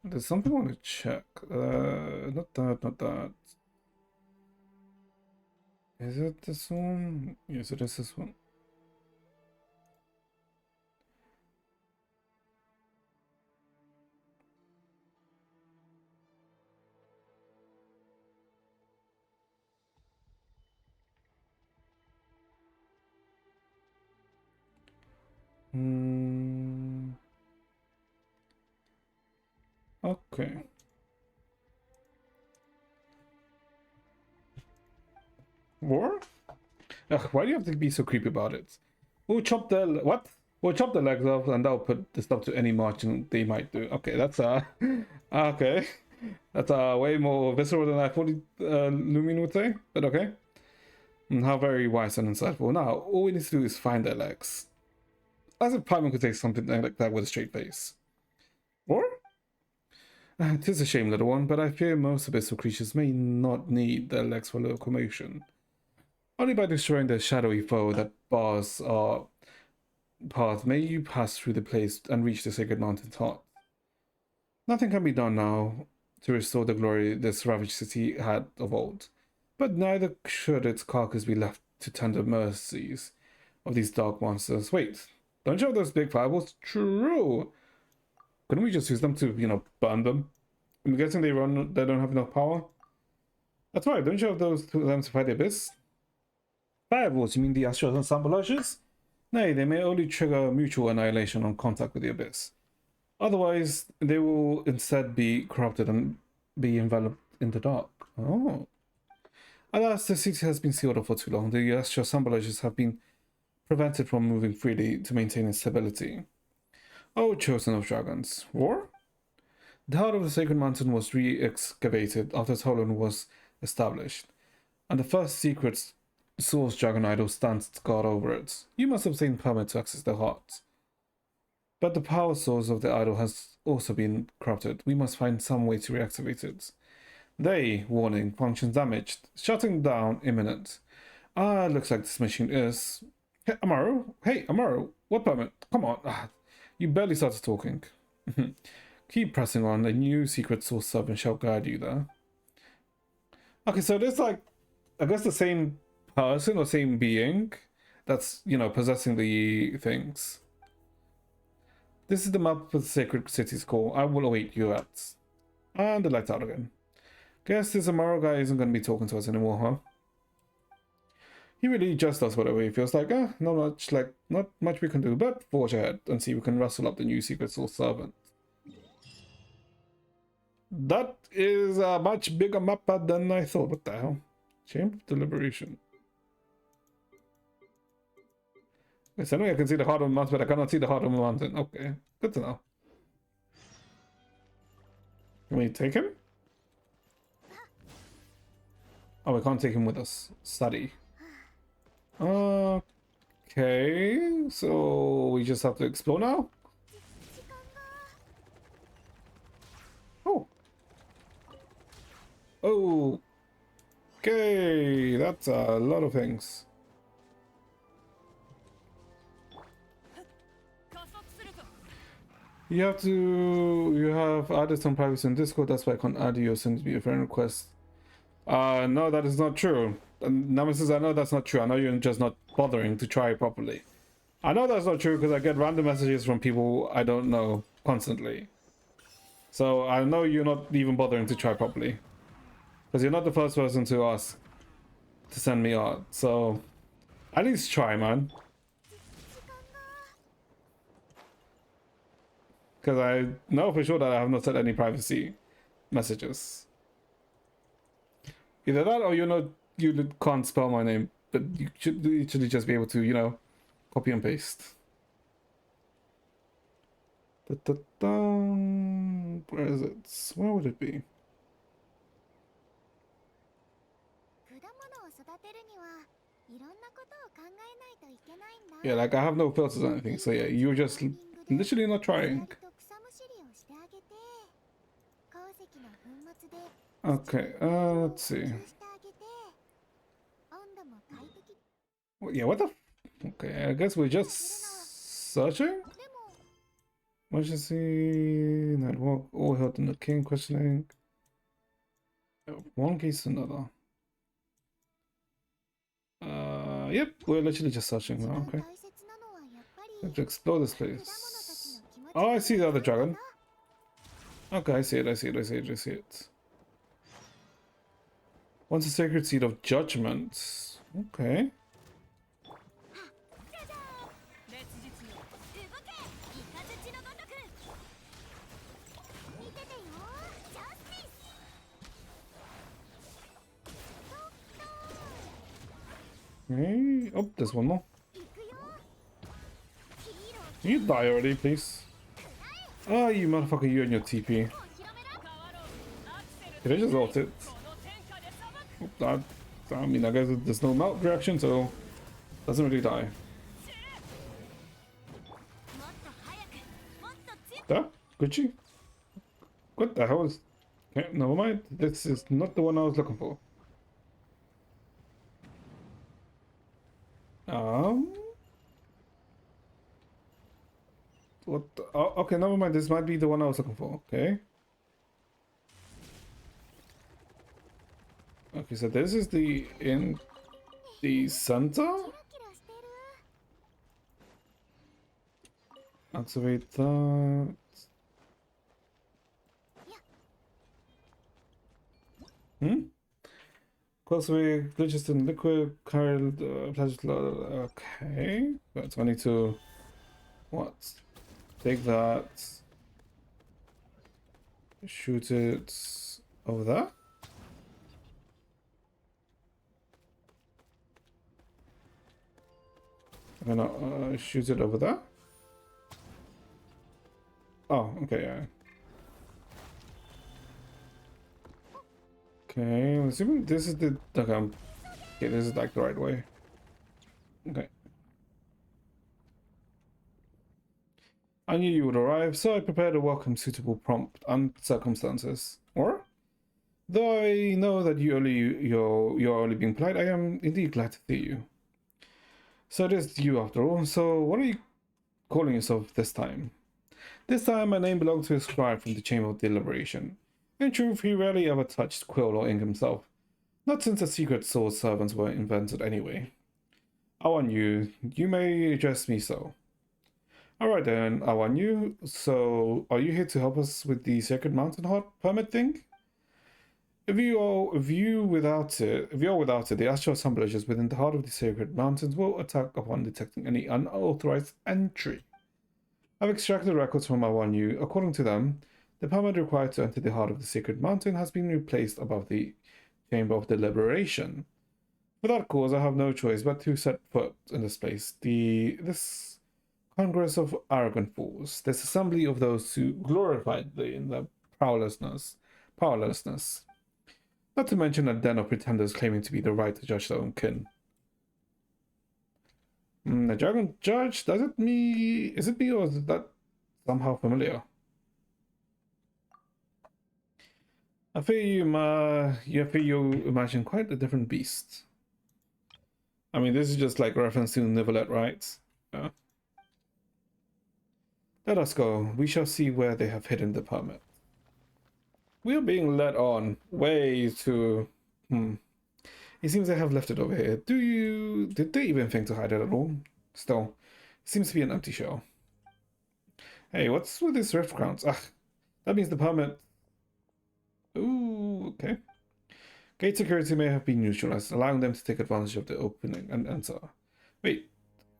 There's something I want to check. Not that. Is it this one? Yes, it is this one. Okay. War? Ugh, why do you have to be so creepy about it? We'll chop the what? We'll chop the legs off, and that'll put the stop to any marching they might do. Okay, that's okay. That's way more visceral than I thought Lumin would say. But okay. And how very wise and insightful. Now, all we need to do is find their legs. As if Paimon could say something like that with a straight face. Or? 'Tis a shame, little one, but I fear most abyssal creatures may not need their legs for locomotion. Only by destroying the shadowy foe that bars our path may you pass through the place and reach the sacred mountain's heart. Nothing can be done now to restore the glory this ravaged city had of old, but neither should its carcass be left to tender mercies of these dark monsters. Wait, don't you have those big fireballs? True. Couldn't we just use them to, burn them? I'm guessing they don't have enough power. That's right, don't you have those to them to fight the abyss? Fireballs, you mean the astral assemblages? Nay, they may only trigger mutual annihilation on contact with the abyss. Otherwise, they will instead be corrupted and be enveloped in the dark. Oh. Alas, the city has been sealed off for too long. The astral assemblages have been prevented from moving freely to maintain its stability. Oh, chosen of dragons. War? The heart of the sacred mountain was re-excavated after Tolan was established, and the first secret source dragon idol stands guard over it. You must obtain permit to access the heart. But the power source of the idol has also been corrupted. We must find some way to reactivate it. Warning, functions damaged. Shutting down imminent. Looks like this machine is... Hey, Amaru, what permit? Come on. You barely started talking. Keep pressing on. A new secret source servant shall guide you there. Okay, so there's I guess the same person or same being that's, possessing the things. This is the map of the sacred city's core. I will await you at... And the lights out again. Guess this Amaru guy isn't going to be talking to us anymore, huh? He really just does whatever he feels like. Not much we can do, but forge ahead and see if we can rustle up the new secret source servant. That is a much bigger map than I thought. What the hell? Chamber of Deliberation. Yes, anyway, I can see the heart of the mountain, but I cannot see the heart of the mountain. Okay, good to know. Can we take him? Oh, we can't take him with us. Study. Okay, so we just have to explore now? Oh. Okay, that's a lot of things. You have added some privacy on Discord, that's why I can't add you or send me a friend request. No, that is not true. Nemesis, I know that's not true. I know you're just not bothering to try properly. I know that's not true because I get random messages from people I don't know constantly. So I know you're not even bothering to try properly. Because you're not the first person to ask to send me art. So at least try, man. Because I know for sure that I have not sent any privacy messages. Either that or you can't spell my name, but you should literally just be able to, copy and paste. Where is it? Where would it be? Yeah, I have no filters or anything, so yeah, you're just literally not trying. Okay, let's see. Yeah, what the okay, I guess we're just searching? Emergency, network, all held in the king, questioning. One case to another. Yep, we're literally just searching now, okay. Let's explore this place. Oh, I see the other dragon. Okay, I see it. Once a sacred seed of judgment. Okay. Okay. Oh, there's one more. Can you die already, please? Ah, you motherfucker, you and your TP. Did I just ult it? I mean, I guess there's no melt reaction, so it doesn't really die. There? Gucci? What the hell is... Okay, never mind. This is not the one I was looking for. What the... Oh, okay, never mind. This might be the one I was looking for. Okay. Okay, so this is the... in the center? キラキラしてる。 Activate that. Closely glitches in liquid current okay. But I need to what? Take that. Shoot it over there. I'm gonna shoot it over there. Oh, okay, yeah. Okay, I'm assuming this is the... Okay, okay, this is like the right way. Okay. I knew you would arrive, so I prepared a welcome suitable prompt and circumstances. Or? Though I know that you're only being polite, I am indeed glad to see you. So it is you after all, so what are you calling yourself this time? This time my name belonged to a scribe from the Chamber of Deliberation. In truth, he rarely ever touched quill or ink himself, not since the secret sword servants were invented anyway. Awan Yu, you may address me so. Alright then, Awan Yu, so are you here to help us with the Sacred Mountain Heart permit thing? If you're without it, the astral assemblages within the heart of the Sacred Mountains will attack upon detecting any unauthorized entry. I've extracted records from Awan Yu. According to them, the permit required to enter the heart of the Sacred Mountain has been replaced above the Chamber of Deliberation. For that cause, I have no choice but to set foot in this place. This Congress of arrogant fools, this assembly of those who glorified the powerlessness. Not to mention a den of pretenders claiming to be the right to judge their own kin. The Dragon Judge, is it me or is that somehow familiar? I fear you imagine quite a different beast. I mean, this is just like a reference to Nivelette, right? Yeah. Let us go. We shall see where they have hidden the permit. We are being led on way to... It seems they have left it over here. Did they even think to hide it at all? Still, it seems to be an empty shell. Hey, what's with these rift grounds? Ah, that means the permit... Ooh, okay. Gate security may have been neutralized, allowing them to take advantage of the opening and enter. Wait,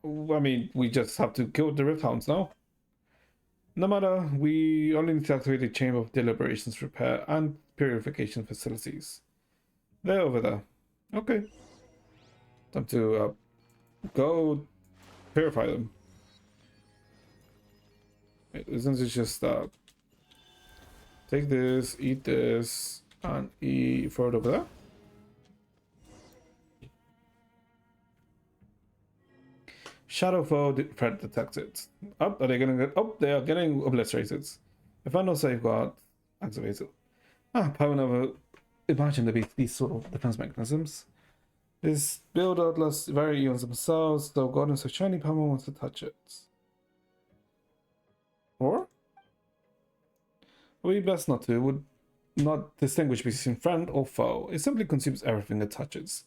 I mean, we just have to kill the rift hounds now? No matter, we only need to activate the Chamber of Deliberations repair and purification facilities. They're over there. Okay. Time to go purify them. Wait, isn't it just take this, eat this, and throw it over there? Shadow foe threat detected. Oh, are they gonna get... Oh, they are getting obliterated. If I know safeguard activated. Power never imagined there be these sort of defense mechanisms. This build outlast vary on themselves, though guardians of shiny Palmer wants to touch it. Or? We best not to. It would not distinguish between friend or foe. It simply consumes everything it touches.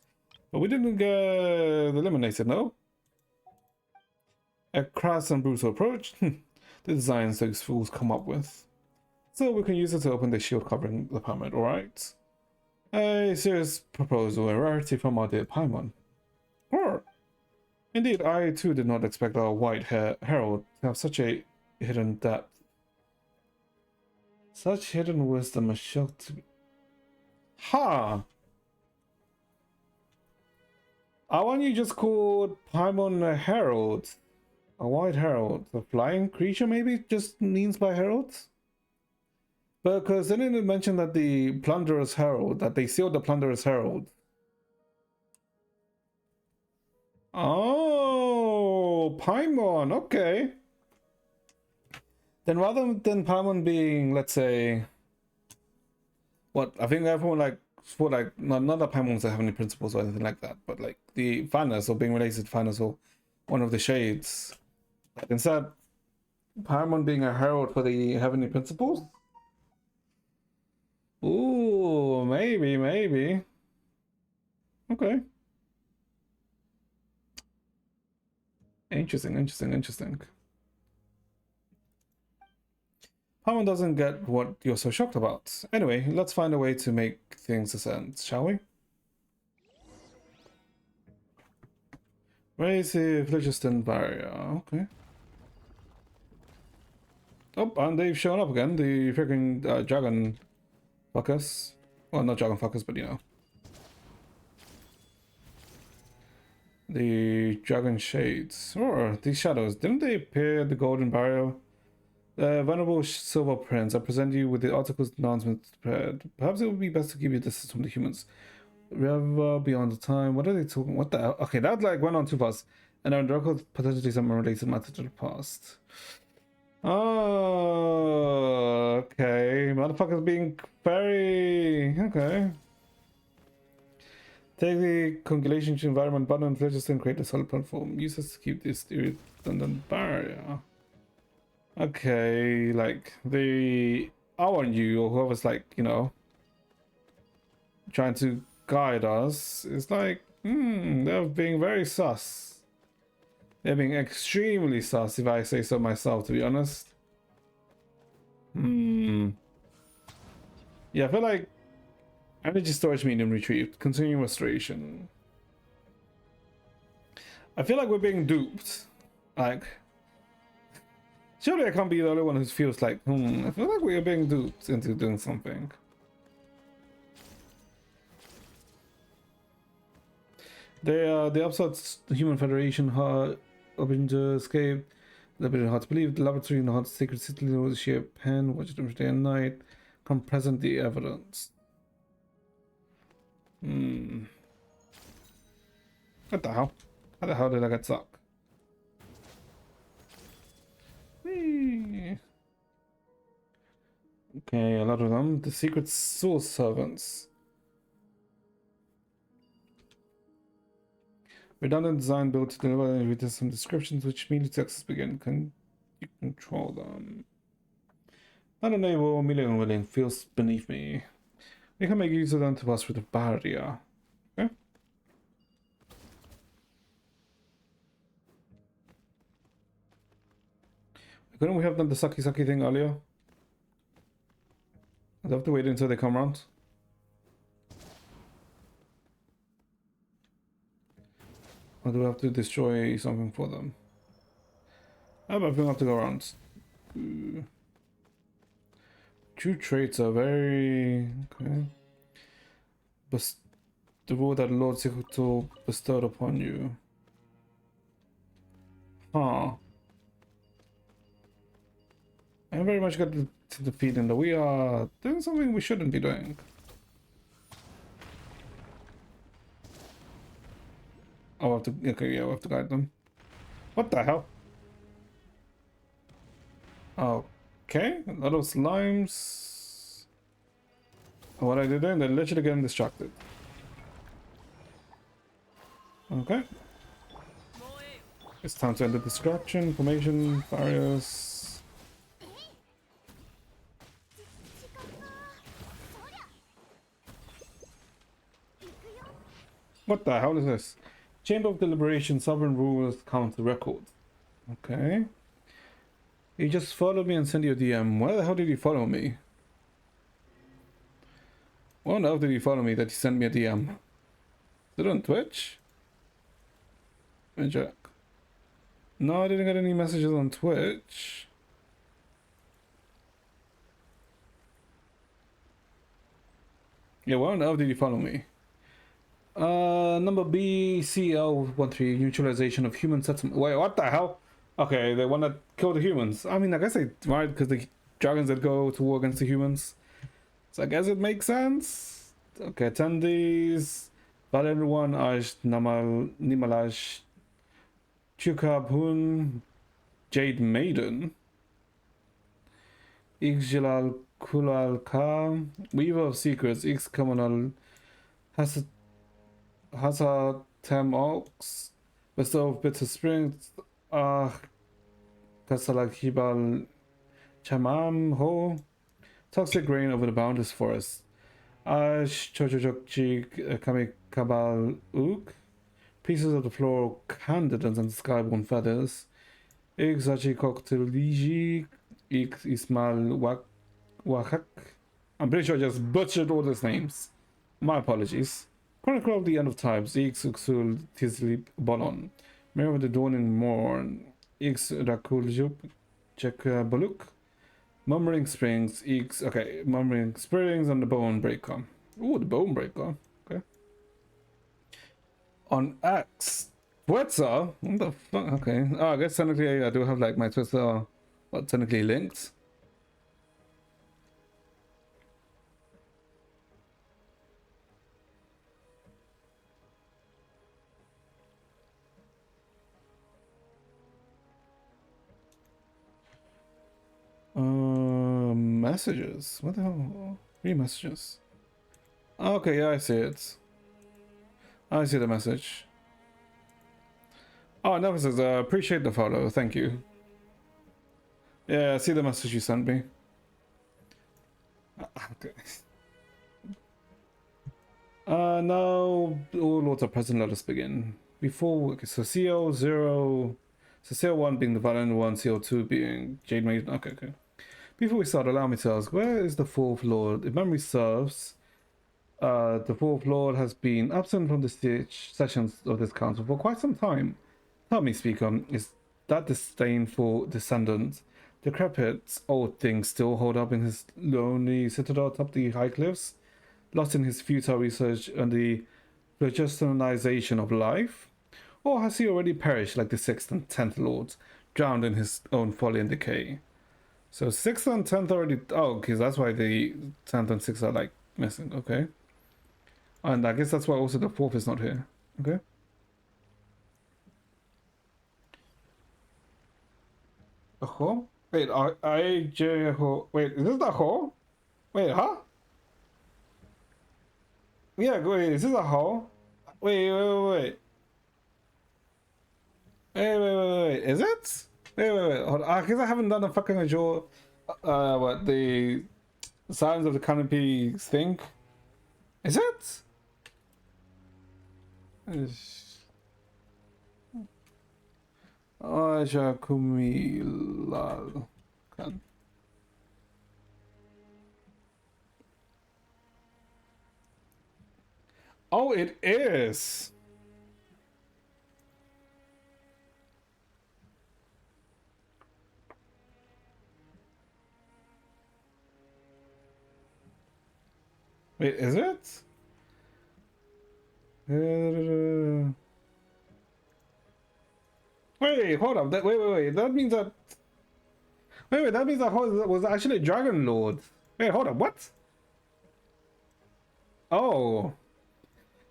But we didn't get eliminated, no? A crass and brutal approach? The designs those fools come up with. So we can use it to open the shield covering the permit, alright? A serious proposal, a rarity from our dear Paimon. Or, indeed, I too did not expect our white herald to have such a hidden depth. Such hidden wisdom is shocked to be... Ha! I want you just called Paimon a herald. A white herald. A flying creature maybe just means by heralds? Because they didn't mention that the Plunderer's Herald, that they sealed the Plunderer's Herald. Oh, Paimon, okay. Then rather than Paimon being, let's say, what I think everyone like for like not that Paimon's have any principles or anything like that, but like the finals or being related to finals or one of the shades. Like instead, Paimon being a herald for the heavenly principles. Ooh, maybe. Okay. Interesting. Paimon doesn't get what you're so shocked about. Anyway, let's find a way to make things ascend, shall we? Raise the phlogiston barrier. Okay. Oh, and they've shown up again. The freaking dragon fuckers. Well, not dragon fuckers, but you know. The dragon shades. Or these shadows. Didn't they appear at the golden barrier? Venerable Silver Prince, I present you with the article's announcement prepared. Perhaps it would be best to keep your distance from the humans. River beyond the time. What are they talking? What the hell? Okay, that like went on too fast. And our record potentially some related matter to the past. Oh, okay. Motherfuckers being very okay. Take the congregation environment button and register and create a solid platform. Use this to keep this redundant barrier. Okay, like the I want you or whoever's like, you know, trying to guide us is like, they're being very sus. They're being extremely sus, if I say so myself, to be honest. Yeah, I feel like energy storage medium retrieved. Continuing restoration. I feel like we're being duped. Like, surely I can't be the only one who feels like, I feel like we are being duped into doing something. The upside Human Federation hoping to escape. A bit hard to believe. The laboratory in the hot secret city was sheer pen, watch them day and night. Come present the evidence. What the hell? How the hell did I get stuck? Whee. Okay, a lot of them. The secret source servants. Redundant design built to deliver with some descriptions which immediately access begin. Can you control them? Not unable, immediately unwilling, feels beneath me. We can make use of them to pass through the barrier. Okay. Couldn't we have done the sucky thing earlier? I'd have to wait until they come around. Or do we have to destroy something for them? I think I have to go around. True traits are very okay. But the rule that Lord Sikuto bestowed upon you. Huh. I very much got to the feeling that we are doing something we shouldn't be doing. Oh, I have to. Okay, yeah, we have to guide them. What the hell? Okay, a lot of slimes. What are they doing? They're literally getting distracted. Okay. It's time to end the distraction, formation, barriers. What the hell is this? Chamber of Deliberation, Sovereign Rulers count the record. Okay. You just followed me and sent you a DM. Why the hell did you follow me? What on earth did you follow me that you sent me a DM? Is it on Twitch? Let me check. No, I didn't get any messages on Twitch. Yeah, why on earth did you follow me? Number BCL13, neutralization of human settlement. Wait, what the hell? Okay, they want to kill the humans. I mean, I guess they right because the dragons that go to war against the humans. So I guess it makes sense. Okay, attendees. Balenruan Aj Nimalaj Chukabun Jade Maiden. Ixjilal Kulal Ka, Weaver of Secrets, Ix Kamanal Hasa Tem Ox, Bestow of Bitter Springs, Ah Kasalakibal Chamam Ho, Toxic Rain over the Boundless Forest, Ash Chochojokchi Kamikabal Ook, Pieces of the Floor Candidates and Skyborn Feathers, Ixachi Kokteliji, Ix Ismail Wakak. I'm pretty sure I just butchered all these names. My apologies. Chronicle of the End of Times, Ix Uxul Tizlip Bolon, Mirror of the Dawning Morn, Ix Rakuljup Chek Baluk, Murmuring Springs, Ix. Okay, Murmuring Springs and the Bone Breaker. Ooh, the Bone Breaker. Okay. On Axe. Twitter? What the fuck? Okay. Oh, I guess technically I do have like my Twitter, well, technically linked. Messages. What the hell? Read messages. Okay, yeah, I see it. I see the message. Oh, no, it says, appreciate the follow. Thank you. Yeah, I see the message you sent me. Okay. Now all lords are present. Let us begin. Before, okay, so CO0, so CO1 being the Valiant one, CO2 being Jade Maiden. Okay, okay. Before we start, allow me to ask, where is the fourth lord? If memory serves, the fourth lord has been absent from the sessions of this council for quite some time. Tell me, speaker, is that disdainful descendant, decrepit old thing, still holed up in his lonely citadel atop the high cliffs, lost in his futile research on the phlogistonization of life? Or has he already perished like the 6th and 10th lords, drowned in his own folly and decay? So 6th and 10th already... Oh, because that's why the 10th and 6th are, like, missing. Okay. And I guess that's why also the 4th is not here. Okay. A ho? Wait, wait, is this the ho? Wait, huh? Yeah, wait, is this a ho? Wait. Wait, is it? Wait, hold on. Because I haven't done a fucking Azure, what, the Signs of the Canopy thing. Is it? Aja Kumilal. Oh, it is. Wait, is it? Wait, hold up. Wait. That means that. Wait. That means that was actually Dragon Lord. Wait, hold up. What? Oh.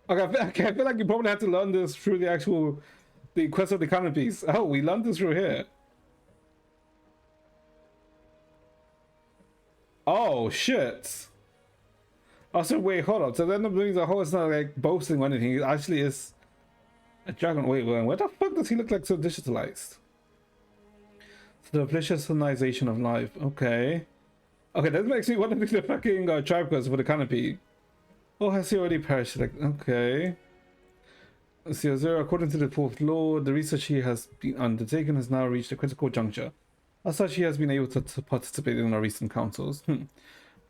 Okay, I feel like you probably had to learn this through the Quest of the Canopies. Oh, we learned this through here. Oh, shit. Oh, so wait, hold up. So then that means the whole is not like boasting or anything. It actually is a dragon. Wait, where the fuck does he look like so digitalized? So the digitalization of life. Okay. Okay, that makes me want to be the fucking tribe quest for the canopy. Oh, has he already perished? Like, okay. CO0, according to the fourth lord, the research he has been undertaken has now reached a critical juncture. As such, he has been able to participate in our recent councils.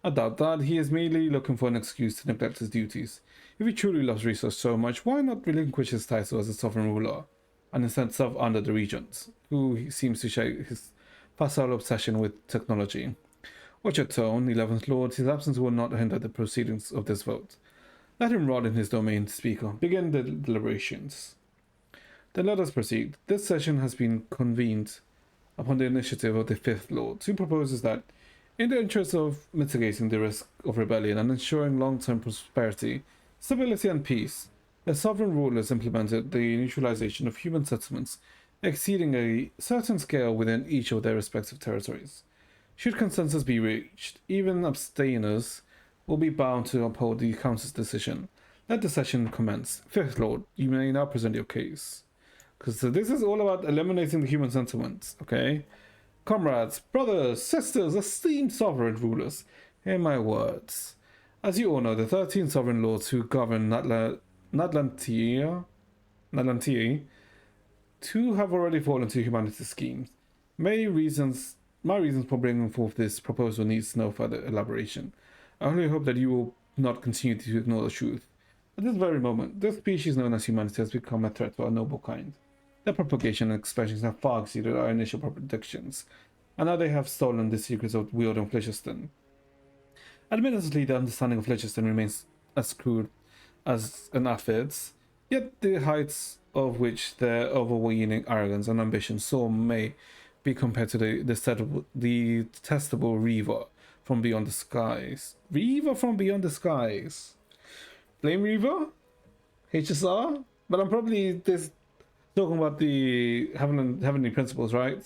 I doubt that. He is merely looking for an excuse to neglect his duties. If he truly loves research so much, why not relinquish his title as a sovereign ruler and instead serve under the regent, who seems to share his facile obsession with technology? Watch your tone, 11th Lord. His absence will not hinder the proceedings of this vote. Let him rot in his domain, Speaker. Begin the deliberations. Then let us proceed. This session has been convened upon the initiative of the 5th Lord, who proposes that, in the interest of mitigating the risk of rebellion and ensuring long-term prosperity, stability and peace, the sovereign rulers implemented the neutralization of human settlements exceeding a certain scale within each of their respective territories. Should consensus be reached, even abstainers will be bound to uphold the council's decision. Let the session commence. Fifth Lord, you may now present your case. Because this is all about eliminating the human sentiments, okay? Comrades, brothers, sisters, esteemed sovereign rulers, hear my words. As you all know, the 13 sovereign lords who govern Nadlantia, two have already fallen to humanity's schemes. My reasons for bringing forth this proposal needs no further elaboration. I only hope that you will not continue to ignore the truth. At this very moment, the species known as humanity has become a threat to our noble kind. Their propagation and expansions have far exceeded our initial predictions, and now they have stolen the secrets of Weald and Fletcherstone. Admittedly, the understanding of Fletcherstone remains as crude as an aphid's, yet the heights of which their overweening arrogance and ambition so may be compared to the detestable Reaver from beyond the skies. Reaver from beyond the skies. Flame Reaver? HSR? But I'm probably talking about the heavenly principles, right?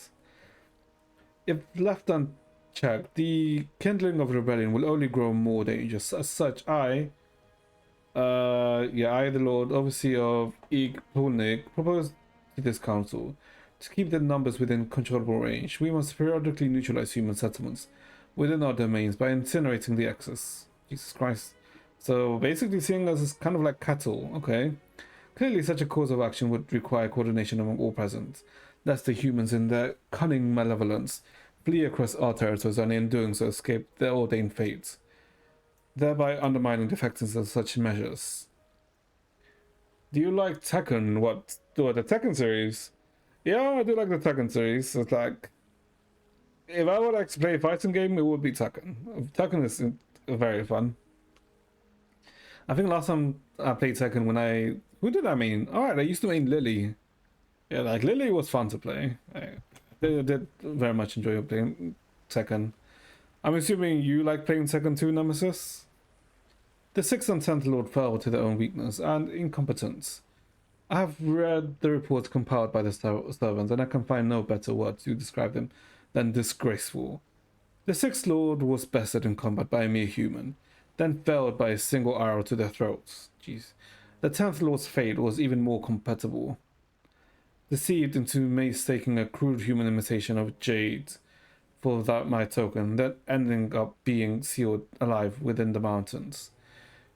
If left unchecked, the kindling of rebellion will only grow more dangerous. As such, I, the Lord Overseer of Ig Pulnik, propose to this council to keep the numbers within controllable range. We must periodically neutralize human settlements within our domains by incinerating the excess. Jesus Christ. So basically seeing us as kind of like cattle, okay? Clearly such a course of action would require coordination among all present, lest the humans in their cunning malevolence flee across our territories and in doing so escape their ordained fate, thereby undermining the effectiveness of such measures. Do you like Tekken? What the Tekken series? Yeah, I do like the Tekken series. It's like, if I would like to play a fighting game, it would be Tekken. Tekken is very fun. I think last time I played Tekken who did I mean? Alright, I used to main Lily. Yeah, like Lily was fun to play. I did very much enjoy playing Tekken. I'm assuming you like playing Tekken 2, Nemesis? The 6th and 10th Lord fell to their own weakness and incompetence. I have read the reports compiled by the servants, and I can find no better word to describe them than disgraceful. The 6th Lord was bested in combat by a mere human, then felled by a single arrow to their throats. Jeez. The 10th Lord's fate was even more contemptible. Deceived into mistaking a crude human imitation of Jade for that my token, then ending up being sealed alive within the mountains.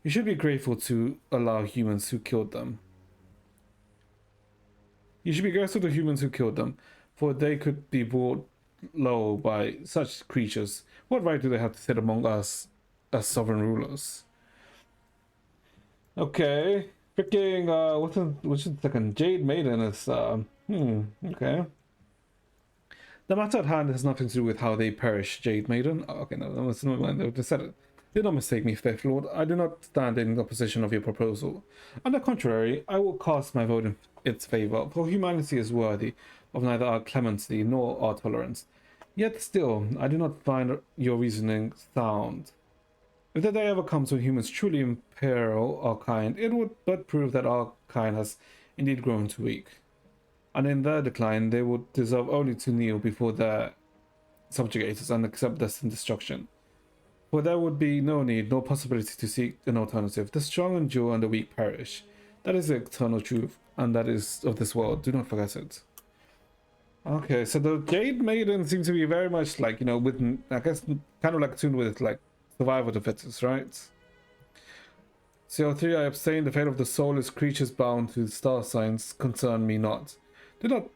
You should be grateful to allow humans who killed them. You should be grateful to humans who killed them, for they could be brought low by such creatures. What right do they have to sit among us as sovereign rulers? Okay. Freaking, what's the second? Jade Maiden is, okay. The matter at hand has nothing to do with how they perish, Jade Maiden. Oh, okay, no, that's not mind. They said it. Do not mistake me, Fifth Lord. I do not stand in opposition of your proposal. On the contrary, I will cast my vote in its favor, for humanity is worthy of neither our clemency nor our tolerance. Yet still, I do not find your reasoning sound. If the day ever comes when humans truly imperil our kind, it would but prove that our kind has indeed grown too weak. And in their decline, they would deserve only to kneel before their subjugators and accept destined destruction. For there would be no need, no possibility to seek an alternative. The strong endure and the weak perish. That is the eternal truth, and that is of this world. Do not forget it. Okay, so the Jade Maiden seems to be very much like, with, I guess, kind of like tuned with, like, survival of the fittest, right? CO3, I abstain. The fate of the soulless creatures bound to star signs concern me not. Do not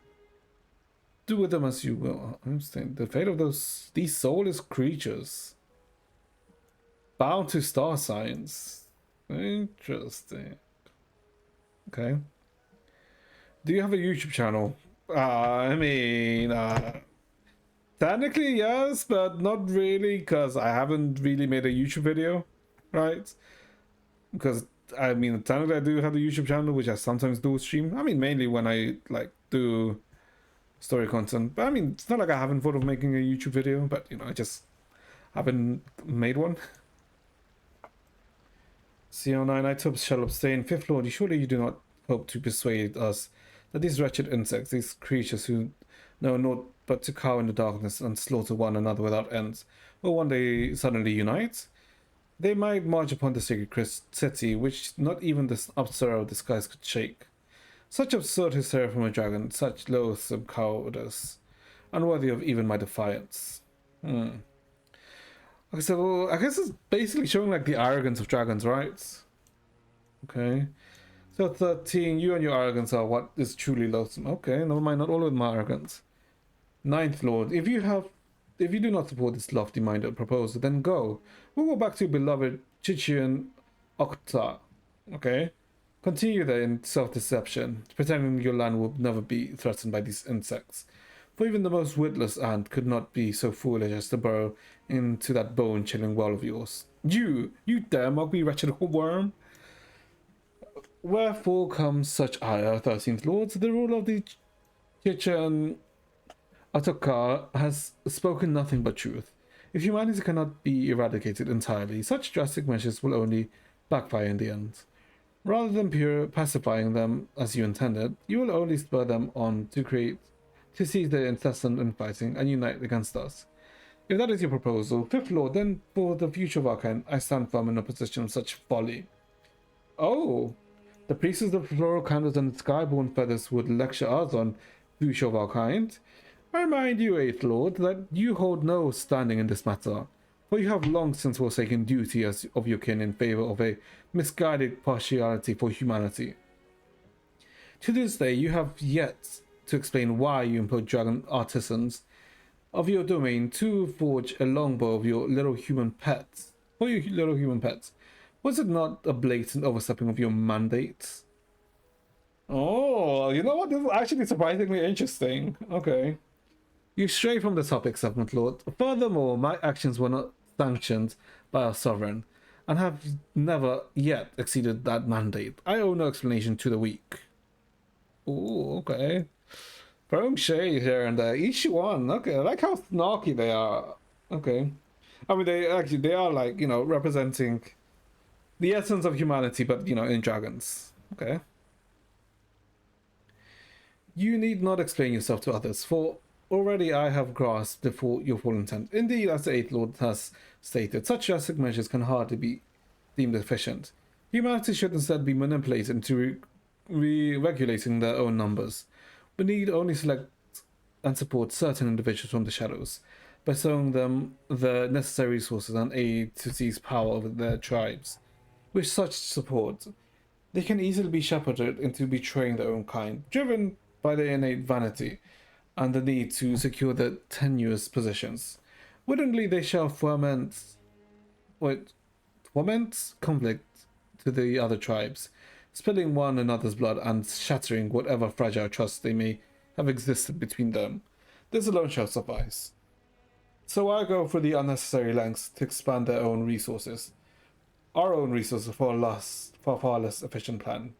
do with them as you will. I abstain. The fate of these soulless creatures bound to star signs. Interesting. Okay. Do you have a YouTube channel? Technically yes, but not really, because I haven't really made a YouTube video, right? Because technically I do have a YouTube channel, which I sometimes do stream. Mainly when I like do story content. But it's not like I haven't thought of making a YouTube video, but I just haven't made one. CO9, I too shall abstain. Fifth Lord, surely you do not hope to persuade us that these wretched insects, these creatures who know not but to cower in the darkness and slaughter one another without ends, or one day suddenly unite? They might march upon the sacred city, which not even the upstar of the skies could shake. Such absurd hysteria from a dragon, such loathsome cowardice, unworthy of even my defiance. Okay, so I guess it's basically showing like the arrogance of dragons, right? Okay. So 13, you and your arrogance are what is truly loathsome. Okay, never mind, not all with my arrogance. Ninth Lord, if you do not support this lofty-minded proposal, then go. We'll go back to your beloved Chichian Okta. Okay? Continue there in self-deception, pretending your land will never be threatened by these insects. For even the most witless ant could not be so foolish as to burrow into that bone-chilling well of yours. You dare mock me, wretched worm? Wherefore comes such ire, 13th Lord? The rule of the Chichen Atokar has spoken nothing but truth. If humanity cannot be eradicated entirely, such drastic measures will only backfire in the end. Rather than pure pacifying them as you intended, you will only spur them on to cease their incessant infighting and unite against us. If that is your proposal, Fifth Lord, then for the future of our kind, I stand firm in opposition of such folly. Oh, the priests of floral candles and skyborn feathers would lecture us on future of our kind. I remind you, Eighth Lord, that you hold no standing in this matter, for you have long since forsaken duty as of your kin in favor of a misguided partiality for humanity. To this day, you have yet to explain why you employed dragon artisans of your domain to forge a longbow of your little human pets. For your little human pets. Was it not a blatant overstepping of your mandates? Oh, you know what? This is actually surprisingly interesting. Okay. You stray from the topic, Seventh Lord. Furthermore, my actions were not sanctioned by our sovereign, and have never yet exceeded that mandate. I owe no explanation to the weak. Ooh, okay. Throwing shade here and there. Each one. Okay, I like how snarky they are. Okay. I mean, they are like, you know, representing the essence of humanity, but, you know, in dragons. Okay. You need not explain yourself to others, for already I have grasped your full intent. Indeed, as the Eighth Lord has stated, such drastic measures can hardly be deemed efficient. Humanity should instead be manipulated into regulating their own numbers. We need only select and support certain individuals from the shadows, by showing them the necessary resources and aid to seize power over their tribes. With such support, they can easily be shepherded into betraying their own kind, driven by their innate vanity and the need to secure their tenuous positions. Wittingly, they shall foment conflict to the other tribes, spilling one another's blood and shattering whatever fragile trust they may have existed between them. This alone shall suffice. So I go for the unnecessary lengths to expand their own resources. Our own resources for a far less efficient plan.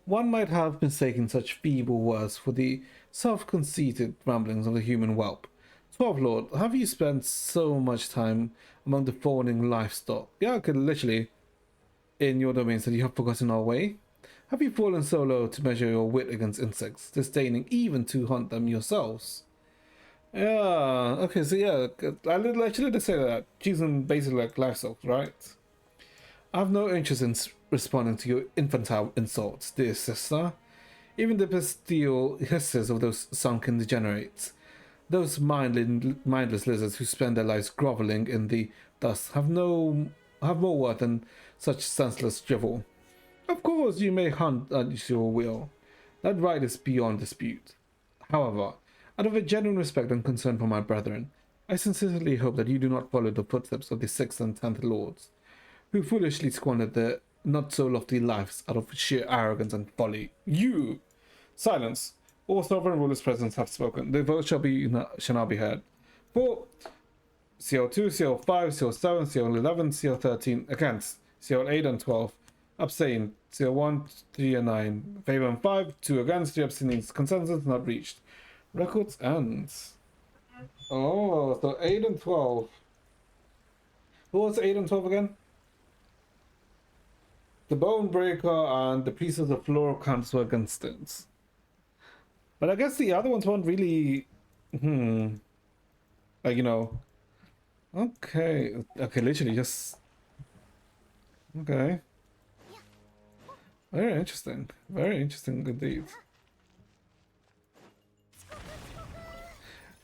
One might have mistaken such feeble words for the self-conceited ramblings of the human whelp. 12 Lord, have you spent so much time among the fawning livestock? Yeah, literally in your domains that you have forgotten our way? Have you fallen so low to measure your wit against insects, disdaining even to hunt them yourselves? Yeah, okay, so yeah, I literally did say that. Choosing basically like livestock, right? I have no interest in responding to your infantile insults, dear sister. Even the bestial hisses of those sunken degenerates, those mindless lizards who spend their lives groveling in the dust, have more worth than such senseless drivel. Of course, you may hunt at your will. That right is beyond dispute. However, out of a genuine respect and concern for my brethren, I sincerely hope that you do not follow the footsteps of the 6th and 10th Lords, who foolishly squandered their not-so-lofty lives out of sheer arrogance and folly. You! Silence! All sovereign rulers present have spoken. The vote shall now be heard. For CO2, CO5, CO7, CO11, CO13, against, CO8 and 12, abstain, CO1, 3 and 9, favor and 5, 2 against, 3 abstaining, consensus not reached. Records ends. Oh, so 8 and 12. Who was 8 and 12 again? The Bone Breaker and the Pieces of Floral Camps were against it. But I guess the other ones won't really, like, you know. Okay, okay, literally just, okay. Very interesting indeed.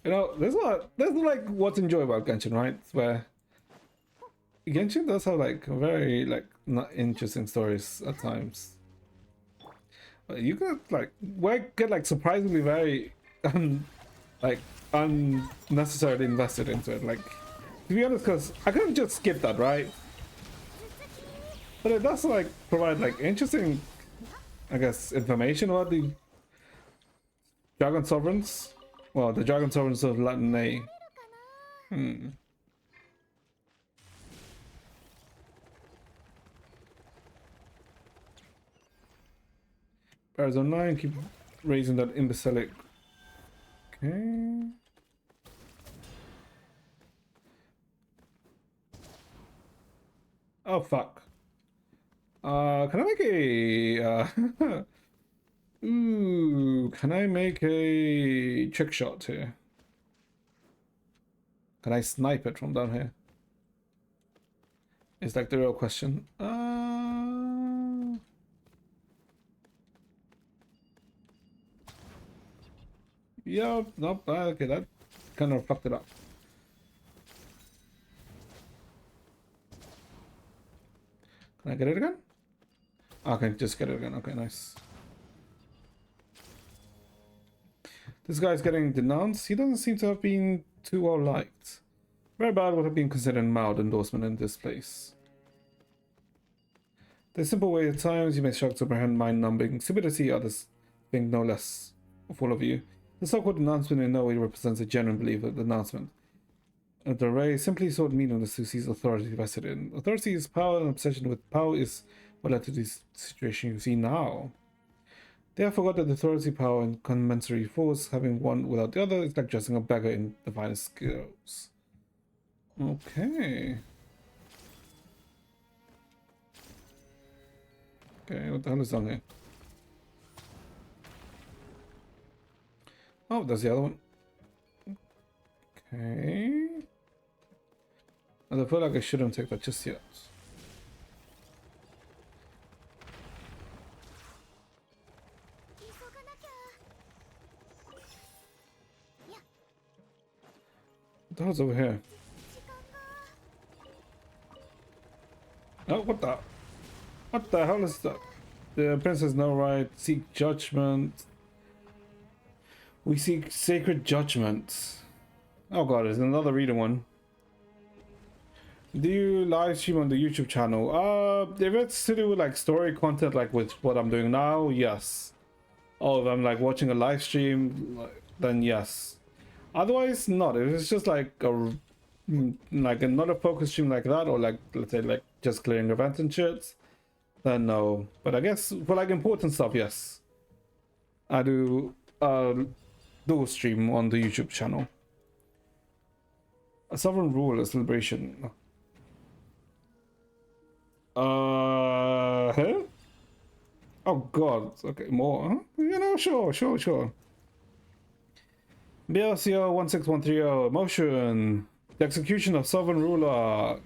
You know, there's like what's enjoyable about Genshin, right? Where Genshin does have like very like not interesting stories at times. You could like get like surprisingly very like unnecessarily invested into it. Like, to be honest, because I could have just skipped that, right? But it does like provide like interesting, I guess, information about the Dragon Sovereigns. Well, the Dragon Sovereigns of Latin A. Arizona 9, keep raising that imbecilic. Okay. Oh fuck. Can I make a ooh, can I make a trick shot here? Can I snipe it from down here? It's like the real question. Yeah, nope, okay, that kind of fucked it up. Can I get it again? Okay, just get it again. Okay, nice. This guy's getting denounced. He doesn't seem to have been too well liked. Very bad would have been considered mild endorsement in this place. The simple way at times you may struggle to comprehend mind-numbing stupidity, others think no less of all of you. The so-called announcement in no way represents a genuine belief of the announcement. The array simply sought meaningless to seize authority vested in. Authority is power, and obsession with power is what led to this situation you see now. They have forgot that authority, power, and commensurate force, having one without the other, is like dressing a beggar in the finest skills. Okay. Okay, what the hell is down here? Oh, that's the other one. Okay. And I feel like I shouldn't take that just yet. What the hell's over here? Oh, what the? What the hell is that? The prince has no right. Seek judgment. We seek sacred judgment. Oh god, there's another reading one. Do you live stream on the YouTube channel? If it's to do with like story content, like with what I'm doing now, yes. Oh, if I'm like watching a live stream, then yes. Otherwise, not. If it's just like another focus stream like that, or like let's say like just clearing events and shit, then no. But I guess for like important stuff, yes. I do stream on the YouTube channel. A sovereign rule, a celebration. Huh? Oh god. Okay, more. Huh? You know, sure. BLCO 16130, motion. The execution of sovereign ruler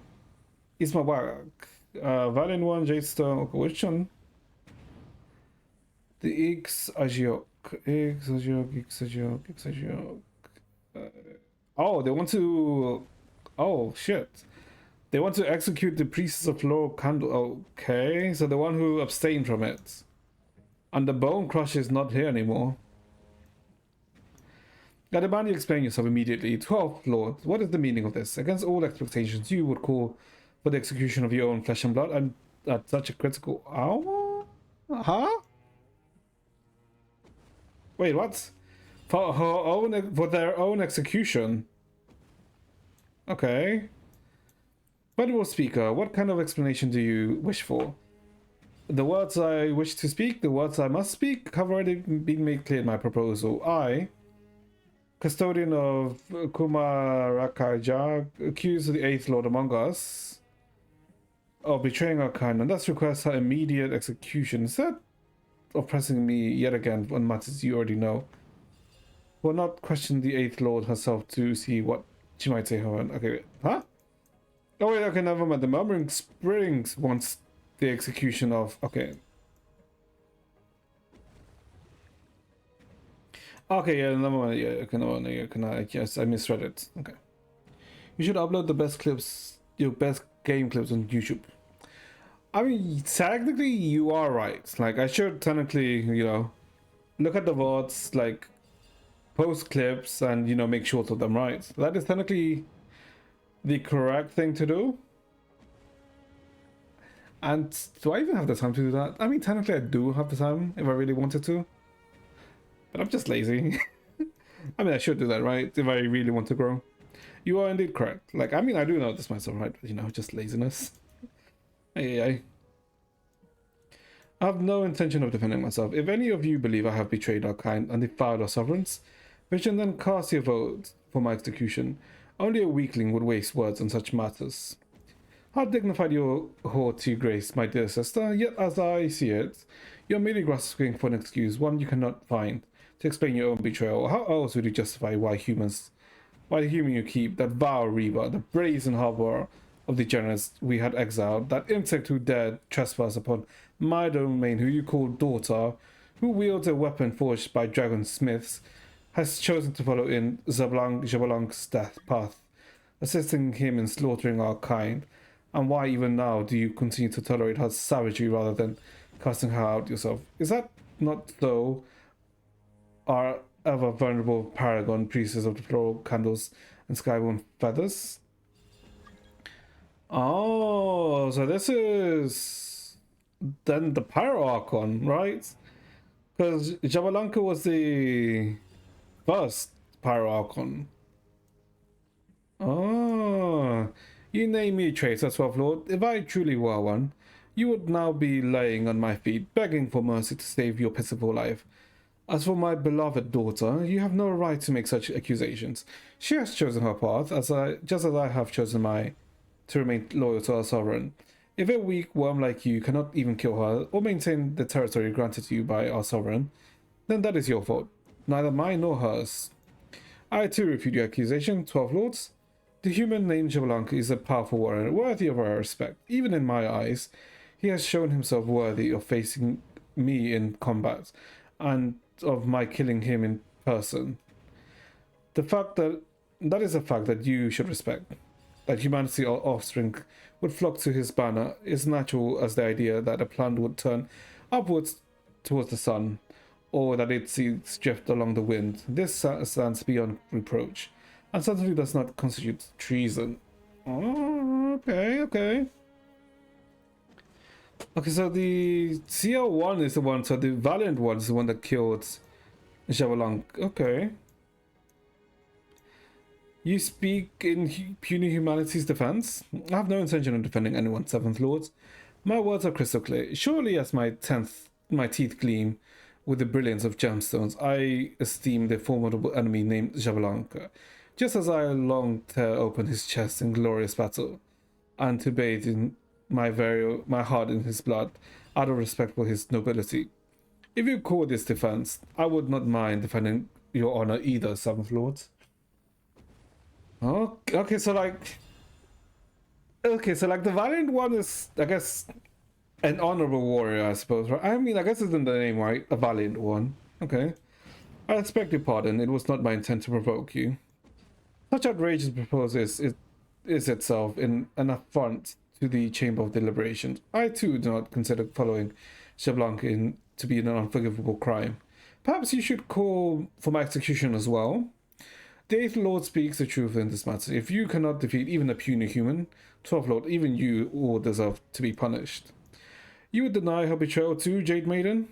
Ismabak. Valiant one, Jadestone. Okay, which one? The X Agiok. Oh, they want to. Oh shit. They want to execute the priests of Law Candle. Okay, so the one who abstained from it. And the Bone Crusher is not here anymore. I demand you explain yourself immediately. 12th Lord, what is the meaning of this? Against all expectations, you would call for the execution of your own flesh and blood, and at such a critical hour? Huh? Wait, what? For their own execution? Okay. Venerable Speaker, what kind of explanation do you wish for? The words I wish to speak, the words I must speak, have already been made clear in my proposal. I, custodian of Kumarakaja, accused the 8th Lord among us of betraying our kind, and thus request her immediate execution. Instead of pressing me yet again on matters you already know, will not question the Eighth Lord herself to see what she might say. Hold on. Okay, wait. Huh? Oh wait, okay, never mind. The Murmuring Springs wants the execution of... Okay. Okay, yeah, never mind. Yeah, okay, never mind. Yeah, can I... Yes, I misread it. Okay. You should upload the best clips, your best game clips on YouTube. I mean, technically, you are right. Like, I should technically, you know, look at the VODs, like, post clips and, you know, make shorts of them, right? That is technically the correct thing to do. And do I even have the time to do that? I mean, technically, I do have the time if I really wanted to. But I'm just lazy. I mean, I should do that, right? If I really want to grow. You are indeed correct. Like, I mean, I do know this myself, right? But, you know, just laziness. I have no intention of defending myself. If any of you believe I have betrayed our kind and defiled our sovereigns, we should then cast your vote for my execution. Only a weakling would waste words on such matters. How dignified your haughty grace, my dear sister, yet as I see it, you're merely grasping for an excuse, one you cannot find, to explain your own betrayal. How else would you justify why the human you keep, that vile Reba, the brazen harbor of the generals we had exiled, that insect who dared trespass upon my domain, who you call daughter, who wields a weapon forged by dragon smiths, has chosen to follow in Xabalank's death path, assisting him in slaughtering our kind, and why even now do you continue to tolerate her savagery rather than casting her out yourself? Is that not so? Our ever vulnerable paragon, priestess of the floral candles and skyborn feathers? Oh, so this is then the Pyro Archon, right? Because Xabalanca was the first Pyro Archon. Oh, you name me a traitor, 12th Lord. If I truly were one, you would now be laying on my feet, begging for mercy to save your pitiful life. As for my beloved daughter, you have no right to make such accusations. She has chosen her path, just as I have chosen mine, to remain loyal to our sovereign. If a weak worm like you cannot even kill her, or maintain the territory granted to you by our sovereign, then that is your fault, neither mine nor hers. I too refute your accusation, 12 Lords. The human named Xabalanca is a powerful warrior, worthy of our respect. Even in my eyes, he has shown himself worthy of facing me in combat, and of my killing him in person. That is a fact that you should respect. That humanity's offspring would flock to his banner is natural as the idea that a plant would turn upwards towards the sun, or that its seeds drift along the wind. This stands beyond reproach, and certainly does not constitute treason. Oh, okay. Okay, so the CL1 is the one, so the Valiant one is the one that killed Xabalanca. Okay. You speak in puny humanity's defense? I have no intention of defending anyone, 7th Lord. My words are crystal clear. Surely as my teeth gleam with the brilliance of gemstones, I esteem the formidable enemy named Xabalanca, just as I long to tear open his chest in glorious battle, and to bathe in my heart in his blood, out of respect for his nobility. If you call this defense, I would not mind defending your honor either, 7th Lord. Oh, okay, so like the Valiant one is, I guess, an honorable warrior, I suppose, right? I mean, I guess it's in the name, right? A Valiant one. Okay. I expect your pardon. It was not my intent to provoke you. Such outrageous proposal is itself an affront to the Chamber of Deliberations. I too do not consider following Xabalanca to be an unforgivable crime. Perhaps you should call for my execution as well. The 8th Lord speaks the truth in this matter. If you cannot defeat even a puny human, 12th Lord, even you all deserve to be punished. You would deny her betrayal too, Jade Maiden?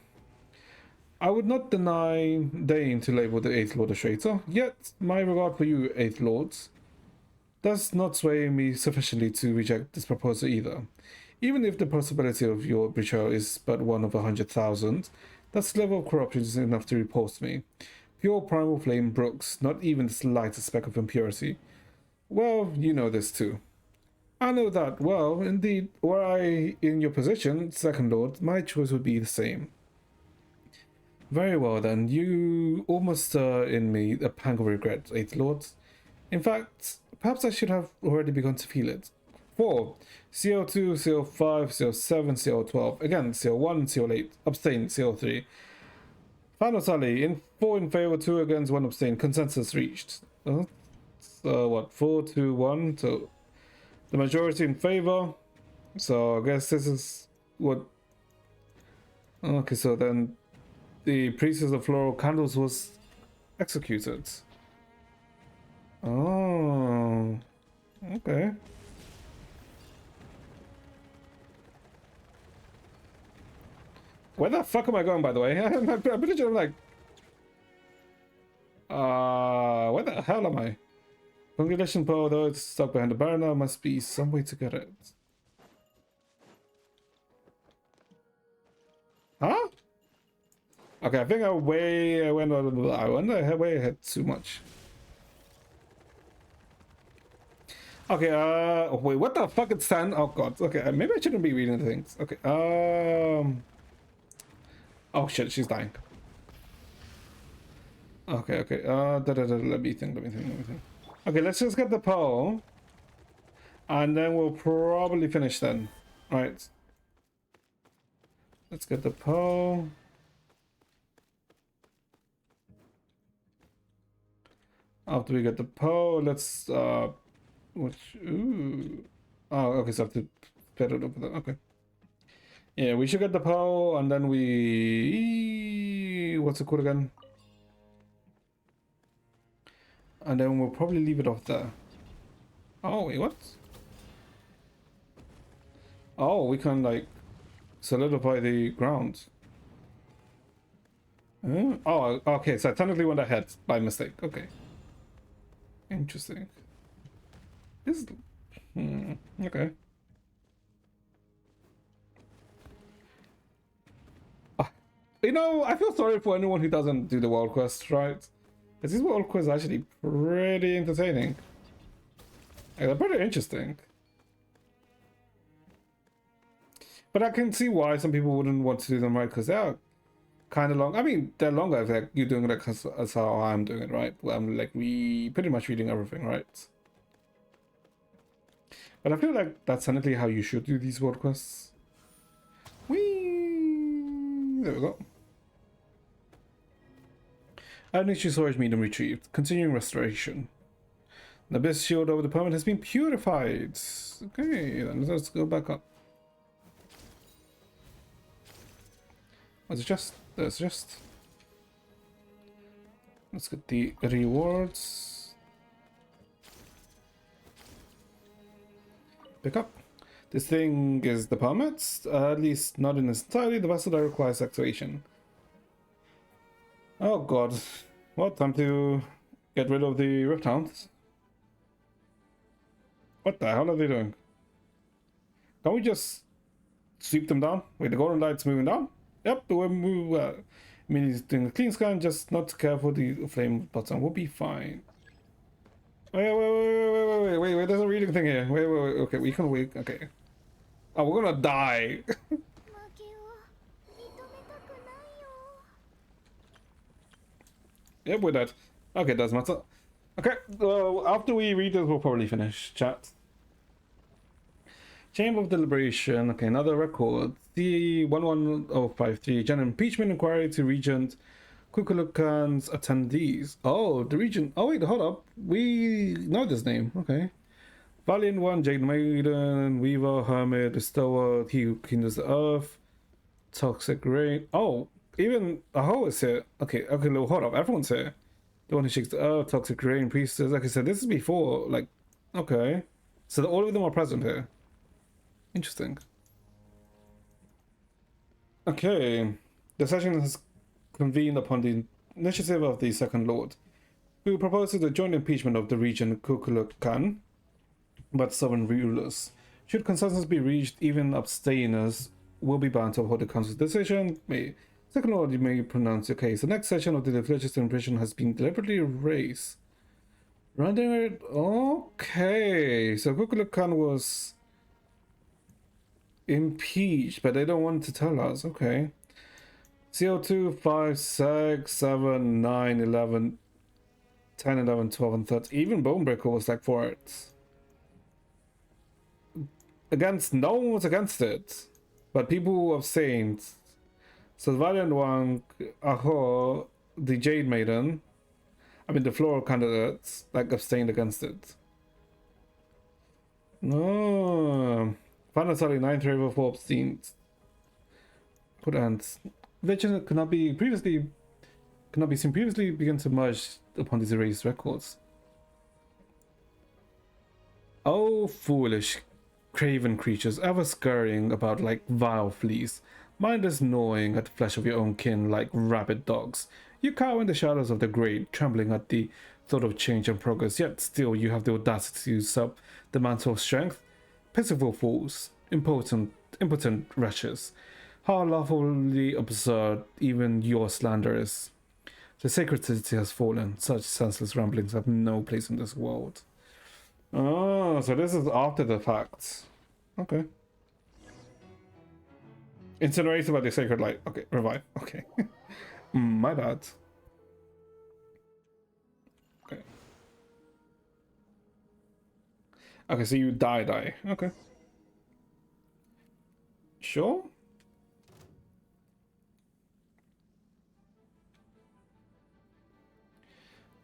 I would not deign to label the 8th Lord a traitor, yet my regard for you, 8th Lords, does not sway me sufficiently to reject this proposal either. Even if the possibility of your betrayal is but one of 100,000, that level of corruption is enough to repulse me. Pure primal flame brooks not even the slightest speck of impurity. Well, you know this too. I know that well. Indeed, were I in your position, 2nd Lord, my choice would be the same. Very well then. You almost stir in me a pang of regret, Eighth Lord. In fact, perhaps I should have already begun to feel it. 4. CO2, CO5, CO7, CO12. Again, CO1, CO8. Abstain, CO3. Final tally. 4 in favor, 2 against, 1 abstain. Consensus reached. So what? 4, 2, 1. So the majority in favor. So I guess this is what... Okay, so then the Priestess of Floral Candles was executed. Oh, okay. Where the fuck am I going, by the way? I'm pretty sure I'm like... where the hell am I? Congratulations, Poe, though it's stuck behind the barrier, must be some way to get it. Huh? Okay, I think I went way ahead too much. Okay, wait, what the fuck is Sand? Oh god, okay, maybe I shouldn't be reading the things. Okay, oh shit, she's dying. Okay, let me think. Okay, let's just get the Poe. And then we'll probably finish then. Alright. Let's get the Poe. After we get the Poe, let's which ooh. Oh, okay, so I have to split it up. Okay. Yeah, we should get the Poe, and then we what's it called again? And then we'll probably leave it off there. Oh wait, what? Oh, we can like solidify the ground. Oh, okay, so I technically went ahead by mistake. Okay. Interesting. This okay. You know, I feel sorry for anyone who doesn't do the world quest, right? Because these world quests are actually pretty entertaining. Like, they're pretty interesting. But I can see why some people wouldn't want to do them, right? Because they're kind of long. I mean, they're longer if like, you're doing it like as how I'm doing it, right? Where I'm like pretty much reading everything, right? But I feel like that's technically how you should do these world quests. Whee! There we go. Amnesia storage medium retrieved. Continuing restoration. The abyss shield over the permit has been purified. Okay, then let's go back up. Was it just? There's just. Let's get the rewards. Pick up. This thing is the permit, at least not in its entirety. The vessel that requires activation. Oh god. Well, time to get rid of the Rift Hounds. What the hell are they doing? Can we just sweep them down? Wait, the golden light's moving down? Yep, we'll move. I mean, he's doing a clean scan, just not care for the flame button. We'll be fine. Wait, there's a reading thing here. Wait, okay, we can wait. Okay. Oh, we're gonna die. Yep, we're dead. Okay, doesn't matter. Okay, after we read this, we'll probably finish. Chat. Chamber of Deliberation. Okay, another record. C11053. General impeachment inquiry to Regent Kukulkan's attendees. Oh, the Regent. Oh, wait, hold up. We know this name. Okay. Valiant One, Jade Maiden, Weaver, Hermit, Bestower, He Who Kindles the Earth, Toxic Rain. Oh, even Aho is here. Okay, no, hold up. Everyone's here. The one who shakes the earth, Toxic Rain, Priestess. Like I said, this is before, like, okay. So all of them are present here. Interesting. Okay. The session has convened upon the initiative of the Second Lord, who proposes the joint impeachment of the Regent Kukulkan, but sovereign rulers. Should consensus be reached, even abstainers will be bound to uphold the council's decision. Second Lord, you may pronounce your case. The next session of the religious impression has been deliberately erased. Rendering it... Okay. So Kukulkan was impeached, but they don't want to tell us. Okay. CO2, 5, 6, 7, 9, 11, 10, 11, 12, and 13. Even Bonebreaker was like for it. Against, no one was against it. But people abstained. So the Valiant One, Aho, the Jade Maiden, I mean the floral candidates, like abstained against it. No. Final tally 9 favor 4 abstained. Put ends. Legend cannot be seen previously begin to merge upon these erased records. Oh, foolish, craven creatures, ever scurrying about like vile fleas, mindless gnawing at the flesh of your own kin like rabid dogs. You cower in the shadows of the grave, trembling at the thought of change and progress, yet still you have the audacity to usurp the mantle of strength. Pitiful fools, impotent wretches. How laughably absurd even your slander is. The sacred city has fallen. Such senseless ramblings have no place in this world. Oh, so this is after the fact. Okay. Incinerated by the sacred light. Okay, revive. Okay. My bad. Okay. Okay, so you die. Okay. Sure.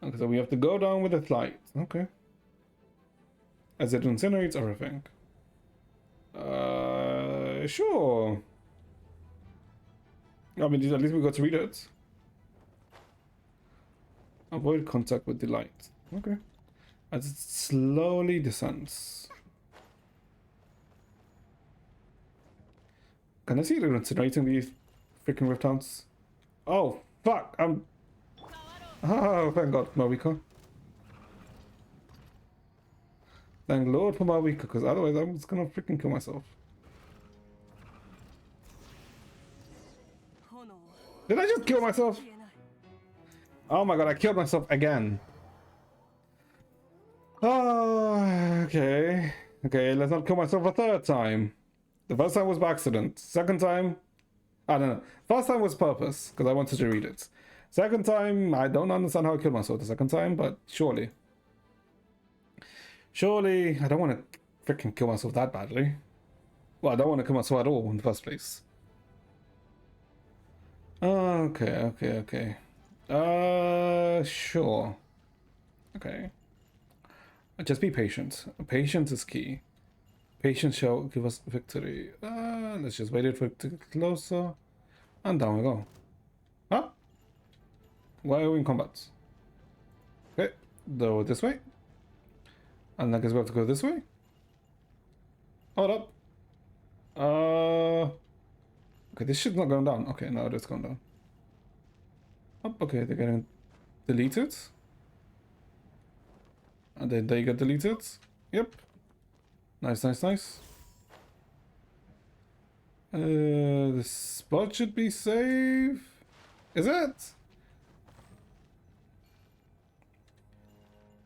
Okay, so we have to go down with the light. Okay. As it incinerates everything. Sure. I mean, at least we got to read it. Avoid contact with the light. Okay. As it slowly descends. Can I see it incinerating these freaking reptiles? Oh, fuck! Oh, thank God, Marika. Thank Lord for Marika, because otherwise I'm just gonna freaking kill myself. Did I just kill myself? Oh my God, I killed myself again. Oh, okay. Okay, let's not kill myself a third time. The first time was by accident. Second time, I don't know. First time was purpose, because I wanted to read it. Second time, I don't understand how I killed myself the second time, but surely. Surely, I don't want to freaking kill myself that badly. Well, I don't want to kill myself at all in the first place. Okay. Sure. Okay. Just be patient. Patience is key. Patience shall give us victory. Let's just wait for it to get closer. And down we go. Huh? Why are we in combat? Okay, go this way. And I guess we have to go this way. Hold up. Okay, this shit's not going down. Okay, no, it is going down. Oh, okay, they're getting deleted. And then they get deleted. Yep. Nice. The spot should be safe. Is it?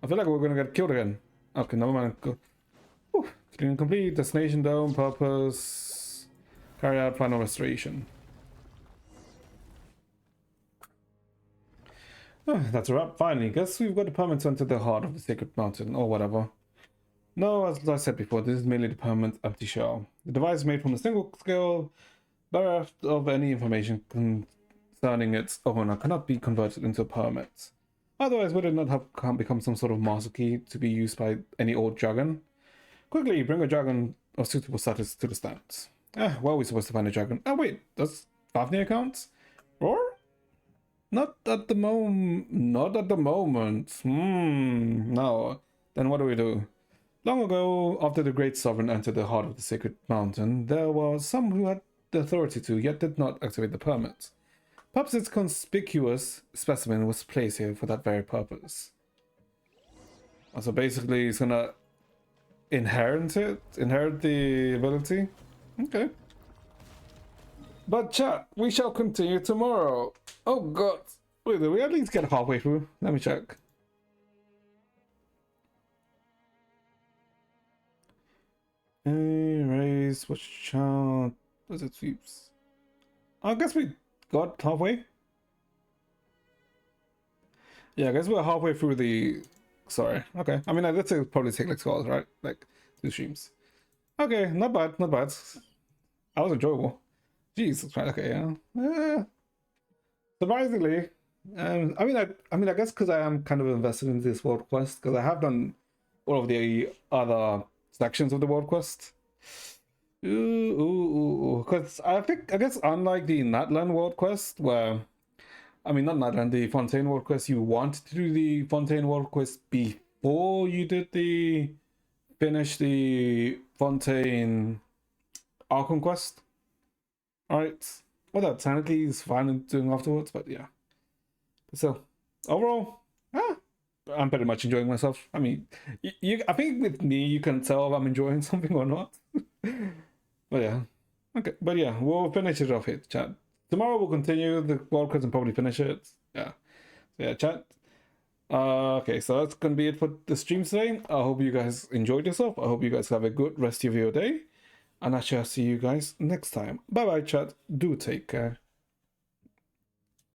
I feel like we're gonna get killed again. Okay, never mind. Go. Cleaning complete. Destination dome. Purpose. Carry out final restoration. Oh, that's a wrap. Finally, guess we've got the permit to enter the heart of the sacred mountain, or whatever. No, as I said before, this is merely the permanent empty shell. The device is made from a single scale, bereft of any information concerning its owner, cannot be converted into a permit. Otherwise, would it not have become some sort of master key to be used by any old dragon? Quickly, bring a dragon of suitable status to the stands. Where are we supposed to find a dragon? Oh wait, does Fafnir count? Or? Not at the moment. No. Then what do we do? Long ago, after the great sovereign entered the heart of the sacred mountain, there were some who had the authority to, yet did not activate the permit. Perhaps its conspicuous specimen was placed here for that very purpose. So basically, he's gonna inherit the ability? Okay. But chat, we shall continue tomorrow. Oh god. Wait, did we at least get halfway through? Let me check. Raise, watch chart. Does it sweeps? I guess we got halfway? Yeah, I guess we're halfway through the. Sorry. Okay. I mean, let's say probably take like 2 hours, right? Like 2 streams. Okay, not bad, not bad. That was enjoyable. Jesus, right? Okay, yeah. Surprisingly, I mean, I guess because I am kind of invested in this world quest because I have done all of the other sections of the world quest. Because I guess unlike the Natlan world quest, where I mean, not Natlan, the Fontaine world quest, you want to do the Fontaine world quest before you did finish the Fontaine Archon quest. Alright. Well, that technically is fine doing afterwards, but yeah. So, overall, I'm pretty much enjoying myself. I mean, I think with me, you can tell if I'm enjoying something or not. But yeah. Okay, but yeah, we'll finish it off here, chat. Tomorrow we'll continue the world quest and probably finish it. Yeah. So yeah, chat. Okay, so that's gonna be it for the stream today. I hope you guys enjoyed yourself. I hope you guys have a good rest of your day. And I shall see you guys next time. Bye bye, chat. Do take care.